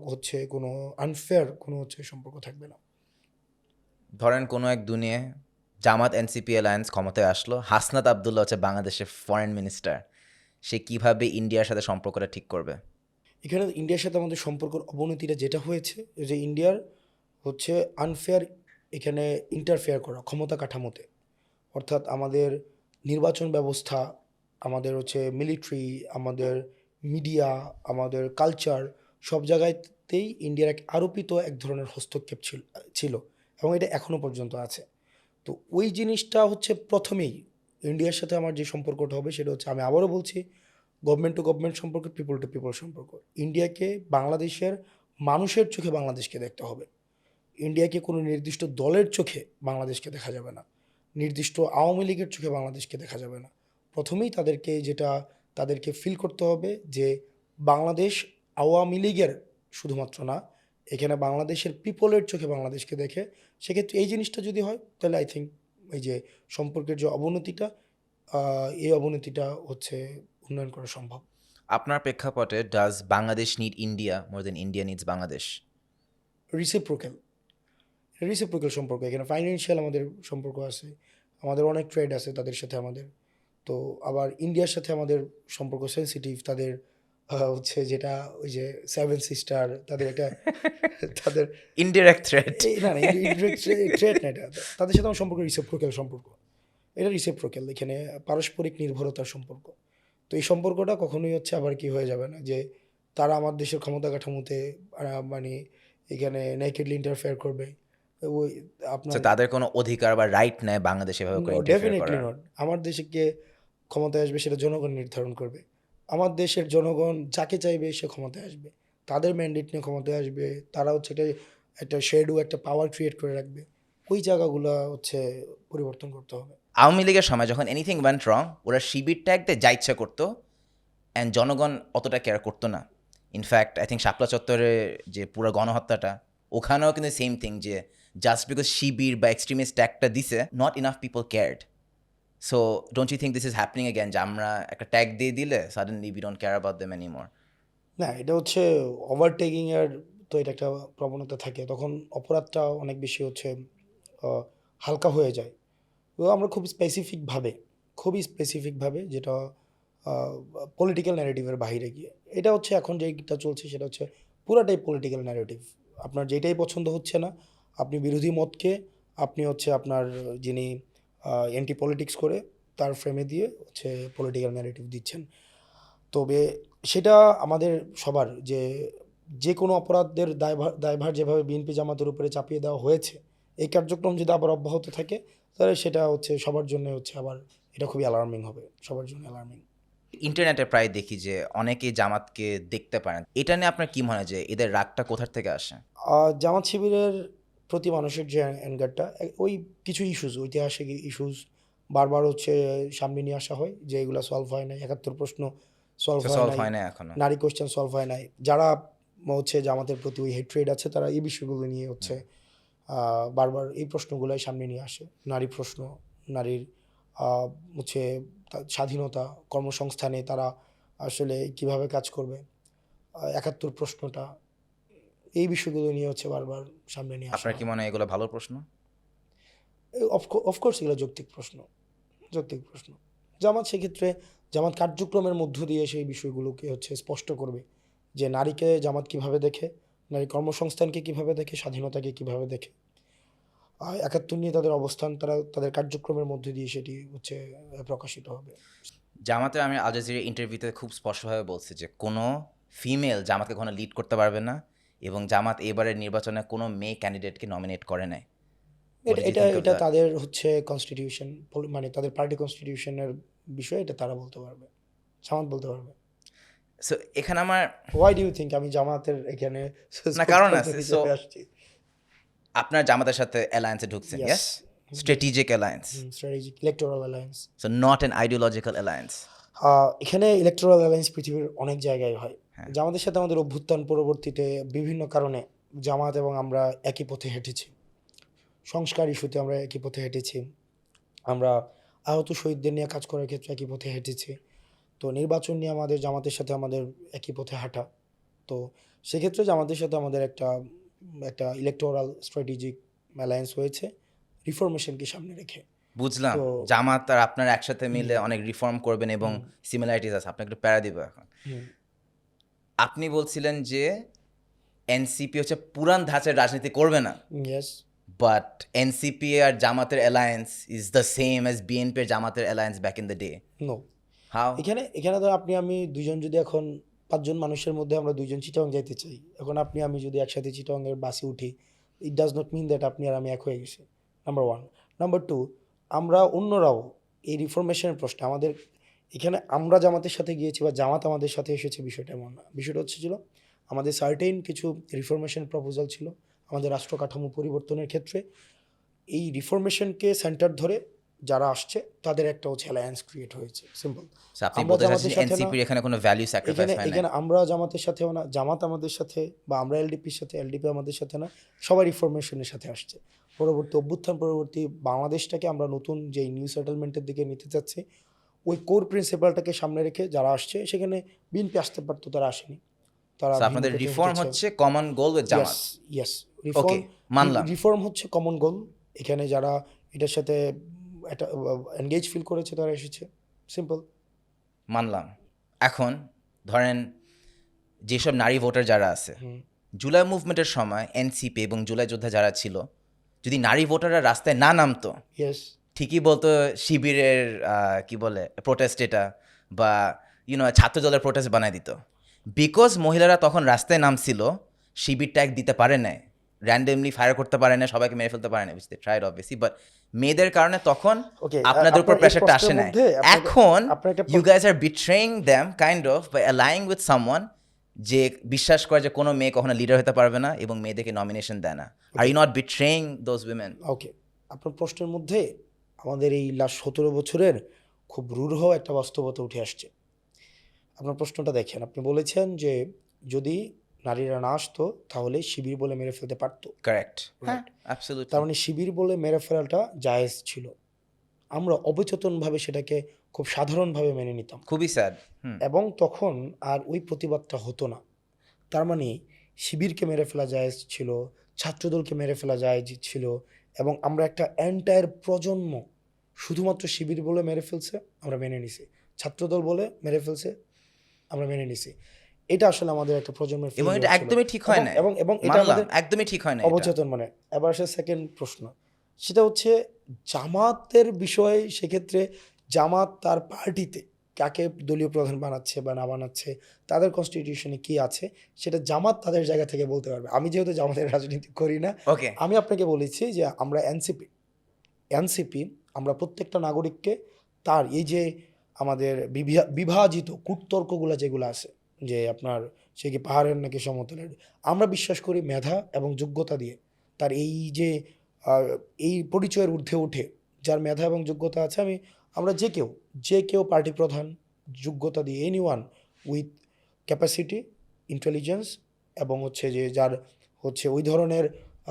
Speaker 2: হচ্ছে কোনো আনফেয়ার কোনো হচ্ছে সম্পর্ক থাকবে না।
Speaker 1: ধরেন কোনো এক দুনিয়ায় জামাত এনসিপি অ্যালায়েন্স ক্ষমতায় আসলো, হাসনাত আবদুল্লাহ হচ্ছে বাংলাদেশের ফরেন মিনিস্টার, সে কিভাবে ইন্ডিয়ার সাথে সম্পর্কটা ঠিক করবে?
Speaker 2: এখানে ইন্ডিয়ার সাথে আমাদের সম্পর্কের অবনতিটা যেটা হয়েছে যে ইন্ডিয়ার হচ্ছে আনফেয়ার এখানে ইন্টারফেয়ার করা ক্ষমতা কাঠামোতে, অর্থাৎ আমাদের নির্বাচন ব্যবস্থা, আমাদের হচ্ছে মিলিটারি, আমাদের মিডিয়া, আমাদের কালচার, সব জায়গাতেই ইন্ডিয়ার এক আরোপিত এক ধরনের হস্তক্ষেপ ছিল এবং এটা এখনও পর্যন্ত আছে। তো ওই জিনিসটা হচ্ছে প্রথমেই ইন্ডিয়ার সাথে আমার যে সম্পর্কটা হবে সেটা হচ্ছে, আমি আবারও বলছি, গভর্নমেন্ট টু গভর্নমেন্ট সম্পর্ক, পিপল টু পিপল সম্পর্ক। ইন্ডিয়াকে বাংলাদেশের মানুষের চোখে বাংলাদেশকে দেখতে হবে। ইন্ডিয়াকে কোনো নির্দিষ্ট দলের চোখে বাংলাদেশকে দেখা যাবে না, নির্দিষ্ট আওয়ামী লীগের চোখে বাংলাদেশকে দেখা যাবে না। প্রথমেই তাদেরকে ফিল করতে হবে যে বাংলাদেশ আওয়ামী লীগের শুধুমাত্র না, এখানে বাংলাদেশের পিপলের চোখে বাংলাদেশকে দেখে। সেক্ষেত্রে এই জিনিসটা যদি হয় তাহলে আই থিঙ্ক এই যে সম্পর্কের যে অবনতিটা, এই অবনতিটা হচ্ছে উন্নয়ন করা সম্ভব।
Speaker 1: আপনার প্রেক্ষাপটে does Bangladesh need India more than India needs Bangladesh?
Speaker 2: Reciprocal সম্পর্ক। এখানে ফাইন্যান্সিয়াল আমাদের সম্পর্ক আছে, আমাদের অনেক ট্রেড আছে তাদের সাথে আমাদের। তো আবার ইন্ডিয়ার সাথে আমাদের সম্পর্ক সেন্সিটিভ, তাদের হচ্ছে যেটা ওই যে সেভেন সিস্টার, তাদের একটা তাদের
Speaker 1: ইনডিরেক্ট থ্রেট।
Speaker 2: না না ইনডিরেক্ট থ্রেট না এটা, তাদের সাথে আমার সম্পর্ক রিসিপ্রোকাল সম্পর্ক। এটা রিসিপ্রোকাল, এখানে পারস্পরিক নির্ভরতার সম্পর্ক। তো এই সম্পর্কটা কখনোই হচ্ছে আবার কি হয়ে যাবে না যে তারা আমার দেশের ক্ষমতা কাঠামোতে মানে এখানে নেকেডলি ইন্টারফেয়ার করবে। ওই আপনার
Speaker 1: তাদের কোনো অধিকার বা রাইট নেই বাংলাদেশে এভাবে করে interfere
Speaker 2: ডেফিনেটলি
Speaker 1: করার?
Speaker 2: নট। আমার দেশে কে ক্ষমতায় আসবে সেটা জনগণ নির্ধারণ করবে। আমার দেশের জনগণ যাকে চাইবে সে ক্ষমতায় আসবে, তাদের ম্যান্ডেট নিয়ে ক্ষমতায় আসবে। তারা হচ্ছে একটা শেডু, একটা পাওয়ার ক্রিয়েট করে রাখবে। ওই জায়গাগুলো হচ্ছে পরিবর্তন করতে হবে।
Speaker 1: আওয়ামী লীগের সময় যখন এনিথিং ওয়েন্ট রং, ওরা শিবির ট্যাগ দিয়ে যা ইচ্ছা করতো, অ্যান্ড জনগণ অতটা কেয়ার করতো না। ইনফ্যাক্ট আই থিঙ্ক শাপলা চত্বরে যে পুরো গণহত্যাটা, ওখানেও কিন্তু সেম থিং, যে জাস্ট বিকজ শিবির বা এক্সট্রিমিস্ট ট্যাগটা দিছে, not enough people cared. So don't you think this is happening again, যে আমরা একটা ট্যাগ দিয়ে দিলে suddenly we don't care about them anymore?
Speaker 2: না, এটা হচ্ছে ওভারটেকিং এর, তো এটা একটা প্রবণতা থাকে, তখন অপরাধটা অনেক বেশি হচ্ছে হালকা হয়ে যায়। তো আমরা খুবই স্পেসিফিকভাবে যেটা পলিটিক্যাল ন্যারেটিভের বাইরে গিয়ে, এটা হচ্ছে এখন যেটা চলছে সেটা হচ্ছে পুরাটাই পলিটিক্যাল ন্যারেটিভ। আপনার যেটাই পছন্দ হচ্ছে না, আপনি বিরোধী মতকে আপনি হচ্ছে আপনার যিনি অ্যান্টি পলিটিক্স করে তার ফ্রেমে দিয়ে হচ্ছে পলিটিক্যাল ন্যারেটিভ দিচ্ছেন। তবে সেটা আমাদের সবার যে কোনো অপরাধের দায়ভার যেভাবে বিএনপি জামাতের উপরে চাপিয়ে দেওয়া হয়েছে, এই কার্যক্রম যদি আবার অব্যাহত থাকে তাহলে সেটা হচ্ছে সবার জন্য হচ্ছে আবার এটা খুবই অ্যালার্মিং হবে, সবার জন্য অ্যালার্মিং।
Speaker 1: ইন্টারনেটে প্রায় দেখি যে অনেকেই জামাতকে দেখতে পারেন, এটা নিয়ে আপনার কি মনে হয় যে এদের রাগটা কোথার থেকে আসে?
Speaker 2: জামাত শিবিরের প্রতি মানুষের যে অ্যাঙ্গারটা, ওই কিছু ঐতিহাসিক ইস্যুস বারবার হচ্ছে সামনে নিয়ে আসা হয় যে এগুলো সলভ হয় নাই, ৭১ প্রশ্ন সলভ হয়
Speaker 1: সলভ
Speaker 2: নাই,
Speaker 1: হয় না এখনো।
Speaker 2: নারী কোয়েশ্চেন সলভ হয় নাই। যারা হচ্ছে জামাতের প্রতি ওই হেট্রেড আছে তারা এই বিষয়গুলো নিয়ে হচ্ছে বারবার এই প্রশ্নগুলোই সামনে নিয়ে আসে। নারী প্রশ্ন, নারীর হচ্ছে স্বাধীনতা, কর্মসংস্থানে তারা আসলে কিভাবে কাজ করবে, ৭১ প্রশ্নটা, এই বিষয়গুলো নিয়ে হচ্ছে বারবার সামনে নিয়ে আসা
Speaker 1: আপনার কি
Speaker 2: হয়।
Speaker 1: মনে হয় এগুলো ভালো প্রশ্ন?
Speaker 2: অফকোর্স এগুলো যৌক্তিক প্রশ্ন। জামাত কার্যক্রমের মধ্য দিয়ে সেই বিষয়গুলোকে হচ্ছে স্পষ্ট করবে যে নারীকে জামাত কিভাবে দেখে, নারী কর্মসংস্থানকে কিভাবে দেখে, স্বাধীনতাকে কিভাবে দেখে। ৭১ নিয়ে তাদের অবস্থান তাদের কার্যক্রমের মধ্যে দিয়ে সেটি হচ্ছে প্রকাশিত হবে।
Speaker 1: জামাতে আমি আল জাজিরা ইন্টারভিউতে খুব স্পষ্টভাবে বলছি যে কোনো ফিমেল জামাতকে কখনো লিড করতে পারবে না, এবং জামাত এবারের নির্বাচনে কোনো মেয়ে ক্যান্ডিডেটকে নমিনেট করে নাই। What did you think of
Speaker 2: এটা
Speaker 1: that?
Speaker 2: তাদের হচ্ছে কনস্টিটিউশন, মানে তাদের পার্টি কনস্টিটিউশনের বিষয়, এটা তারা বলতে পারবে, জামাত বলতে পারবে।
Speaker 1: সো এখানে আমার
Speaker 2: ওয়াই ডু ইউ থিঙ্ক আমি জামাতের এখানে
Speaker 1: না, কারণ আছে।
Speaker 2: থেকে
Speaker 1: So,
Speaker 2: চলে আসছি
Speaker 1: আপনার জামাতের সাথে অ্যালায়েন্সে ঢুকছেন,
Speaker 2: Yes.
Speaker 1: Yes, strategic alliance,
Speaker 2: strategic electoral alliance
Speaker 1: so not an ideological alliance.
Speaker 2: এখানে ইলেকটোরাল অ্যালায়েন্স পৃথিবীর অনেক জায়গায় হয়
Speaker 1: হ্যাঁ।
Speaker 2: জামাতের সাথে আমাদের অভ্যুত্থান পরবর্তীতে বিভিন্ন কারণে জামাত এবং আমরা একই পথে হেঁটেছি সংস্কার ইস্যুতে আমরা একই পথে হেঁটেছি আমরা আহত শহীদদের নিয়ে কাজ করার ক্ষেত্রে একই পথে হেঁটেছি তো নির্বাচন নিয়ে আমাদের জামাতের সাথে আমাদের একই পথে হাঁটা তো সেক্ষেত্রে জামাতের সাথে আমাদের একটা একটা ইলেকটোরাল স্ট্র্যাটেজিক অ্যালায়েন্স হয়েছে রিফরমেশনকে সামনে রেখে
Speaker 1: বুঝলাম,
Speaker 2: তো-
Speaker 1: জামাত আর আপনার একসাথে মিলে অনেক রিফর্ম করবেন এবং সিমিলারিটিস আছে। আপনাকে একটু প্যারা দিব এখন।
Speaker 2: হুম,
Speaker 1: আপনি বলছিলেন যে এনসিপি হচ্ছে পুরান ধাঁচের রাজনীতি করবে না,
Speaker 2: ইয়েস
Speaker 1: বাট এনসিপি আর জামাতের alliance is the same as BNP আর জামাতের alliance back in the day.
Speaker 2: No
Speaker 1: how?
Speaker 2: এখানে এখানে তো আপনি আমি দুইজন যদি এখন 5 জন মানুষের মধ্যে আমরা দুইজন চিটাং যাইতে চাই এখন আপনি আমি যদি একসাথে চিটাংয়ের বাসে উঠি it does not mean that আপনি আর আমি এক হয়ে গেছি নাম্বার 1 নাম্বার 2 আমরা অন্যরাও এই রিফরমেশনের প্রশ্নে আমাদের এখানে আমরা জামাতের সাথে গিয়েছি বা জামাত আমাদের সাথে এসেছে বিষয়টা এমন না বিষয়টা হচ্ছে ছিল আমাদের সার্টেইন কিছু রিফরমেশন প্রপোজাল ছিল আমাদের রাষ্ট্র কাঠামো পরিবর্তনের ক্ষেত্রে এই রিফরমেশনকে সেন্টার ধরে যারা আসছে তাদের একটা হচ্ছে অ্যালায়েন্স ক্রিয়েট হয়েছে সিম্পল
Speaker 1: So আপনি
Speaker 2: আমরা
Speaker 1: বলতে চাচ্ছেন
Speaker 2: জামাতের সাথে না-
Speaker 1: এনসিপির এখানে কোনো ভ্যালু স্যাক্রিফাইস
Speaker 2: এখানে
Speaker 1: হয় না?
Speaker 2: এখানে আমরা জামাতের সাথেও না জামাত আমাদের সাথে বা আমরা এলডিপির সাথে এলডিপি আমাদের সাথে না সবাই রিফরমেশনের সাথে আসছে পরবর্তী অভ্যুত্থান পরবর্তী বাংলাদেশটাকে আমরা নতুন যে নিউ সেটেলমেন্টের দিকে নিতে চাচ্ছি ওই কোর প্রিন্সিপালটাকে সামনে রেখে যারা আসছে সেখানে বিএনপি আসতে পারতো তারা আসেনি তারা
Speaker 1: So আপনাদের রিফর্ম হচ্ছে common goal with Jamaat.
Speaker 2: Yes
Speaker 1: Okay, মানলাম।
Speaker 2: রিফর্ম হচ্ছে কমন গোল এখানে যারা এটার সাথে একটা এনগেজ ফিল করেছে তারা এসেছে সিম্পল
Speaker 1: মানলাম। এখন ধরেন যেসব নারী ভোটার যারা আছে, জুলাই মুভমেন্টের সময় এনসিপি এবং জুলাই যোদ্ধা যারা ছিল, যদি নারী ভোটাররা রাস্তায় না নামতো,
Speaker 2: ইয়েস
Speaker 1: ঠিকই বলতো শিবিরের কি বলে প্রোটেস্ট এটা বা ছাত্র দলের প্রোটেস্ট বানায় দিত। বিকজ মহিলারা তখন রাস্তায় নামছিল, শিবির ট্যাগ দিতে পারে না, র্যান্ডমলি ফায়ার করতে পারে না, সবাইকে মেরে ফেলতে পারে না, বুঝতে ট্রাইড অবভিয়াসলি, বাট মেয়েদের কারণে তখন
Speaker 2: Okay,
Speaker 1: আপনাদের উপর
Speaker 2: আপনার এই
Speaker 1: প্রেশারটা আসে
Speaker 2: প্রশ্নের
Speaker 1: না।
Speaker 2: মধ্যে আপনাকে-
Speaker 1: এখন
Speaker 2: আপনার একটা
Speaker 1: you guys are betraying them kind of by allying with someone যে বিশ্বাস করে যে কোনো মেয়ে কখনো লিডার হতে পারবে না এবং মেয়েদেরকে নমিনেশন দেয় না। Are you not betraying those women?
Speaker 2: Okay আপনার প্রশ্নের মধ্যে আমাদের এই লাস্ট 17 বছরের খুব রূঢ় একটা বাস্তবতা উঠে আসছে আপনার প্রশ্নটা দেখেন আপনি বলেছেন যে যদি নারীরা না আসতো তাহলে শিবির বলে মেরে ফেলতে পারতো
Speaker 1: কারেক্ট, হ্যাঁ,
Speaker 2: Right.
Speaker 1: অ্যাবসলিউটলি।
Speaker 2: তার মানে শিবির বলে মেরে ফেলাটা জায়েজ ছিল আমরা অবচেতনভাবে সেটাকে খুব সাধারণভাবে মেনে নিতাম
Speaker 1: খুবই স্যাড।
Speaker 2: এবং তখন আর ওই প্রতিবাদটা হতো না তার মানে শিবিরকে মেরে ফেলা জায়েজ ছিল ছাত্রদলকে মেরে ফেলা জায়েজ ছিল এবং আমরা একটা এন্টায়ার প্রজন্ম শুধুমাত্র শিবির বলে মেরে ফেলছে আমরা মেনে নিছি ছাত্রদল বলে মেরে ফেলছে আমরা মেনে নিছি এটা আসলে আমাদের একটা প্রজন্মের
Speaker 1: এবং
Speaker 2: failure
Speaker 1: এটা
Speaker 2: ছিল।
Speaker 1: একদমই ঠিক হয় না।
Speaker 2: এবং এবং এটা
Speaker 1: মানলাম,
Speaker 2: আমাদের
Speaker 1: একদমই ঠিক হয় না এটা।
Speaker 2: অবচেতন মানে এবার আসে সেকেন্ড প্রশ্ন সেটা হচ্ছে জামাতের বিষয়ে সেক্ষেত্রে জামাত তার পার্টিতে কাকে দলীয় প্রধান বানাচ্ছে বা না বানাচ্ছে তাদের কনস্টিটিউশনে কি আছে সেটা জামাত তাদের জায়গা থেকে বলতে পারবে আমি যেহেতু জামাতের রাজনীতি করি না
Speaker 1: ওকে,
Speaker 2: আমি আপনাকে বলেছি যে আমরা এনসিপি আমরা প্রত্যেকটা নাগরিককে তার এই যে আমাদের বিভাজিত কূটতর্কগুলো যেগুলো আছে যে আপনার সে কি পাহাড়ের নাকি সমতলের আমরা বিশ্বাস করি মেধা এবং যোগ্যতা দিয়ে তার এই যে এই পরিচয়ের ঊর্ধ্বে উঠে যার মেধা এবং যোগ্যতা আছে আমরা যে কেউ পার্টি প্রধান যোগ্যতা দিয়ে এনিওয়ান উইথ ক্যাপাসিটি ইন্টেলিজেন্স এবং হচ্ছে যে যার হচ্ছে ওই ধরনের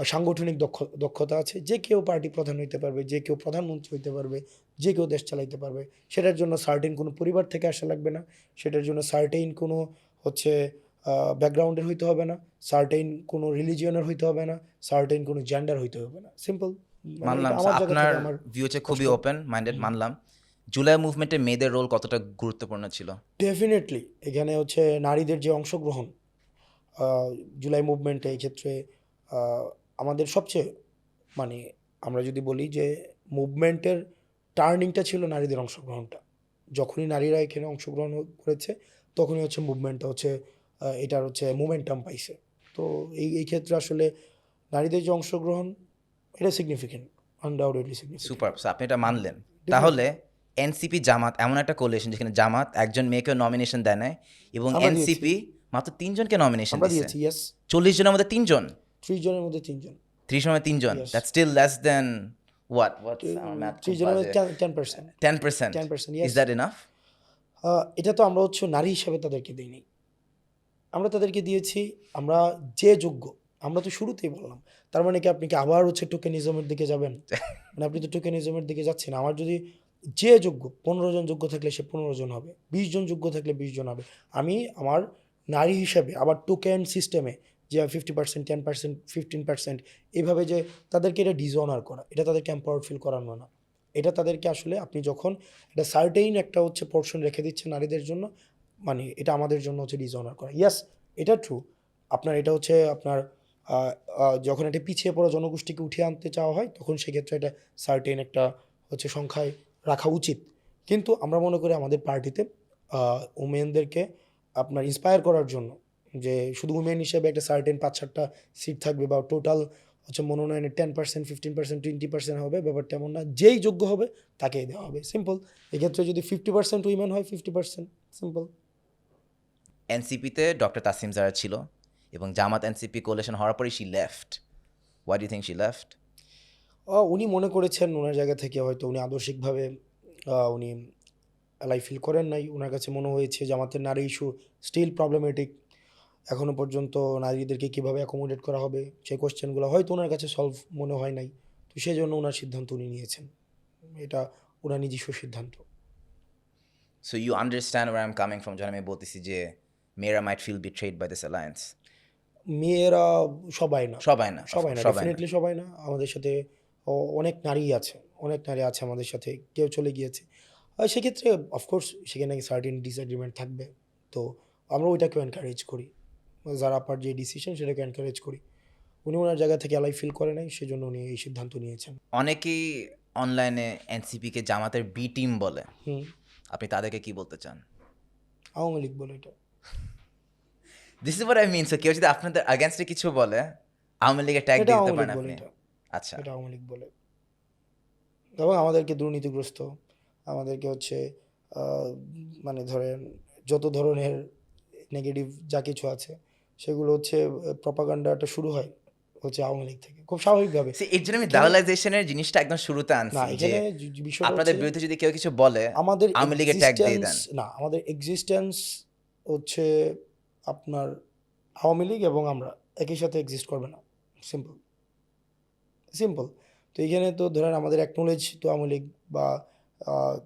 Speaker 2: সাংগঠনিক দক্ষতা আছে যে কেউ পার্টি প্রধান হইতে পারবে যে কেউ প্রধানমন্ত্রী হইতে পারবে যে কেউ দেশ চালাইতে পারবে সেটার জন্য সার্টেন কোনো পরিবার থেকে আসা লাগবে না সেটার জন্য সার্টেন কোনো হচ্ছে ব্যাকগ্রাউন্ডের হইতে হবে না সার্টেন কোনো রিলিজিয়নের হইতে হবে না সার্টেন কোনো জেন্ডার হইতে হবে না সিম্পল
Speaker 1: মানলাম। আপনার ভিউ হচ্ছে খুবই ওপেন মাইন্ডেড, মানলাম। জুলাই মুভমেন্টে মেয়েদের রোল কতটা গুরুত্বপূর্ণ ছিল?
Speaker 2: ডেফিনেটলি এখানে হচ্ছে নারীদের যে অংশগ্রহণ জুলাই মুভমেন্টে এই ক্ষেত্রে আমাদের সবচেয়ে মানে আমরা যদি বলি যে মুভমেন্টের টার্নিংটা ছিল নারীদের অংশগ্রহণটা যখনই নারীরা এখানে অংশগ্রহণ করেছে তখনই হচ্ছে মুভমেন্টটা হচ্ছে এটার হচ্ছে মোমেন্টাম পাইছে তো এই ক্ষেত্রে আসলে নারীদের যে অংশগ্রহণ এটা সিগনিফিকেন্ট আনডাউটেডলি সিগনিফিকেন্ট
Speaker 1: সুপার, আপনি এটা মানলেন। তাহলে এনসিপি জামাত এমন একটা কোলিশন যেখানে জামাত একজন মেয়েকে নমিনেশন দেয় নাই এবং
Speaker 2: আমরা
Speaker 1: এনসিপি মাত্র 3 জনকে নমিনেশন
Speaker 2: আমরা
Speaker 1: দিয়েছে
Speaker 2: দিয়েছি, ইয়েস।
Speaker 1: 40 জনের মধ্যে 3 জন,
Speaker 2: 3 জনের মধ্যে 3 জন।
Speaker 1: 30 জনের 3 জন,
Speaker 2: Yes.
Speaker 1: That's still less than what's our math
Speaker 2: 3 জনের মধ্যে 10%।
Speaker 1: 10%.
Speaker 2: 10%, yes.
Speaker 1: Is that enough?
Speaker 2: এটা তো আমরা হচ্ছে নারী হিসাবে তাদেরকে দিইনি, আমরা তাদেরকে দিয়েছি আমরা যে যোগ্য। আমরা তো শুরুতেই বললাম, তার মানে কি আপনি কি আবার হচ্ছে টোকেনিজমের দিকে যাবেন? মানে আপনি তো টোকেনিজমের দিকে যাচ্ছেন। আমার যদি যে যোগ্য 15 জন যোগ্য থাকলে সে 15 জন হবে, 20 জন যোগ্য থাকলে 20 জন হবে। আমি আমার নারী হিসাবে আবার টোকেন সিস্টেমে যে 50%, 10%, 15% এইভাবে যে তাদেরকে এটা ডিসঅনার করা, এটা তাদেরকে এম্পাওয়ার্ড ফিল করানো না। এটা তাদেরকে আসলে আপনি যখন এটা সার্টেইন একটা হচ্ছে পোর্শন রেখে দিচ্ছেন নারীদের জন্য, মানে এটা আমাদের জন্য হচ্ছে ডিসঅনার করা। ইয়াস, এটা ট্রু। আপনার এটা হচ্ছে আপনার যখন এটা পিছিয়ে পড়া জনগোষ্ঠীকে উঠিয়ে আনতে চাওয়া হয় তখন সেক্ষেত্রে এটা সার্টেন একটা হচ্ছে সংখ্যায় রাখা উচিত। কিন্তু আমরা মনে করি আমাদের পার্টিতে উমেনদেরকে আপনার ইন্সপায়ার করার জন্য যে শুধু উমেন হিসেবে একটা সার্টেন 5-7টা সিট থাকবে বা টোটাল হচ্ছে মনোনয়নের 10%, 15%, 20% হবে, ব্যাপারটা এমন না। যেই যোগ্য হবে তাকেই দেওয়া হবে, সিম্পল। এক্ষেত্রে যদি 50% উইমেন হয় 50%, সিম্পল।
Speaker 1: এনসিপিতে ডক্টর তাসিম জারা ছিল এবং জামাত এনসিপি কোলিশন হওয়ার পরই she left. Why do you think she left?
Speaker 2: উনি মনে করেছেন ওনার জায়গা থেকে হয়তো উনি আদর্শিকভাবে উনি অ্যালাই ফিল করেন নাই। ওনার কাছে মনে হয়েছে জামাতের নারী ইস্যু স্টিল প্রবলেমেটিক। এখনও পর্যন্ত নারীদেরকে কীভাবে অ্যাকোমোডেট করা হবে সেই কোশ্চেনগুলো হয়তো ওনার কাছে সলভ মনে হয় নাই। তো সেই জন্য ওনার সিদ্ধান্ত উনি নিয়েছেন, এটা ওনার নিজস্ব সিদ্ধান্ত।
Speaker 1: So you understand where I am coming from, যখন আমি বলতেছি যে মেয়েরা might feel betrayed by this alliance.
Speaker 2: মেয়েরা সবাই না,
Speaker 1: সবাই না,
Speaker 2: সবাই না,
Speaker 1: সবাই না।
Speaker 2: ডেফিনেটলি সবাই না। আমাদের সাথে অনেক নারী আছে, অনেক নারী আছে আমাদের সাথে, কেউ চলে গিয়েছে। সেক্ষেত্রে অফকোর্স সেখানে সার্টেন ডিসএগ্রিমেন্ট থাকবে। তো আমরা ওইটাকেও এনকারেজ করি, যারা আপার যে ডিসিশন সেটাকে এনকারেজ করি। উনি ওনার জায়গা থেকে অ্যালাই ফিল করে নাই, সেজন্য উনি এই সিদ্ধান্ত নিয়েছেন।
Speaker 1: অনেকেই অনলাইনে এনসিপিকে জামাতের বি টিম বলে,
Speaker 2: হুম,
Speaker 1: আপনি তাদেরকে কি বলতে চান?
Speaker 2: আওয়ামী লীগ বলে এটা।
Speaker 1: This is what I mean. So কেউ যদি আপনাদের আগেনস্টে কিছু বলে আওয়ামী লীগের ট্যাগ
Speaker 2: এটা
Speaker 1: দিতে
Speaker 2: আওয়ামী লীগ
Speaker 1: পারেন
Speaker 2: বলে
Speaker 1: আপনি?
Speaker 2: এটা,
Speaker 1: আচ্ছা,
Speaker 2: এটা আওয়ামী লীগ বলে। এবং আমাদেরকে দুর্নীতিগ্রস্ত, আমাদেরকে হচ্ছে মানে ধরেন যত ধরনের নেগেটিভ যা কিছু আছে সেগুলো হচ্ছে প্রপাগান্ডাটা শুরু হয় হচ্ছে আওয়ামী লীগ থেকে, খুব স্বাভাবিকভাবে।
Speaker 1: See, এর জন্য আমি দালালাইজেশনের জিনিসটা একদম শুরুতে
Speaker 2: না,
Speaker 1: আনছি যে
Speaker 2: এখানে বিষয়টা
Speaker 1: আপনাদের
Speaker 2: হচ্ছে
Speaker 1: বিরুদ্ধে যদি কেউ কিছু বলে
Speaker 2: আমাদের
Speaker 1: আওয়ামী লীগের ট্যাগ দিয়ে দেন।
Speaker 2: না, আমাদের এক্সিস্টেন্স হচ্ছে আপনার আওয়ামী লীগ এবং আমরা একই সাথে এক্সিস্ট করবে না, সিম্পল সিম্পল। তো এইখানে তো ধরেন আমাদের অ্যাকনোলেজ তো আওয়ামী লীগ বা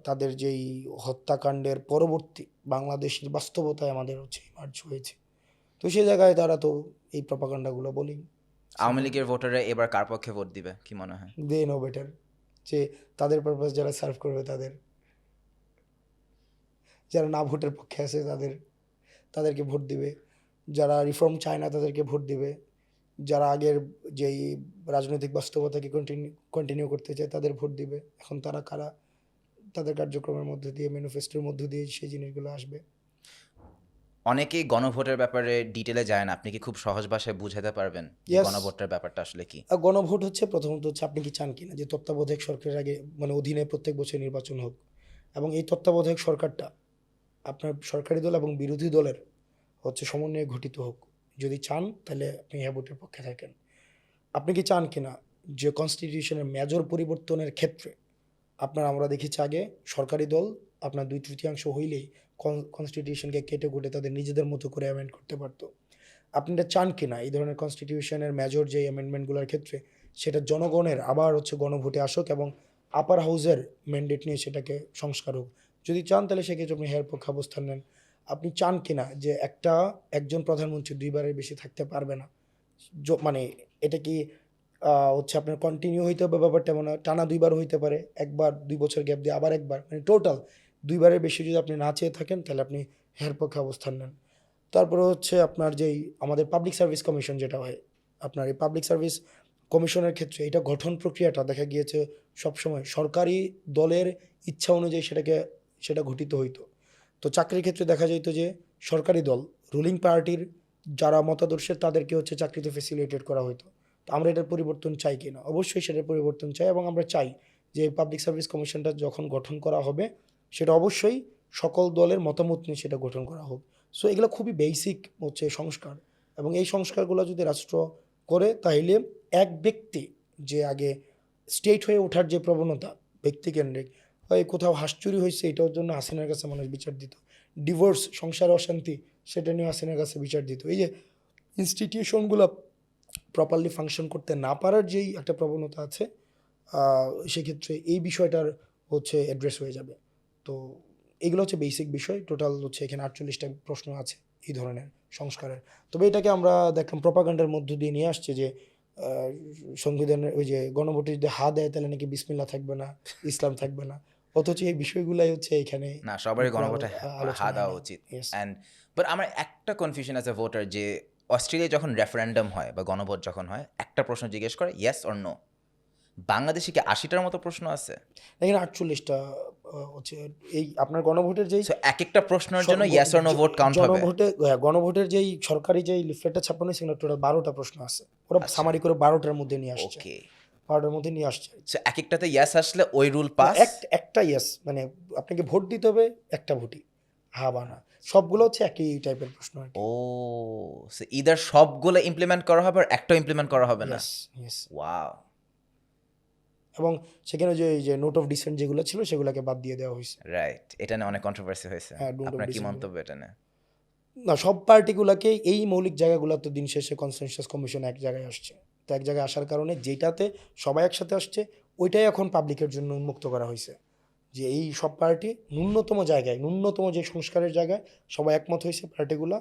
Speaker 2: তাদের যেই হত্যাকাণ্ডের পরবর্তী বাংলাদেশের বাস্তবতায় আমাদের হচ্ছে মার্চ হয়েছে। তো সেই জায়গায় তারা তো এই প্রপাগান্ডাগুলো বলেই।
Speaker 1: আওয়ামী লীগের ভোটাররা এবার কার পক্ষে ভোট দিবে কি মনে হয়?
Speaker 2: দে নো বেটার, যে তাদের পারপাস যারা সার্ভ করবে তাদের, যারা না ভোটের পক্ষে আছে তাদেরকে ভোট দিবে, যারা রিফর্ম চায় না তাদেরকে ভোট দিবে, যারা আগের যেই রাজনৈতিক বাস্তবতাকে কন্টিনিউ করতে চায় তাদের ভোট দিবে। এখন তারা কারা, তাদের কার্যক্রমের মধ্যে দিয়ে, ম্যানিফেস্টোর মধ্যে দিয়ে সেই জিনিসগুলো আসবে।
Speaker 1: অনেকেই গণভোটের ব্যাপারে ডিটেলে যায় না, আপনি কি খুব সহজ ভাষায় বুঝাতে পারবেন
Speaker 2: Yes.
Speaker 1: গণভোটের ব্যাপারটা আসলে কি?
Speaker 2: গণভোট হচ্ছে প্রথমত হচ্ছে আপনি কি চান কিনা যে তত্ত্বাবধায়ক সরকারের আগে মানে অধীনে প্রত্যেক বছর নির্বাচন হোক, এবং এই তত্ত্বাবধায়ক সরকারটা আপনার সরকারি দল এবং বিরোধী দলের হচ্ছে সমন্বয়ে গঠিত হোক। যদি চান তাহলে আপনি হ্যাঁ ভোটের পক্ষে থাকেন। আপনি কি চান কিনা যে কনস্টিটিউশনের মেজর পরিবর্তনের ক্ষেত্রে আমরা দেখেছি আগে সরকারি দল আপনার 2/3 হইলেই কনস্টিটিউশনকে কেটে কুটে তাদের নিজেদের মতো করে অ্যামেন্ড করতে পারতো। আপনারা চান কিনা এই ধরনের কনস্টিটিউশনের মেজর যে অ্যামেন্ডমেন্টগুলোর ক্ষেত্রে সেটা জনগণের আবার হচ্ছে গণভোটে আসুক এবং আপার হাউসের ম্যান্ডেট নিয়ে সেটাকে সংস্কার হোক? যদি চান তাহলে সেক্ষেত্রে আপনি হ্যাঁ পক্ষে অবস্থান নেন। আপনি চান কিনা যে একজন প্রধানমন্ত্রী 2বারের বেশি থাকতে পারবে না, মানে এটা কি হচ্ছে আপনার কন্টিনিউ হইতে হবে ব্যাপারটা এমন না, টানা 2বার হইতে পারে, একবার 2 বছর গ্যাপ দিয়ে আবার একবার, মানে টোটাল 2বারের বেশি যদি আপনি না চেয়ে থাকেন তাহলে আপনি হ্যাঁ পক্ষে অবস্থান নেন। তারপরে হচ্ছে আপনার যেই আমাদের পাবলিক সার্ভিস কমিশন যেটা হয়, আপনার এই পাবলিক সার্ভিস কমিশনের ক্ষেত্রে এটা গঠন প্রক্রিয়াটা দেখা গিয়েছে সবসময় সরকারি দলের ইচ্ছা অনুযায়ী সেটা গঠিত হইতো। তো চাকরির ক্ষেত্রে দেখা যেত যে সরকারি দল রুলিং পার্টির যারা মতাদর্শের তাদেরকে হচ্ছে চাকরিতে ফেসিলিটেট করা হতো। তো আমরা এটার পরিবর্তন চাই কিনা? অবশ্যই সেটার পরিবর্তন চাই এবং আমরা চাই যে পাবলিক সার্ভিস কমিশনটা যখন গঠন করা হবে সেটা অবশ্যই সকল দলের মতামত নিয়ে সেটা গঠন করা হোক। সো এগুলো খুবই বেসিক হচ্ছে সংস্কার, এবং এই সংস্কারগুলো যদি রাষ্ট্র করে তাহলে এক ব্যক্তি যে আগে স্টেট হয়ে ওঠার যে প্রবণতা ব্যক্তিকেন্দ্রিক, হয় কোথাও হাঁস চুরি হয়েছে এটার জন্য হাসিনার কাছে মানুষ বিচার দিত, ডিভোর্স সংসার অশান্তি সেটা নিয়ে হাসিনার কাছে বিচার দিত, এই যে ইনস্টিটিউশনগুলো প্রপারলি ফাংশন করতে না পারার যেই একটা প্রবণতা আছে সেক্ষেত্রে এই বিষয়টার হচ্ছে অ্যাড্রেস হয়ে যাবে। তো এগুলো হচ্ছে বেসিক বিষয়। টোটাল হচ্ছে এখানে 48টা প্রশ্ন আছে এই ধরনের সংস্কারের। তবে এটাকে আমরা দেখলাম প্রপাগান্ডার মধ্য দিয়ে নিয়ে আসছে যে সংবিধানের ওই যে গণভোটে যদি হা দেয় তাহলে নাকি বিসমিল্লাহ থাকবে না, ইসলাম থাকবে না, অথচ এই বিষয়গুলাই হচ্ছে এখানে
Speaker 1: না, সবারই গণভোটে
Speaker 2: আলোচনা
Speaker 1: হা দেওয়া
Speaker 2: হয়নি।
Speaker 1: উচিত।
Speaker 2: Yes.
Speaker 1: অ্যান্ড বাট আমার একটা কনফিউশন অ্যাজ এ ভোটার, যে অস্ট্রেলিয়ায় যখন রেফারেন্ডাম হয় বা গণভোট যখন হয় একটা প্রশ্ন জিজ্ঞেস করে ইয়েস অর নো, বাংলাদেশে কি 80টার মতো প্রশ্ন আছে?
Speaker 2: এখানে 48টা হচ্ছে এই আপনার গণভোটের যেই
Speaker 1: সো এক একটা প্রশ্নের জন্য yes or no vote count হবে?
Speaker 2: গণভোটের যেই সরকারি যেই লিফলেটটা ছাপানো হয়েছে সেখানে টোটাল 12টা প্রশ্ন আছে, ওরা
Speaker 1: আচ্ছা।
Speaker 2: সামারি করে 12টার মধ্যে নিয়ে আসছে,
Speaker 1: ওকে,
Speaker 2: 12টার মধ্যে নিয়ে আসছে।
Speaker 1: সো এক একটাতে ইয়েস আসলে ওই রুল পাস?
Speaker 2: একটা ইয়েস, মানে আপনাকে ভোট দিতে হবে একটা ভোটই, হা বা না, সবগুলো হচ্ছে একই টাইপের প্রশ্ন আর কি।
Speaker 1: ও, সো ইদার সবগুলো ইমপ্লিমেন্ট করা হবে আর একটাও ইমপ্লিমেন্ট করা হবে না?
Speaker 2: Yes, yes.
Speaker 1: ওয়াও,
Speaker 2: এবং সেখানে যে এই যে নোট অফ ডিসেন্ট যেগুলো ছিল সেগুলোকে বাদ দিয়ে দেওয়া হয়েছে।
Speaker 1: রাইট, এটা নিয়ে অনেক কন্ট্রোভার্সি হয়েছে।
Speaker 2: হ্যাঁ, don't
Speaker 1: আপনার কি
Speaker 2: disagree.
Speaker 1: মন্তব্য এটা নিয়ে?
Speaker 2: না, সব পার্টিগুলোকে এই মৌলিক জায়গাগুলো তো দিন শেষে কনসেনসাস কমিশন এক জায়গায় আসছে, তো এক জায়গায় আসার কারণে যেটাতে সবাই একসাথে আসছে ওইটাই এখন পাবলিকের জন্য উন্মুক্ত করা হয়েছে, যে এই সব পার্টি ন্যূনতম জায়গায়, ন্যূনতম যে সংস্কারের জায়গায় সবাই একমত হয়েছে পার্টিগুলো।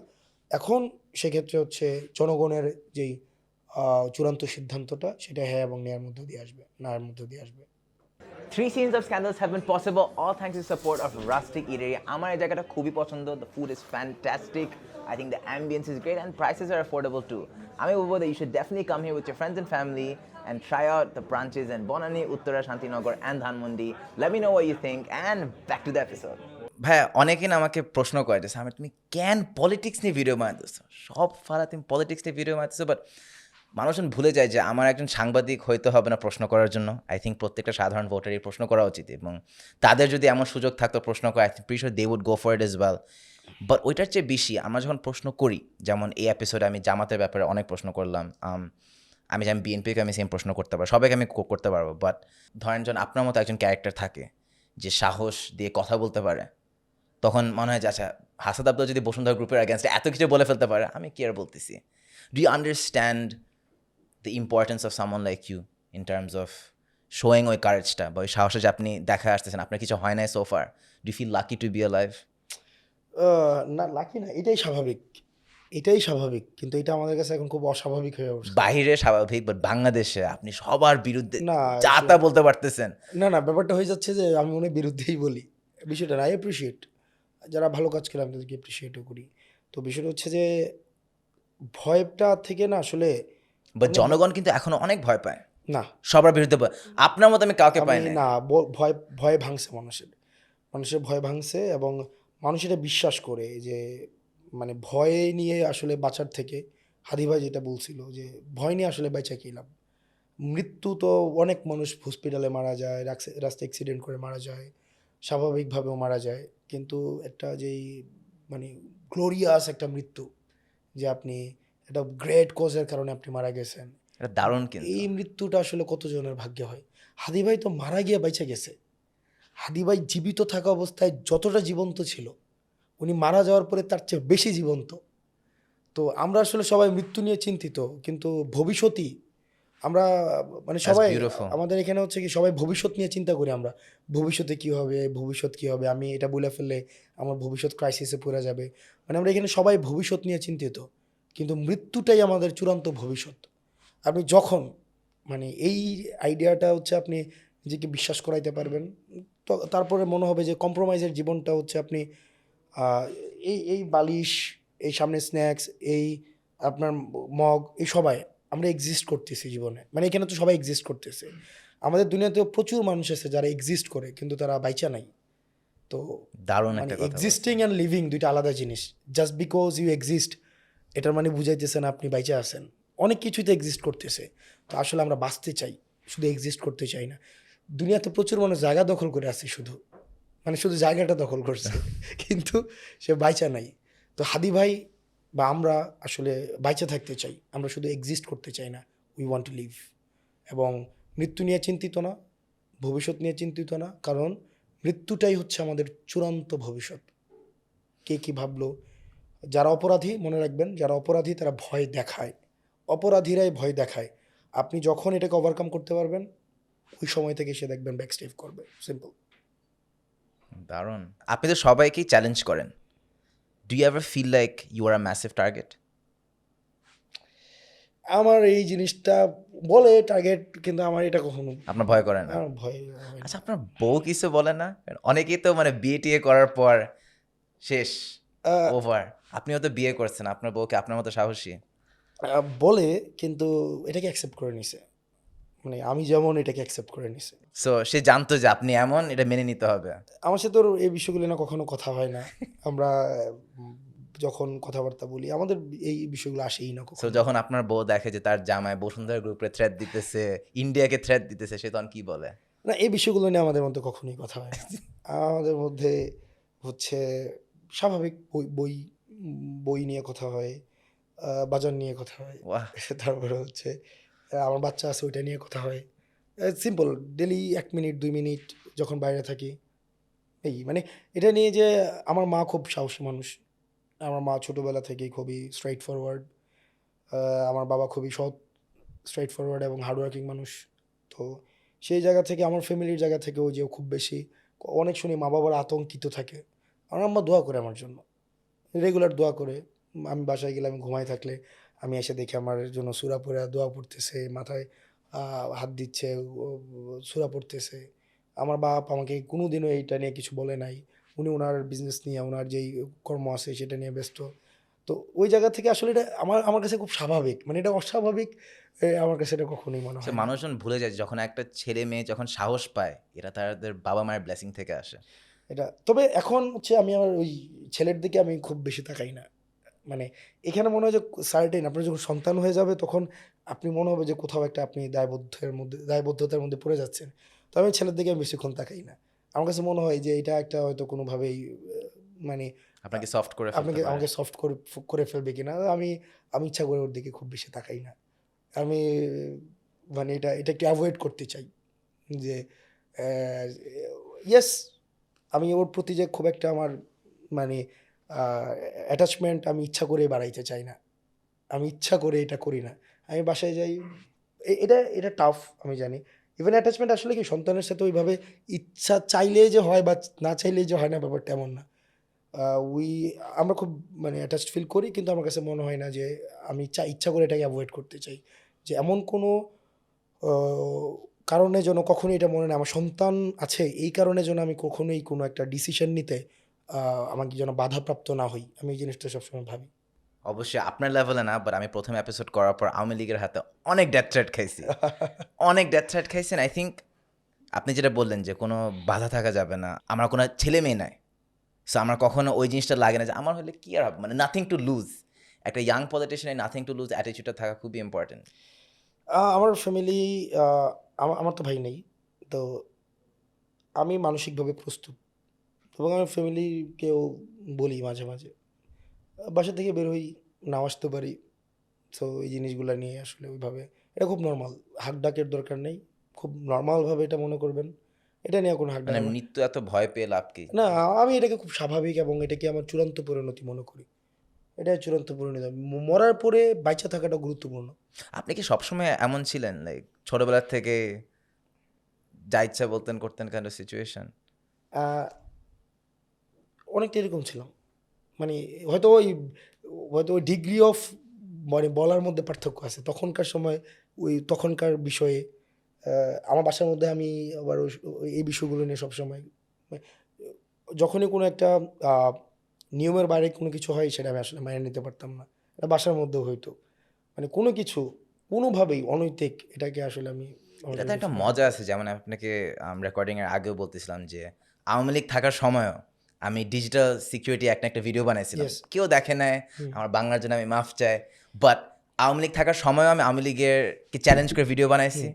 Speaker 2: এখন সেক্ষেত্রে হচ্ছে জনগণের যেই চূড়ান্ত সিদ্ধান্তটা সেটা হ্যাঁ এবং নেয়ার মধ্য দিয়ে আসবে, না এর মধ্য দিয়ে আসবে।
Speaker 3: 3 seasons of scandals have been possible all thanks to the support of Rustic Eatery. আমার এই জায়গাটা খুবই পছন্দ। The food is fantastic. I think the ambience is great and prices are affordable too. আমি বলবো that you should definitely come here with your friends and family and try out the branches in Bonani, Uttara, Shantinagar and Dhanmondi. Let me know what you think and back to the episode.
Speaker 1: ভাইয়া, অনেকেই না আমাকে প্রশ্ন করে যে আমি তুমি কেন পলিটিক্স নিয়ে ভিডিও বানাতেছো, সব ফারা তুমি পলিটিক্স নিয়ে ভিডিও বানাতেছো, বাট মানুষজন ভুলে যায় যে আমার একজন সাংবাদিক হইতে হবে না প্রশ্ন করার জন্য। আই থিঙ্ক প্রত্যেকটা সাধারণ ভোটারই প্রশ্ন করা উচিত, এবং তাদের যদি এমন সুযোগ থাকতো প্রশ্ন করে, I think pretty sure they would go for it as well. But ওইটার চেয়ে বেশি আমরা যখন প্রশ্ন করি, যেমন এই এপিসোডে আমি জামাতের ব্যাপারে অনেক প্রশ্ন করলাম, আমি যেমন বিএনপিকে আমি সেম প্রশ্ন করতে পারবো, সবাইকে আমি করতে পারবো, বাট ধরেন যখন আপনার মতো একজন ক্যারেক্টার থাকে যে সাহস দিয়ে কথা বলতে পারে, তখন মনে হয় যে আচ্ছা, হাসাদ আব্দুল যদি বসুন্ধরা গ্রুপের অ্যাগেনস্টে এত কিছু বলে ফেলতে পারে, আমি কি আর বলতেছি। Do you understand the importance of someone like you in terms of showing ওই কারেজটা বা ওই সাহসে যে আপনি দেখা আসতেছেন, আপনার কিছু হয় নাই so far? Do feel lucky to be alive?
Speaker 2: না, লাকি না, এটাই স্বাভাবিক, এটাই স্বাভাবিক, কিন্তু এটা আমাদের কাছে এখন খুব অস্বাভাবিক হয়ে উঠছে।
Speaker 1: বাহিরে স্বাভাবিক, বাট বাংলাদেশে আপনি সবার বিরুদ্ধে
Speaker 2: না,
Speaker 1: যা তা বলতে পারতেছেন।
Speaker 2: না, ব্যাপারটা হয়ে যাচ্ছে যে আমি মনে হয় বিরুদ্ধেই বলি বিষয়টা। আই অ্যাপ্রিসিয়েট যারা ভালো কাজ করে, আমি তাদেরকে অ্যাপ্রিসিয়েটও করি। তো বিষয়টা হচ্ছে যে ভয়টা থেকে না আসলে
Speaker 1: বাট জনগণ কিন্তু এখনো অনেক ভয় পায়
Speaker 2: না,
Speaker 1: সবার বিরুদ্ধে। আপনার মতো আমি কাউকে পাই
Speaker 2: আমি
Speaker 1: না।
Speaker 2: না ভয় ভাঙছে মানুষের ভয় ভাঙছে, এবং মানুষ এটা বিশ্বাস করে যে মানে ভয় নিয়ে আসলে বাঁচার থেকে, হাদি ভাই যেটা বলছিল যে ভয় নিয়ে আসলে বেঁচে কি লাভ। মৃত্যু তো অনেক মানুষ হসপিটালে মারা যায়, রাস্তা অ্যাক্সিডেন্ট করে মারা যায়, স্বাভাবিকভাবেও মারা যায়, কিন্তু একটা যেই মানে গ্লোরিয়াস একটা মৃত্যু, যে আপনি একটা গ্রেট কজের কারণে আপনি মারা গেছেন,
Speaker 1: এটা দারুণ কিন্তু।
Speaker 2: এই মৃত্যুটা আসলে কতজনের ভাগ্যে হয়। হাদি ভাই তো মারা গিয়ে বেঁচে গেছে। হাদি ভাই জীবিত থাকা অবস্থায় যতটা জীবন্ত ছিল, উনি মারা যাওয়ার পরে তার চেয়ে বেশি জীবন্ত। তো আমরা আসলে সবাই মৃত্যু নিয়ে চিন্তিত, কিন্তু ভবিষ্যৎই আমরা মানে সবাই
Speaker 1: beautiful.
Speaker 2: আমাদের এখানে হচ্ছে কি সবাই ভবিষ্যৎ নিয়ে চিন্তা করি আমরা, ভবিষ্যতে কি হবে, ভবিষ্যৎ কি হবে, আমি এটা বলে ফেললে আমার ভবিষ্যৎ ক্রাইসিসে পড়ে যাবে, মানে আমরা এখানে সবাই ভবিষ্যৎ নিয়ে চিন্তিত, কিন্তু মৃত্যুটাই আমাদের চূড়ান্ত ভবিষ্যৎ। আপনি যখন মানে এই আইডিয়াটা হচ্ছে আপনি নিজেকে বিশ্বাস করাইতে পারবেন, তো তারপরে মনে হবে যে কম্প্রোমাইজের জীবনটা হচ্ছে আপনি এই বালিশ, এই সামনে স্ন্যাক্স, এই আপনার মগ, এই সবাই আমরা এক্সিস্ট করতেছি জীবনে, মানে এখানে তো সবাই এক্সিস্ট করতেছে। আমাদের দুনিয়াতেও প্রচুর মানুষ আছে যারা এক্সিস্ট করে কিন্তু তারা বাইচা নাই। তো
Speaker 1: দারুণ
Speaker 2: মানে
Speaker 1: একটা কথা
Speaker 2: এক্সিস্টিং অ্যান্ড লিভিং দুইটা আলাদা জিনিস। জাস্ট বিকজ ইউ এক্সিস্ট এটার মানে বুঝাইতেছেন আপনি বাইচা আছেন, অনেক কিছুই তো এক্সিস্ট করতেছে। তো আসলে আমরা বাঁচতে চাই, শুধু এক্সিস্ট করতে চাই না। দুনিয়াতে প্রচুর মানুষ জায়গা দখল করে আছে শুধু, মানে শুধু জায়গাটা দখল করছে কিন্তু সে বাইচা নাই। তো হাদি ভাই বা আমরা আসলে বাইচা থাকতে চাই, আমরা শুধু এক্সিস্ট করতে চাই না, উই ওয়ান্ট টু লিভ। এবং মৃত্যু নিয়ে চিন্তিত না, ভবিষ্যৎ নিয়ে চিন্তিত না, কারণ মৃত্যুটাই হচ্ছে আমাদের চূড়ান্ত ভবিষ্যৎ। কে কী ভাবলো, যারা অপরাধী মনে রাখবেন, যারা অপরাধী তারা ভয় দেখায়, অপরাধীরাই ভয় দেখায়। আপনি যখন এটাকে ওভারকাম করতে পারবেন ওই সময় থেকে সে দেখবেন ব্যাকস্টেপ করবে, সিম্পল।
Speaker 1: দারুণ। আপনি তো সবাইকেই চ্যালেঞ্জ করেন। Do you ever feel like you are a massive target?
Speaker 2: আমার এই জিনিসটা বলে টার্গেট, কিন্তু আমার এটা কখনো
Speaker 1: আপনার ভয় করে না?
Speaker 2: আমার ভয় হয় না।
Speaker 1: আচ্ছা, আপনার বউ কিছু বলে না? কারণ অনেকেই তো মানে বিয়ে টিয়ে করার পর শেষ, ওভার। আপনিও তো বিয়ে করছেন, আপনার বউকে আপনার মতো সাহসী?
Speaker 2: বলে, কিন্তু এটাকে অ্যাকসেপ্ট করে নিছে, মানে আমি যেমন এটাকে অ্যাকসেপ্ট করে নিছে।
Speaker 1: সো সে জানতো যে আপনি এমন, এটা মেনে নিতে হবে।
Speaker 2: আমার সাথে ওর এই বিষয়গুলো না কখনো কথা হয় না। আমরা যখন কথাবার্তা বলি আমাদের এই বিষয়গুলো আসেই না
Speaker 1: সো
Speaker 2: কখনো।
Speaker 1: যখন আপনার বউ দেখে যে তার জামাই বসুন্ধরা গ্রুপে থ্রেট দিতেছে, ইন্ডিয়াকে থ্রেট দিতেছে, সে তখন কি বলে?
Speaker 2: না, এই বিষয়গুলো নিয়ে আমাদের মধ্যে কখনোই কথা হয় না। আমাদের মধ্যে হচ্ছে স্বাভাবিক বই নিয়ে কথা হয়, বাজার নিয়ে কথা হয়,
Speaker 1: ওয়াহ।
Speaker 2: তারপরে হচ্ছে আমার বাচ্চা আছে ওইটা নিয়ে কথা হয়। সিম্পল, ডেলি 1 মিনিট 2 মিনিট যখন বাইরে থাকি এই মানে এটা নিয়ে যে আমার মা খুব সাহসী মানুষ। আমার মা ছোটোবেলা থেকেই খুবই স্ট্রেইট ফরওয়ার্ড, আমার বাবা খুবই সৎ, স্ট্রেইট ফরওয়ার্ড এবং হার্ডওয়ার্কিং মানুষ। তো সেই জায়গা থেকে, আমার ফ্যামিলির জায়গা থেকেও যে খুব বেশি অনেক শুনি মা বাবার আতঙ্কিত থাকে। আমার আম্মা দোয়া করে আমার জন্য, রেগুলার দোয়া করে। আমি বাসায় গেলে, আমি ঘুমায় থাকলে আমি এসে দেখি আমার জন্য সূরা পড়ে দোয়া পড়তেছে, মাথায় হাত দিচ্ছে, সূরা পড়তেছে। আমার বাপ আমাকে কোনোদিনও এইটা নিয়ে কিছু বলে নাই। উনি ওনার বিজনেস নিয়ে, ওনার যেই কর্ম আছে সেটা নিয়ে ব্যস্ত। তো ওই জায়গা থেকে আসলে এটা আমার কাছে খুব স্বাভাবিক, মানে এটা অস্বাভাবিক আমার কাছে এটা কখনোই মনে
Speaker 1: সে
Speaker 2: হয় না।
Speaker 1: মানুষজন ভুলে যায় যে যখন একটা ছেলে মেয়ে যখন সাহস পায়, এরা তাদের বাবা মায়ের ব্লেসিং থেকে আসে।
Speaker 2: এটা তবে এখন হচ্ছে আমি আমার ওই ছেলের দিকে আমি খুব বেশি তাকাই না। মানে এখানে মনে হয় যে সার্টেন আপনার যখন সন্তান হয়ে যাবে তখন আপনি মনে হবে যে কোথাও একটা আপনি দায়বদ্ধতার মধ্যে পড়ে যাচ্ছেন। তো আমি ছেলের দিকে আমি বেশিক্ষণ তাকাই না। আমার কাছে মনে হয় যে এটা একটা হয়তো কোনোভাবেই মানে
Speaker 1: আপনাকে সফট করে ফেলতে পারে।
Speaker 2: আমাকে সফট করে ফেলবে কিনা। আমি আমি ইচ্ছা করে ওর দিকে খুব বেশি তাকাই না। আমি মানে এটা একটু অ্যাভয়েড করতে চাই যে ইয়েস, আমি ওর প্রতি যে খুব একটা আমার মানে অ্যাটাচমেন্ট আমি ইচ্ছা করে বাড়াইতে চাই না। আমি ইচ্ছা করে এটা করি না। আমি বাসায় যাই, এটা টাফ আমি জানি। ইভেন অ্যাটাচমেন্ট আসলে কি সন্তানের সাথে ওইভাবে ইচ্ছা চাইলেই যে হয় বা না চাইলেই যে হয় না, ব্যাপারটা এমন না। উই আমরা খুব মানে অ্যাটাচড ফিল করি, কিন্তু আমার কাছে মনে হয় না যে আমি ইচ্ছা করে এটাকে অ্যাভয়েড করতে চাই। যে এমন কোনো আ কারণে যেন কখনোই এটা মনে না আমার সন্তান আছে, এই কারণে যেন আমি কখনোই কোনো একটা ডিসিশন নিতে আ আমাকে যেন বাধাপ্রাপ্ত না হই। আমি এই জিনিসটা সবসময় ভাবি।
Speaker 1: অবশ্যই আপনার লেভেলে না, বাট আমি প্রথম এপিসোড করার পর আওয়ামী লীগের হাতে অনেক ডেথ থ্রেট খাইছি। অনেক ডেথ থ্রেট খাইছেন। আই থিঙ্ক আপনি যেটা বললেন যে কোনো বাধা থাকা যাবে না, আমার কোনো ছেলে মেয়ে নাই, সো আমার কখনো ওই জিনিসটা লাগে না যে আমার হলে কি আর হবে, মানে নাথিং টু লুজ। একটা ইয়াং পলিটিশিয়ানের নাথিং টু লুজ অ্যাটিটিউডটা থাকা খুবই ইম্পর্টেন্ট।
Speaker 2: আমার ফ্যামিলি, আমার তো ভাই নেই। তো আমি মানসিকভাবে প্রস্তুত এবং আমার ফ্যামিলিকেও বলি মাঝে, মাঝে। বাসা থেকে বের হই, নাও আসতে পারি। সো এই জিনিসগুলা নিয়ে আসলে ওইভাবে এটা খুব নরমাল। হাক-ডাকের দরকার নেই। খুব নরমালভাবে এটা মনে করবেন। এটা নিয়ে কোনো হাক-ডাক
Speaker 1: মানে মৃত্যু এত ভয় পেয়ে লাভ কি?
Speaker 2: না, আমি এটাকে খুব স্বাভাবিক এবং এটাকে আমার চূড়ান্ত পরিণতি মনে করি। এটাই চূড়ান্ত পরিণতি। মরার পরে বাইচা থাকাটা গুরুত্বপূর্ণ।
Speaker 1: আপনি কি সবসময় এমন ছিলেন, লাইক ছোটবেলার থেকে যা ইচ্ছা বলতেন করতেন কাইন্ড অফ সিচুয়েশন?
Speaker 2: আ অনেকটা এরকম ছিলাম। মানে হয়তো ওই ডিগ্রি অফ মানে বলার মধ্যে পার্থক্য আছে। তখনকার সময় তখনকার বিষয়ে আ আমার বাসার মধ্যে আমি আবার এই বিষয়গুলো নিয়ে সবসময় মা যখনই কোনো একটা আ নিয়মের বাইরে কোনো কিছু হয় সেটা আমি আসলে মেনে নিতে পারতাম না। এটা বাসার মধ্যেও হইতো। মানে কোনো কিছু কোনোভাবেই অনৈতিক এটাকে আসলে আমি আমার
Speaker 1: এটাতে
Speaker 2: কাছে
Speaker 1: একটা
Speaker 2: কিছু
Speaker 1: মজা আছে, যেমন আপনাকে রেকর্ডিং এর আগেও বলতেছিলাম যে আওয়ামী লীগ থাকার সময়ও আমি ডিজিটাল সিকিউরিটি অ্যাক্ট একটা ভিডিও বানাইছিলাম।
Speaker 2: ইয়েস।
Speaker 1: কেউ দেখে নাই,
Speaker 2: হুম।
Speaker 1: আমার বাংলার জন্য আমি মাফ চাই। বাট আওয়ামী লীগ থাকার সময়ও আমি আওয়ামী লীগের কে চ্যালেঞ্জ করে ভিডিও বানাইছি।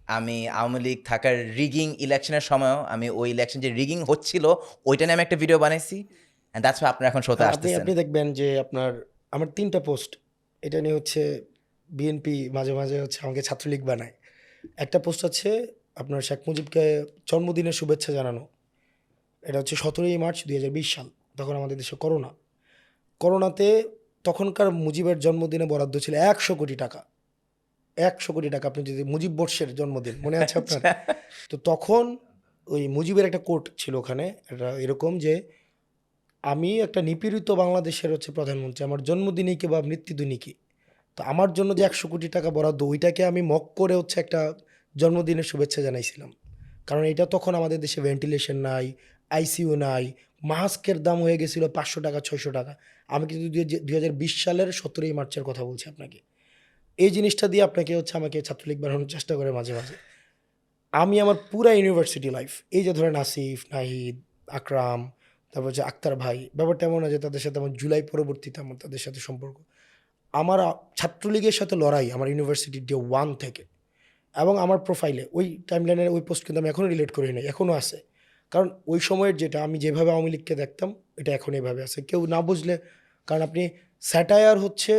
Speaker 1: আমি আওয়ামী লীগ থাকার রিগিং ইলেকশনের সময়ও আমি ওই ইলেকশন যে রিগিং হচ্ছিল ওইটা নিয়ে আমি একটা ভিডিও বানাইছি অ্যান্ড দ্যাটস আপনার এখন শোতে
Speaker 2: আপনি
Speaker 1: আসতেছেন।
Speaker 2: আপনি দেখবেন যে আপনার আমার 3টা পোস্ট এটা নিয়ে হচ্ছে বিএনপি মাঝে মাঝে হচ্ছে আমাকে ছাত্রলীগ বানায়। একটা পোস্ট আছে আপনার শেখ মুজিবকে জন্মদিনের শুভেচ্ছা জানানো, এটা হচ্ছে 17ই মার্চ 2020 সাল, তখন আমাদের দেশে করোনাতে তখনকার মুজিবের জন্মদিনে বরাদ্দ ছিল 100 কোটি টাকা। 100 কোটি টাকা, আপনি যদি মুজিব বর্ষের জন্মদিন মনে আছে আপনার? তো তখন ওই মুজিবের একটা কোট ছিল ওখানে, এটা এরকম যে আমি একটা নিপীড়িত বাংলাদেশের হচ্ছে প্রধানমন্ত্রী, আমার জন্মদিনে কি বা মৃত্যুদিনে কি, তো আমার জন্য যে 100 কোটি টাকা বরাদ্দ ওইটাকে আমি মক করে হচ্ছে একটা জন্মদিনের শুভেচ্ছা জানাইছিলাম। কারণ এটা তখন আমাদের দেশে ভেন্টিলেশন নাই, আইসিইউ নাই, মাস্কের দাম হয়ে গেছিল 500 টাকা 600 টাকা। আমি কিন্তু 2020 সালের 17ই মার্চের কথা বলছি আপনাকে। এই জিনিসটা দিয়ে আপনাকে হচ্ছে আমাকে ছাত্রলীগ বানানোর চেষ্টা করে মাঝে মাঝে। আমি আমার পুরা ইউনিভার্সিটি লাইফ, এই যে ধরেন আসিফ, নাহিদ, আকরাম, তারপর হচ্ছে আক্তার ভাই, ব্যাপারটা এমন না যে তাদের সাথে আমার জুলাই পরবর্তীতে আমার তাদের সাথে সম্পর্ক। আমার ছাত্রলীগের সাথে লড়াই আমার ইউনিভার্সিটি ডে 1 থেকে। এবং আমার প্রোফাইলে ওই টাইমলাইনের ওই পোস্ট কিন্তু আমি এখনও রিলেট করি নাই, এখনও আছে। কারণ ওই সময়ের যেটা আমি যেভাবে আওয়ামী লীগকে দেখতাম এটা এখন এভাবে আছে, কেউ না বুঝলে। কারণ আপনি স্যাটায়ার হচ্ছে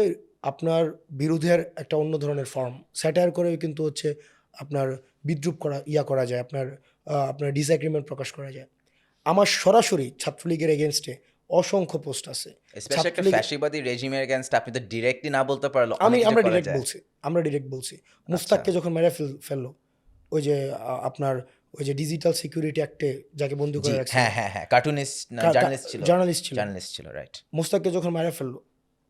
Speaker 2: আপনার বিরোধের একটা অন্য ধরনের ফর্ম। স্যাটায়ার করেও কিন্তু হচ্ছে আপনার বিদ্রুপ করা যায়, আপনার ডিসএগ্রিমেন্ট প্রকাশ করা যায়। আমার সরাসরি ছাত্রলীগের এগেনস্টে অসংখ্য পোস্ট আছে।
Speaker 1: স্পেশালি একটা
Speaker 2: ছাত্রলীগ
Speaker 1: ফ্যাসিবাদী রেজিমের এগেইনস্ট আপনি তো ডিরেক্টলি না বলতে পারলো
Speaker 2: আমি
Speaker 1: অনেক কিছু
Speaker 2: আমরা
Speaker 1: করা
Speaker 2: ডিরেক্ট
Speaker 1: যায়।
Speaker 2: বলছি, আমরা ডিরেক্ট বলছি মুস্তাককে যখন মেরে ফেললো, ওই যে আপনার ওই যে ডিজিটাল সিকিউরিটি অ্যাক্টে যাকে বন্দী করে রাখছে,
Speaker 1: হ্যাঁ হ্যাঁ হ্যাঁ, কার্টুনিস্ট না জার্নালিস্ট ছিল, জার্নালিস্ট ছিল রাইট।
Speaker 2: মুস্তাককে যখন মেরে ফেললো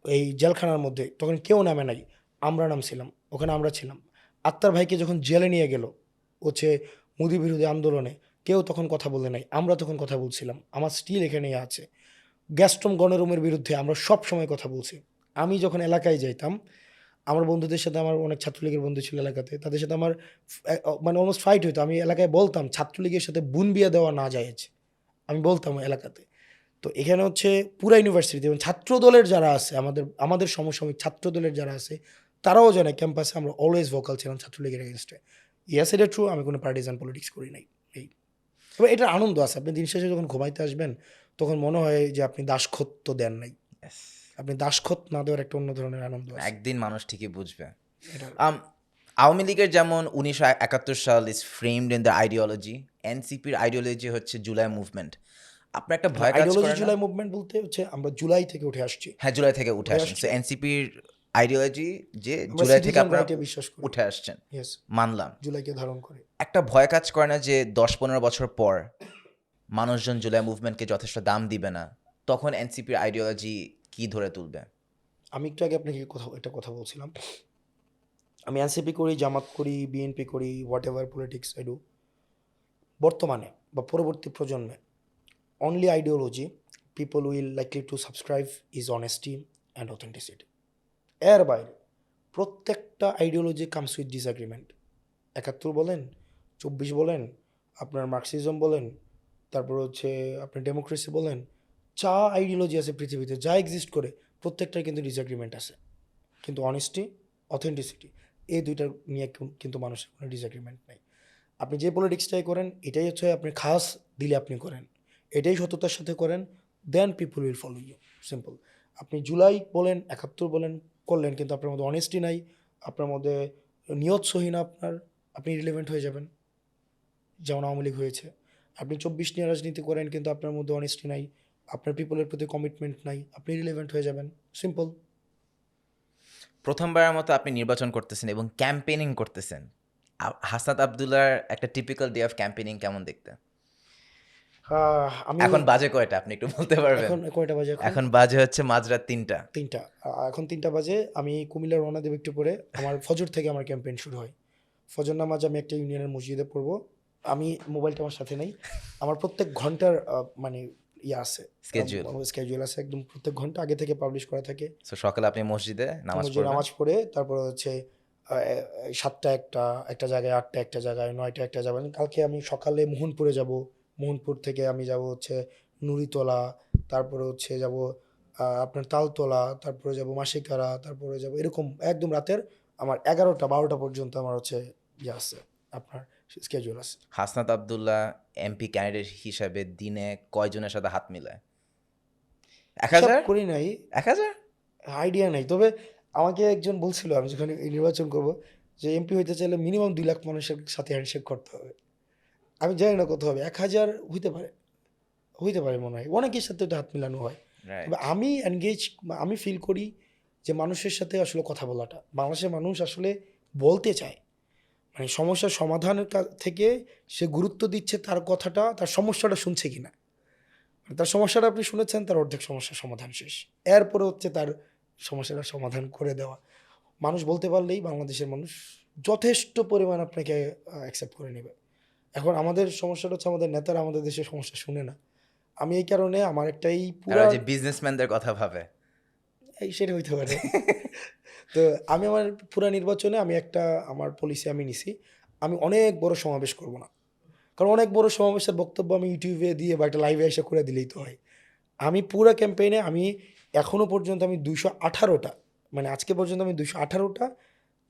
Speaker 2: এই জেলখানার মধ্যে, তখন কেউ নামে নাই, আমরা নামছিলাম, ওখানে আমরা ছিলাম। আক্তার ভাইকে যখন জেলে নিয়ে গেল হচ্ছে মোদি বিরোধী আন্দোলনে, কেউ তখন কথা বলে নাই, আমরা তখন কথা বলছিলাম। আমার স্টিল এখানেই আছে। গ্যাস্ট্রম গণরুমের বিরুদ্ধে আমরা সব সময় কথা বলছি। আমি যখন এলাকায় যাইতাম, আমার বন্ধুদের সাথে, আমার অনেক ছাত্রলীগের বন্ধু ছিল এলাকাতে, তাদের সাথে আমার মানে অলমোস্ট ফাইট হইতো। আমি এলাকায় বলতাম ছাত্রলীগের সাথে বোন বিয়ে দেওয়া না জায়েজ, আমি বলতাম এলাকাতে। তো এখানে হচ্ছে পুরা ইউনিভার্সিটিতে এবং ছাত্র দলের যারা আছে, আমাদের সমসাময়িক ছাত্র দলের যারা আছে, তারাও জানে ক্যাম্পাসে আমরা অলওয়েজ ভোকাল ছিলাম ছাত্রলীগের এগেনস্টে। ইয়াস, এটা ট্রু, আমি কোনো পার্টিজান পলিটিক্স করি নাই। এই তবে এটার আনন্দ আছে, আপনি দিন শেষে যখন ঘুমাইতে আসবেন তখন মনে হয় যে আপনি দাসখত দেন নাই, আপনি দাসখত না দেওয়ার একটা অন্য ধরনের আনন্দ আছে।
Speaker 1: একদিন মানুষ ঠিকই বুঝবে।
Speaker 2: এটা
Speaker 1: আওয়ামী লীগের যেমন 1971 সাল is framed in the ideology, এনসিপির আইডিওলজি হচ্ছে জুলাই মুভমেন্ট। আপনার একটা ভয় কাজ
Speaker 2: আইডিওলজি
Speaker 1: করে না?
Speaker 2: জুলাই মুভমেন্ট বলতে হচ্ছে আমরা জুলাই থেকে উঠে আসছি,
Speaker 1: হ্যাঁ, জুলাই থেকে উঠে আসেন। সো এনসিপির আইডিওলজি যে জুলাই থেকে
Speaker 2: citizen
Speaker 1: আপনারা
Speaker 2: right-এ বিশ্বাস করি।
Speaker 1: উঠে আসছেন,
Speaker 2: Yes,
Speaker 1: মানলাম।
Speaker 2: জুলাইকে ধারণ করে।
Speaker 1: একটা ভয় কাজ করে না যে 10-15 বছর পর মানুষজন জুলাই মুভমেন্টকে যথেষ্ট দাম দিবে না, তখন এনসিপির আইডিওলজি কি ধরে তুলবে?
Speaker 2: আমি একটু আগে আপনাকে একটা কথা বলছিলাম, আমি এনসিপি করি, জামাত করি, বিএনপি করি, what ever politics I do, বর্তমানে বা পরবর্তী প্রজন্মে only ideology people will likely to subscribe is honesty and authenticity. এর বাইরে প্রত্যেকটা আইডিওলজি কামস উইথ ডিসএগ্রিমেন্ট। 71 বলেন, 24 বলেন, আপনার মার্কসিজম বলেন, তারপর হচ্ছে আপনি ডেমোক্রেসি বলেন, যা আইডিওলজি আছে পৃথিবীতে, যা এক্সিস্ট করে, প্রত্যেকটার কিন্তু ডিসএগ্রিমেন্ট আছে। কিন্তু অনেস্টি, অথেন্টিসিটি, এই দুইটা নিয়ে কিন্তু মানুষের কোনো ডিসএগ্রিমেন্ট নেই। আপনি যে পলিটিক্সটাই করেন, এটাই হচ্ছে আপনি খাস দিলে আপনি করেন, এটাই সততার সাথে করেন, then people will follow you, simple. আপনি জুলাই বলেন, 71 বলেন, করলেন, কিন্তু আপনার মধ্যে অনেস্টি নাই, আপনার মধ্যে নিয়ত সহি না আপনার, আপনি রিলেভেন্ট হয়ে যাবেন, যেমন আওয়ামী লীগ হয়েছে। আপনি 24 নিয়ে রাজনীতি করেন কিন্তু আপনার মধ্যে অনেস্টি নাই, আপনার পিপলের প্রতি কমিটমেন্ট নাই, আপনি রিলেভেন্ট হয়ে যাবেন, সিম্পল।
Speaker 1: প্রথমবারের মতো আপনি নির্বাচন করতেছেন এবং ক্যাম্পেইনিং করতেছেন। হাসনাত আবদুল্লাহর একটা টিপিক্যাল ডে অফ ক্যাম্পেইনিং কেমন দেখতে?
Speaker 2: আমি
Speaker 1: এখন বাজে কয়টা আপনি একটু বলতে পারবেন?
Speaker 2: এখন কয়টা বাজে?
Speaker 1: এখন বাজে হচ্ছে মাঝরাত 3টা।
Speaker 2: 3টা, এখন 3টা বাজে। আমি কুমিল্লা রওনা দেব একটু পরে। আমার ফজর থেকে আমার ক্যাম্পেইন শুরু হয়। ফজর নামাজ আমি একটা ইউনিয়নের মসজিদে পড়বো। আমি মোবাইলটা আমার সাথে নেই, আমার প্রত্যেক ঘন্টার মানে আছে, স্কেজুয়াল আছে, একদম প্রত্যেক ঘন্টা আগে থেকে পাবলিশ করা থাকে।
Speaker 1: সো সকালে আপনি মসজিদে নামাজ
Speaker 2: পড়ে তারপর হচ্ছে 7টা একটা জায়গায়, 8টা একটা জায়গায়, 9টা একটা জায়গায়। কালকে আমি সকালে মোহনপুরে যাব, মোহনপুর থেকে আমি যাব হচ্ছে নুড়িতলা, তারপরে হচ্ছে যাব আপনার তালতলা, তারপরে যাব মাসিকারা, তারপরে যাব এরকম একদম রাতের আমার 11টা 12টা পর্যন্ত আমার হচ্ছে আছে আপনার স্কেজুল আছে।
Speaker 1: হাসনাত আব্দুল্লাহ এমপি ক্যান্ডিডেট হিসাবে দিনে কয়জনের সাথে হাত মিলায়? এক
Speaker 2: হিসাব
Speaker 1: হাজার?
Speaker 2: করি নাই,
Speaker 1: 1000?
Speaker 2: আইডিয়া নাই। তবে আমাকে একজন বলছিল আমি যখন এই নির্বাচন করব যে এমপি হইতে চাইলে মিনিমাম 2 লাখ মানুষের সাথে হ্যান্ডশেক করতে হবে। আমি জানি না কত হবে, 1000 হইতে পারে মনে হয়, অনেকের সাথে এটা হাত মিলানো হয়।
Speaker 1: রাইট।
Speaker 2: তবে আমি ফিল করি যে মানুষের সাথে আসলে কথা বলাটা, বাংলাদেশের মানুষ আসলে বলতে চায়, মানে সমস্যার সমাধানের থেকে সে গুরুত্ব দিচ্ছে তার কথাটা, তার সমস্যাটা শুনছে কিনা। মানে তার সমস্যাটা আপনি শুনেছেন, তার অর্ধেক সমস্যার সমাধান শেষ, এরপরে হচ্ছে তার সমস্যাটার সমাধান করে দেওয়া। মানুষ বলতে পারলেই বাংলাদেশের মানুষ যথেষ্ট পরিমাণ আপনাকে অ্যাকসেপ্ট করে নেবে। এখন আমাদের সমস্যাটা হচ্ছে আমাদের নেতারা আমাদের দেশের সমস্যা শুনে না। আমি এই কারণে আমার একটাই
Speaker 1: তারা যে বিজনেসম্যানদের কথা ভাবে।
Speaker 2: সেটা হইতে পারে। তো আমি আমার পুরা নির্বাচনে আমার পলিসি আমি নিছি, আমি অনেক বড় সমাবেশ করব না। কারণ অনেক বড় সমাবেশের বক্তব্য আমি ইউটিউবে দিয়ে বা একটা লাইভে এসে করে দিলেই তো হয়। আমি পুরা ক্যাম্পেইনে এখনো পর্যন্ত আমি 218টা, মানে আজকে পর্যন্ত আমি 218টা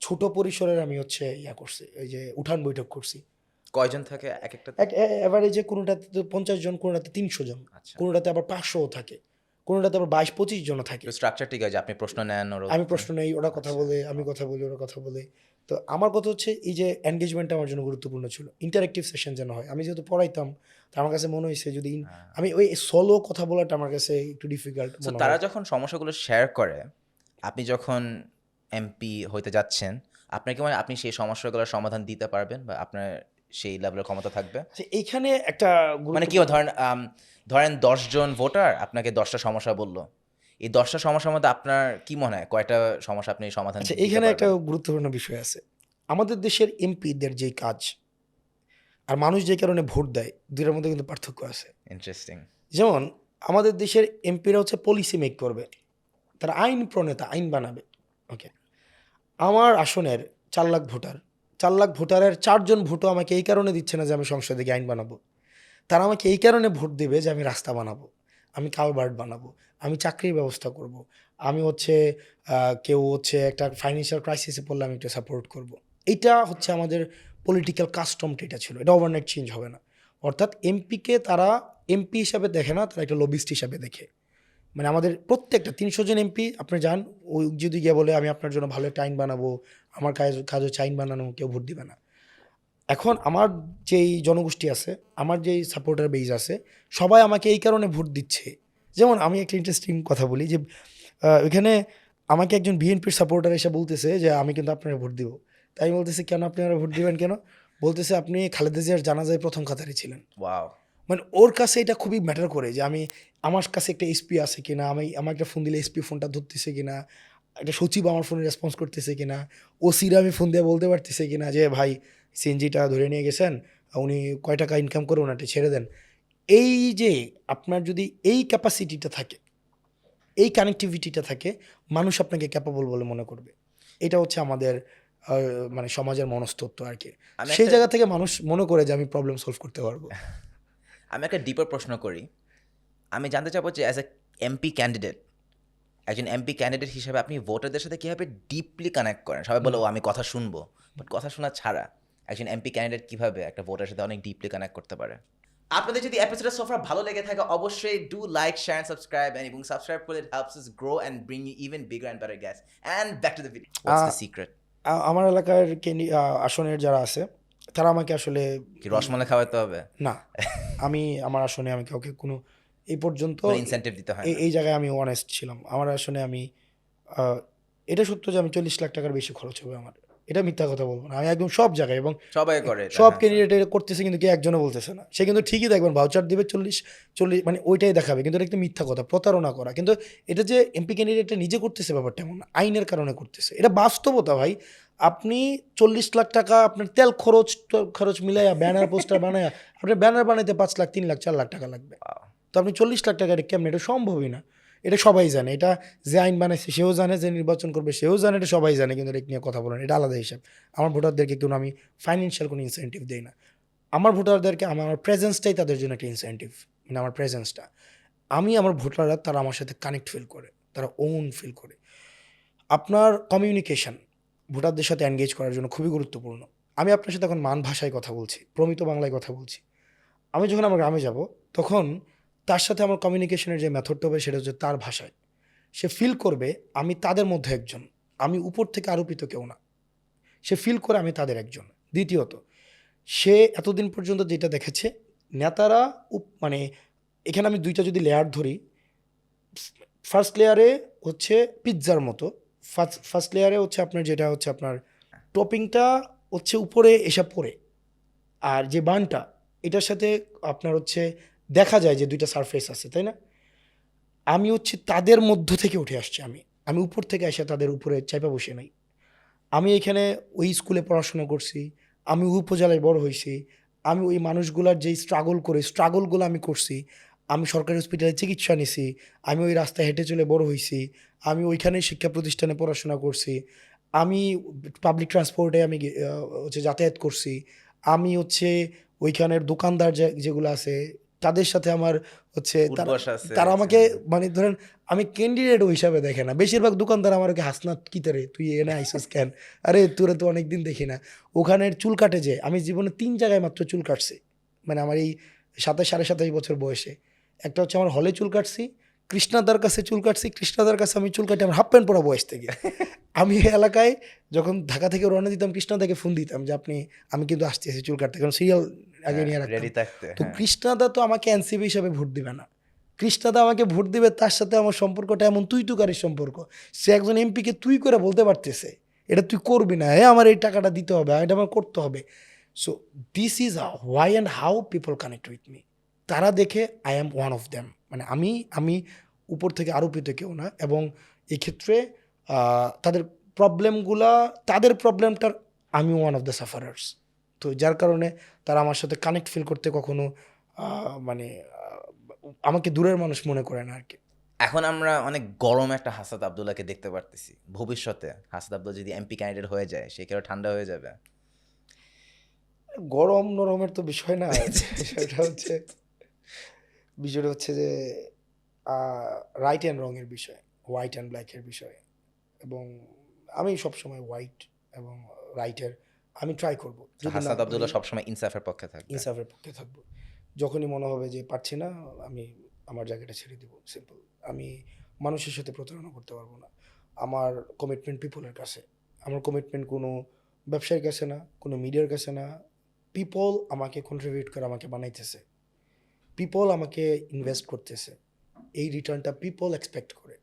Speaker 2: ছোট পরিসরের আমি হচ্ছে করছি, ওই যে উঠান বৈঠক করছি।
Speaker 1: কয়জন থাকে এক একটা?
Speaker 2: এভারেজে কোনোটাতে তো 50 জন, কোনোটাতে 300 জন,
Speaker 1: আচ্ছা।
Speaker 2: কোনোটাতে আবার 500 থাকে, কোনোটাতে আবার 22-25 জন থাকে।
Speaker 1: স্ট্রাকচার ঠিক আছে, আপনি প্রশ্ন নেন,
Speaker 2: আমি প্রশ্ন নেই, ওরা কথা বলে, আমি কথা বলি, ওরা কথা বলে। তো আমার কথা হচ্ছে এই যে এনগেজমেন্টটা আমার জন্য গুরুত্বপূর্ণ ছিল, ইন্টারেক্টিভ সেশন যেন হয়। আমি যেহেতু পড়াইতাম, তো আমার কাছে মনে হয়েছে যদি আমি ওই সোলো কথা বলাটা আমার কাছে একটু ডিফিকাল্ট
Speaker 1: So,
Speaker 2: মনে
Speaker 1: তারা
Speaker 2: হয়।
Speaker 1: যখন সমস্যাগুলো শেয়ার করে, আপনি যখন এমপি হইতে যাচ্ছেন, আপনার কি মানে আপনি সেই সমস্যাগুলোর সমাধান দিতে পারবেন বা আপনার সেই লেভেলের ক্ষমতা থাকবে?
Speaker 2: আচ্ছা, এইখানে একটা
Speaker 1: মানে কি ধরেন 10 জন ভোটার আপনাকে 10টা সমস্যা বললো, এই 10টা সমস্যার মধ্যে আপনার কি মনে হয় কয়টা সমস্যা আপনি সমাধান
Speaker 2: আচ্ছা,
Speaker 1: দিতে
Speaker 2: এইখানে একটা
Speaker 1: পারবেন?
Speaker 2: গুরুত্বপূর্ণ বিষয় আছে। আমাদের দেশের এমপিদের যেই কাজ আর মানুষ যে কারণে ভোট দেয়, দুইটার মধ্যে কিন্তু পার্থক্য আছে।
Speaker 1: ইন্টারেস্টিং।
Speaker 2: যেমন আমাদের দেশের এমপিরা হচ্ছে পলিসি মেক করবে, তারা আইন প্রণেতা, আইন বানাবে। ওকে, আমার আসনের 4 লাখ ভোটারের 4 জন ভোটও আমাকে এই কারণে দিচ্ছে না যে আমি সংসদে গিয়ে আইন বানাবো। তারা আমাকে এই কারণে ভোট দেবে যে আমি রাস্তা বানাবো, আমি কালভার্ট বানাবো, আমি চাকরির ব্যবস্থা করব, আমি হচ্ছে কেউ হচ্ছে একটা ফাইন্যান্সিয়াল ক্রাইসিসে পড়লে আমি একটু সাপোর্ট করব। এটা হচ্ছে আমাদের পলিটিক্যাল কাস্টমটা, এটা ছিল, এটা ওভারনাইট চেঞ্জ হবে না। অর্থাৎ এমপিকে তারা এমপি হিসাবে দেখে না, তারা একটা লবিস্ট হিসাবে দেখে। মানে আমাদের প্রত্যেকটা 300 জন এমপি আপনি যান, ওই যদি গিয়ে বলে আমি আপনার জন্য ভালো একটা আইন বানাবো, আমার কাজ হচ্ছে আইন বানানো, কেউ ভোট দিবে না। এখন আমার যেই জনগোষ্ঠী আছে, আমার যেই সাপোর্টার বেজ আছে, সবাই আমাকে এই কারণে ভোট দিচ্ছে। যেমন আমি একটা ইন্টারেস্টিং কথা বলি যে ওইখানে আমাকে একজন বিএনপির সাপোর্টার এসে বলতেছে যে আমি কিন্তু আপনার ভোট দিব। তাই আমি বলতেছি কেন আপনি আমার ভোট দিবেন কেন? বলতেছে আপনি খালেদা জিয়ার জানাজায় প্রথম কাতারে ছিলেন।
Speaker 1: ওয়াও।
Speaker 2: মানে ওর কাছে এটা খুবই ম্যাটার করে যে আমার কাছে একটা এসপি আছে কিনা, আমার একটা ফোন দিলে এসপি ফোনটা ধরতেছে কিনা, একটা সচিব আমার ফোনে রেসপন্স করতেছে কিনা, ওসিরা আমি ফোন দিয়ে বলতে পারতেছে কিনা যে ভাই সিএনজিটা ধরে নিয়ে গেছেন, উনি কয় টাকা ইনকাম করে ওনাটা ছেড়ে দেন। এই যে আপনার যদি এই ক্যাপাসিটিটা থাকে, এই কানেক্টিভিটিটা থাকে, মানুষ আপনাকে ক্যাপাবল বলে মনে করবে। এটা হচ্ছে আমাদের মানে সমাজের মনস্তত্ত্ব আর কি।
Speaker 1: আমি
Speaker 2: সেই
Speaker 1: একটা-
Speaker 2: জায়গা থেকে মানুষ মনে করে যে আমি প্রবলেম সলভ করতে পারবো।
Speaker 1: আমি একটা ডিপার প্রশ্ন করি। আমি জানতে চাবো যে অ্যাজ এ এমপি ক্যান্ডিডেট, একজন এমপি ক্যান্ডিডেট হিসেবে আপনি ভোটারদের সাথে কীভাবে ডিপলি কানেক্ট করেন? সবাই বলে ও আমি কথা শুনবো, বাট কথা শোনা ছাড়া একজন এমপি ক্যান্ডিডেট কীভাবে একটা ভোটারের সাথে অনেক ডিপলি কানেক্ট করতে পারে? আপনাদের যদি এপিসোডটা সোফার ভালো লেগে থাকে, অবশ্যই do like, share and subscribe, এবং সাবস্ক্রাইব করলে it helps us grow and bring you even bigger and better guest. And back to the video, what's the secret?
Speaker 2: আমার এলাকার আসনের যারা আছে তারা আমাকে আসলে
Speaker 1: কি রসমালাই খাওয়াতে হবে?
Speaker 2: না, আমার আসনে আমি কাউকে কোনো এই পর্যন্ত
Speaker 1: ইনসেন্টিভ দিতে হয় না?
Speaker 2: এই জায়গায় আমি অনেস্ট ছিলাম। আমার আসনে এটা সত্য যে আমি 40 লাখ টাকার বেশি খরচ হবে আমার, এটা মিথ্যা কথা বলবো না। আমি একদম সব জায়গায় এবং
Speaker 1: সবাই করে এটা,
Speaker 2: সব
Speaker 1: হ্যাঁ,
Speaker 2: ক্যান্ডিডেট করতেছে, কিন্তু কেউ একজনও বলতেছে না। সে কিন্তু ঠিকই দেখবেন ভাউচার দিবে 40 মানে ওইটাই দেখাবে, কিন্তু এটা একটা মিথ্যা কথা, প্রতারণা করা। কিন্তু এটা যে এমপি ক্যান্ডিডেটটা নিজে করতেছে ব্যাপারটা এমন না, আইনের কারণে করতেছে, এটা বাস্তবতা ভাই। আপনি 40 লাখ টাকা আপনার তেল খরচ মিলাইয়া ব্যানার পোস্টার বানায়া আপনার ব্যানার বানাইতে 5 লাখ 3 লাখ 4 লাখ টাকা লাগবে।
Speaker 1: Wow.
Speaker 2: তো আপনি 40 লাখ টাকা এটা কেমন? এটা সম্ভবই না। এটা সবাই জানে, এটা যে আইন বানাইছে সেও জানে, যে নির্বাচন করবে সেও জানে, এটা সবাই জানে, কিন্তু এটা নিয়ে কথা বলেন, এটা আলাদা হিসাব। আমার ভোটারদেরকে কোনো আমি ফাইন্যান্সিয়াল কোনো ইনসেন্টিভ দিই না। আমার ভোটারদেরকে আমার প্রেজেন্সটাই তাদের জন্য একটা ইনসেন্টিভ, মানে আমার প্রেজেন্সটা। আমার ভোটাররা তারা আমার সাথে কানেক্ট ফিল করে, তারা ওন ফিল করে। আপনার কমিউনিকেশন ভোটারদের সাথে এনগেজ করার জন্য খুবই গুরুত্বপূর্ণ। আমি আপনার সাথে এখন মান ভাষায় কথা বলছি, প্রমিত বাংলায় কথা বলছি। আমি যখন আমার গ্রামে যাব তখন তার সাথে আমার কমিউনিকেশনের যে মেথডটা হবে সেটা হচ্ছে তার ভাষায়। সে ফিল করবে আমি তাদের মধ্যে একজন, আমি উপর থেকে আরোপিত কেউ না। সে ফিল করে আমি তাদের একজন। দ্বিতীয়ত, সে এতদিন পর্যন্ত যেটা দেখেছে নেতারা মানে এখানে আমি দুইটা যদি লেয়ার ধরি, ফার্স্ট লেয়ারে হচ্ছে পিৎজার মতো, ফার্স্ট লেয়ারে হচ্ছে আপনার যেটা হচ্ছে আপনার টপিংটা হচ্ছে উপরে এসে পড়ে, আর যে বানটা এটার সাথে আপনার হচ্ছে দেখা যায় যে দুইটা সারফেস আছে, তাই না? আমি হচ্ছে তাদের মধ্য থেকে উঠে আসছি, আমি উপর থেকে এসে তাদের উপরে চাইপা বসে নাই। আমি এখানে ওই স্কুলে পড়াশোনা করছি, আমি ওই উপজেলায় বড় হয়েছি, আমি ওই মানুষগুলার যেই স্ট্রাগলগুলো আমি করছি, আমি সরকারি হসপিটালে চিকিৎসা নিছি, আমি ওই রাস্তায় হেঁটে চলে বড় হয়েছি, আমি ওইখানে শিক্ষা প্রতিষ্ঠানে পড়াশোনা করছি, আমি পাবলিক ট্রান্সপোর্টে আমি হচ্ছে যাতায়াত করছি, আমি হচ্ছে ওইখানের দোকানদার যেগুলো আছে তাদের সাথে আমার হচ্ছে
Speaker 1: উঠবস আছে,
Speaker 2: তারা আমাকে মানে ধরেন আমি ক্যান্ডিডেট হিসাবে দেখে না, বেশিরভাগ দোকানদার আমাকে হাসনাত কিতারে তুই এনে আইসিস কেন, আরে তোরা তো অনেকদিন দেখি না। ওখানের চুল কাটে যে আমি জীবনে 3 জায়গায় মাত্র চুল কাটছি, মানে আমার এই 27 বছর বয়সে। একটা হচ্ছে আমার হলে চুল কাটছি, কৃষ্ণাদার কাছে চুল কাটছি, কৃষ্ণাদার কাছে আমি চুল কাটি আমার হাফ প্যান্ট পরা বয়স থেকে। আমি এই এলাকায় যখন ঢাকা থেকে রওনা দিতাম কৃষ্ণাদাকে ফোন দিতাম যে আমি কিন্তু আসতেছি চুল কাটতে, কারণ সিরিয়াল আগে নিয়ে রাখতাম।
Speaker 1: রেডি থাকতে।
Speaker 2: তো কৃষ্ণাদা তো আমাকে এনসিপি হিসাবে ভোট দিবে না, কৃষ্ণাদা আমাকে ভোট দিবে তার সাথে আমার সম্পর্কটা এমন তুই তুকারির সম্পর্ক। সে একজন এমপিকে তুই করে বলতে পারতেছে এটা তুই করবি না, আমার এই টাকাটা দিতে হবে, এটা আমার করতে হবে। So this is why and how people connect with me. তারা দেখে I am one of them, মানে আমি উপর থেকে আরোপিত কেউ না। এবং এক্ষেত্রে তাদের তাদের প্রবলেমটার আমি ওয়ান অফ দ্য সাফারার্স। তো যার কারণে তারা আমার সাথে কানেক্ট ফিল করতে কখনো মানে আমাকে দূরের মানুষ মনে করে না আর কি।
Speaker 1: এখন আমরা অনেক গরম একটা হাসাদ আব্দুল্লাহকে দেখতে পারতেছি। ভবিষ্যতে হাসাদ আব্দুল্লাহ যদি এমপি ক্যান্ডিডেট হয়ে যায় সে কি আরো ঠান্ডা হয়ে যাবে?
Speaker 2: গরম নরমের তো বিষয় না, বিষয়টা হচ্ছে যে রাইট অ্যান্ড রঙের বিষয়, হোয়াইট অ্যান্ড ব্ল্যাকের বিষয়। এবং আমি সবসময় হোয়াইট এবং রাইটের আমি ট্রাই করবো, যদি না
Speaker 1: হাসাদ
Speaker 2: পারি,
Speaker 1: আব্দুল্লাহ সবসময় ইনসাফের পক্ষে থাকবে।
Speaker 2: ইনসাফের পক্ষে থাকবো। যখনই মনে হবে যে পারছি না আমি আমার জায়গাটা ছেড়ে দিব, সিম্পল। আমি মানুষের সাথে প্রতারণা করতে পারবো না। আমার কমিটমেন্ট পিপলের কাছে, আমার কমিটমেন্ট কোনো ব্যবসায়ীর কাছে না, কোনো মিডিয়ার কাছে না। পিপল আমাকে কন্ট্রিবিউট করে আমাকে বানাইতেছে, পিপল আমাকে ইনভেস্ট করতেছে, এই রিটার্নটা পিপল এক্সপেক্ট করে।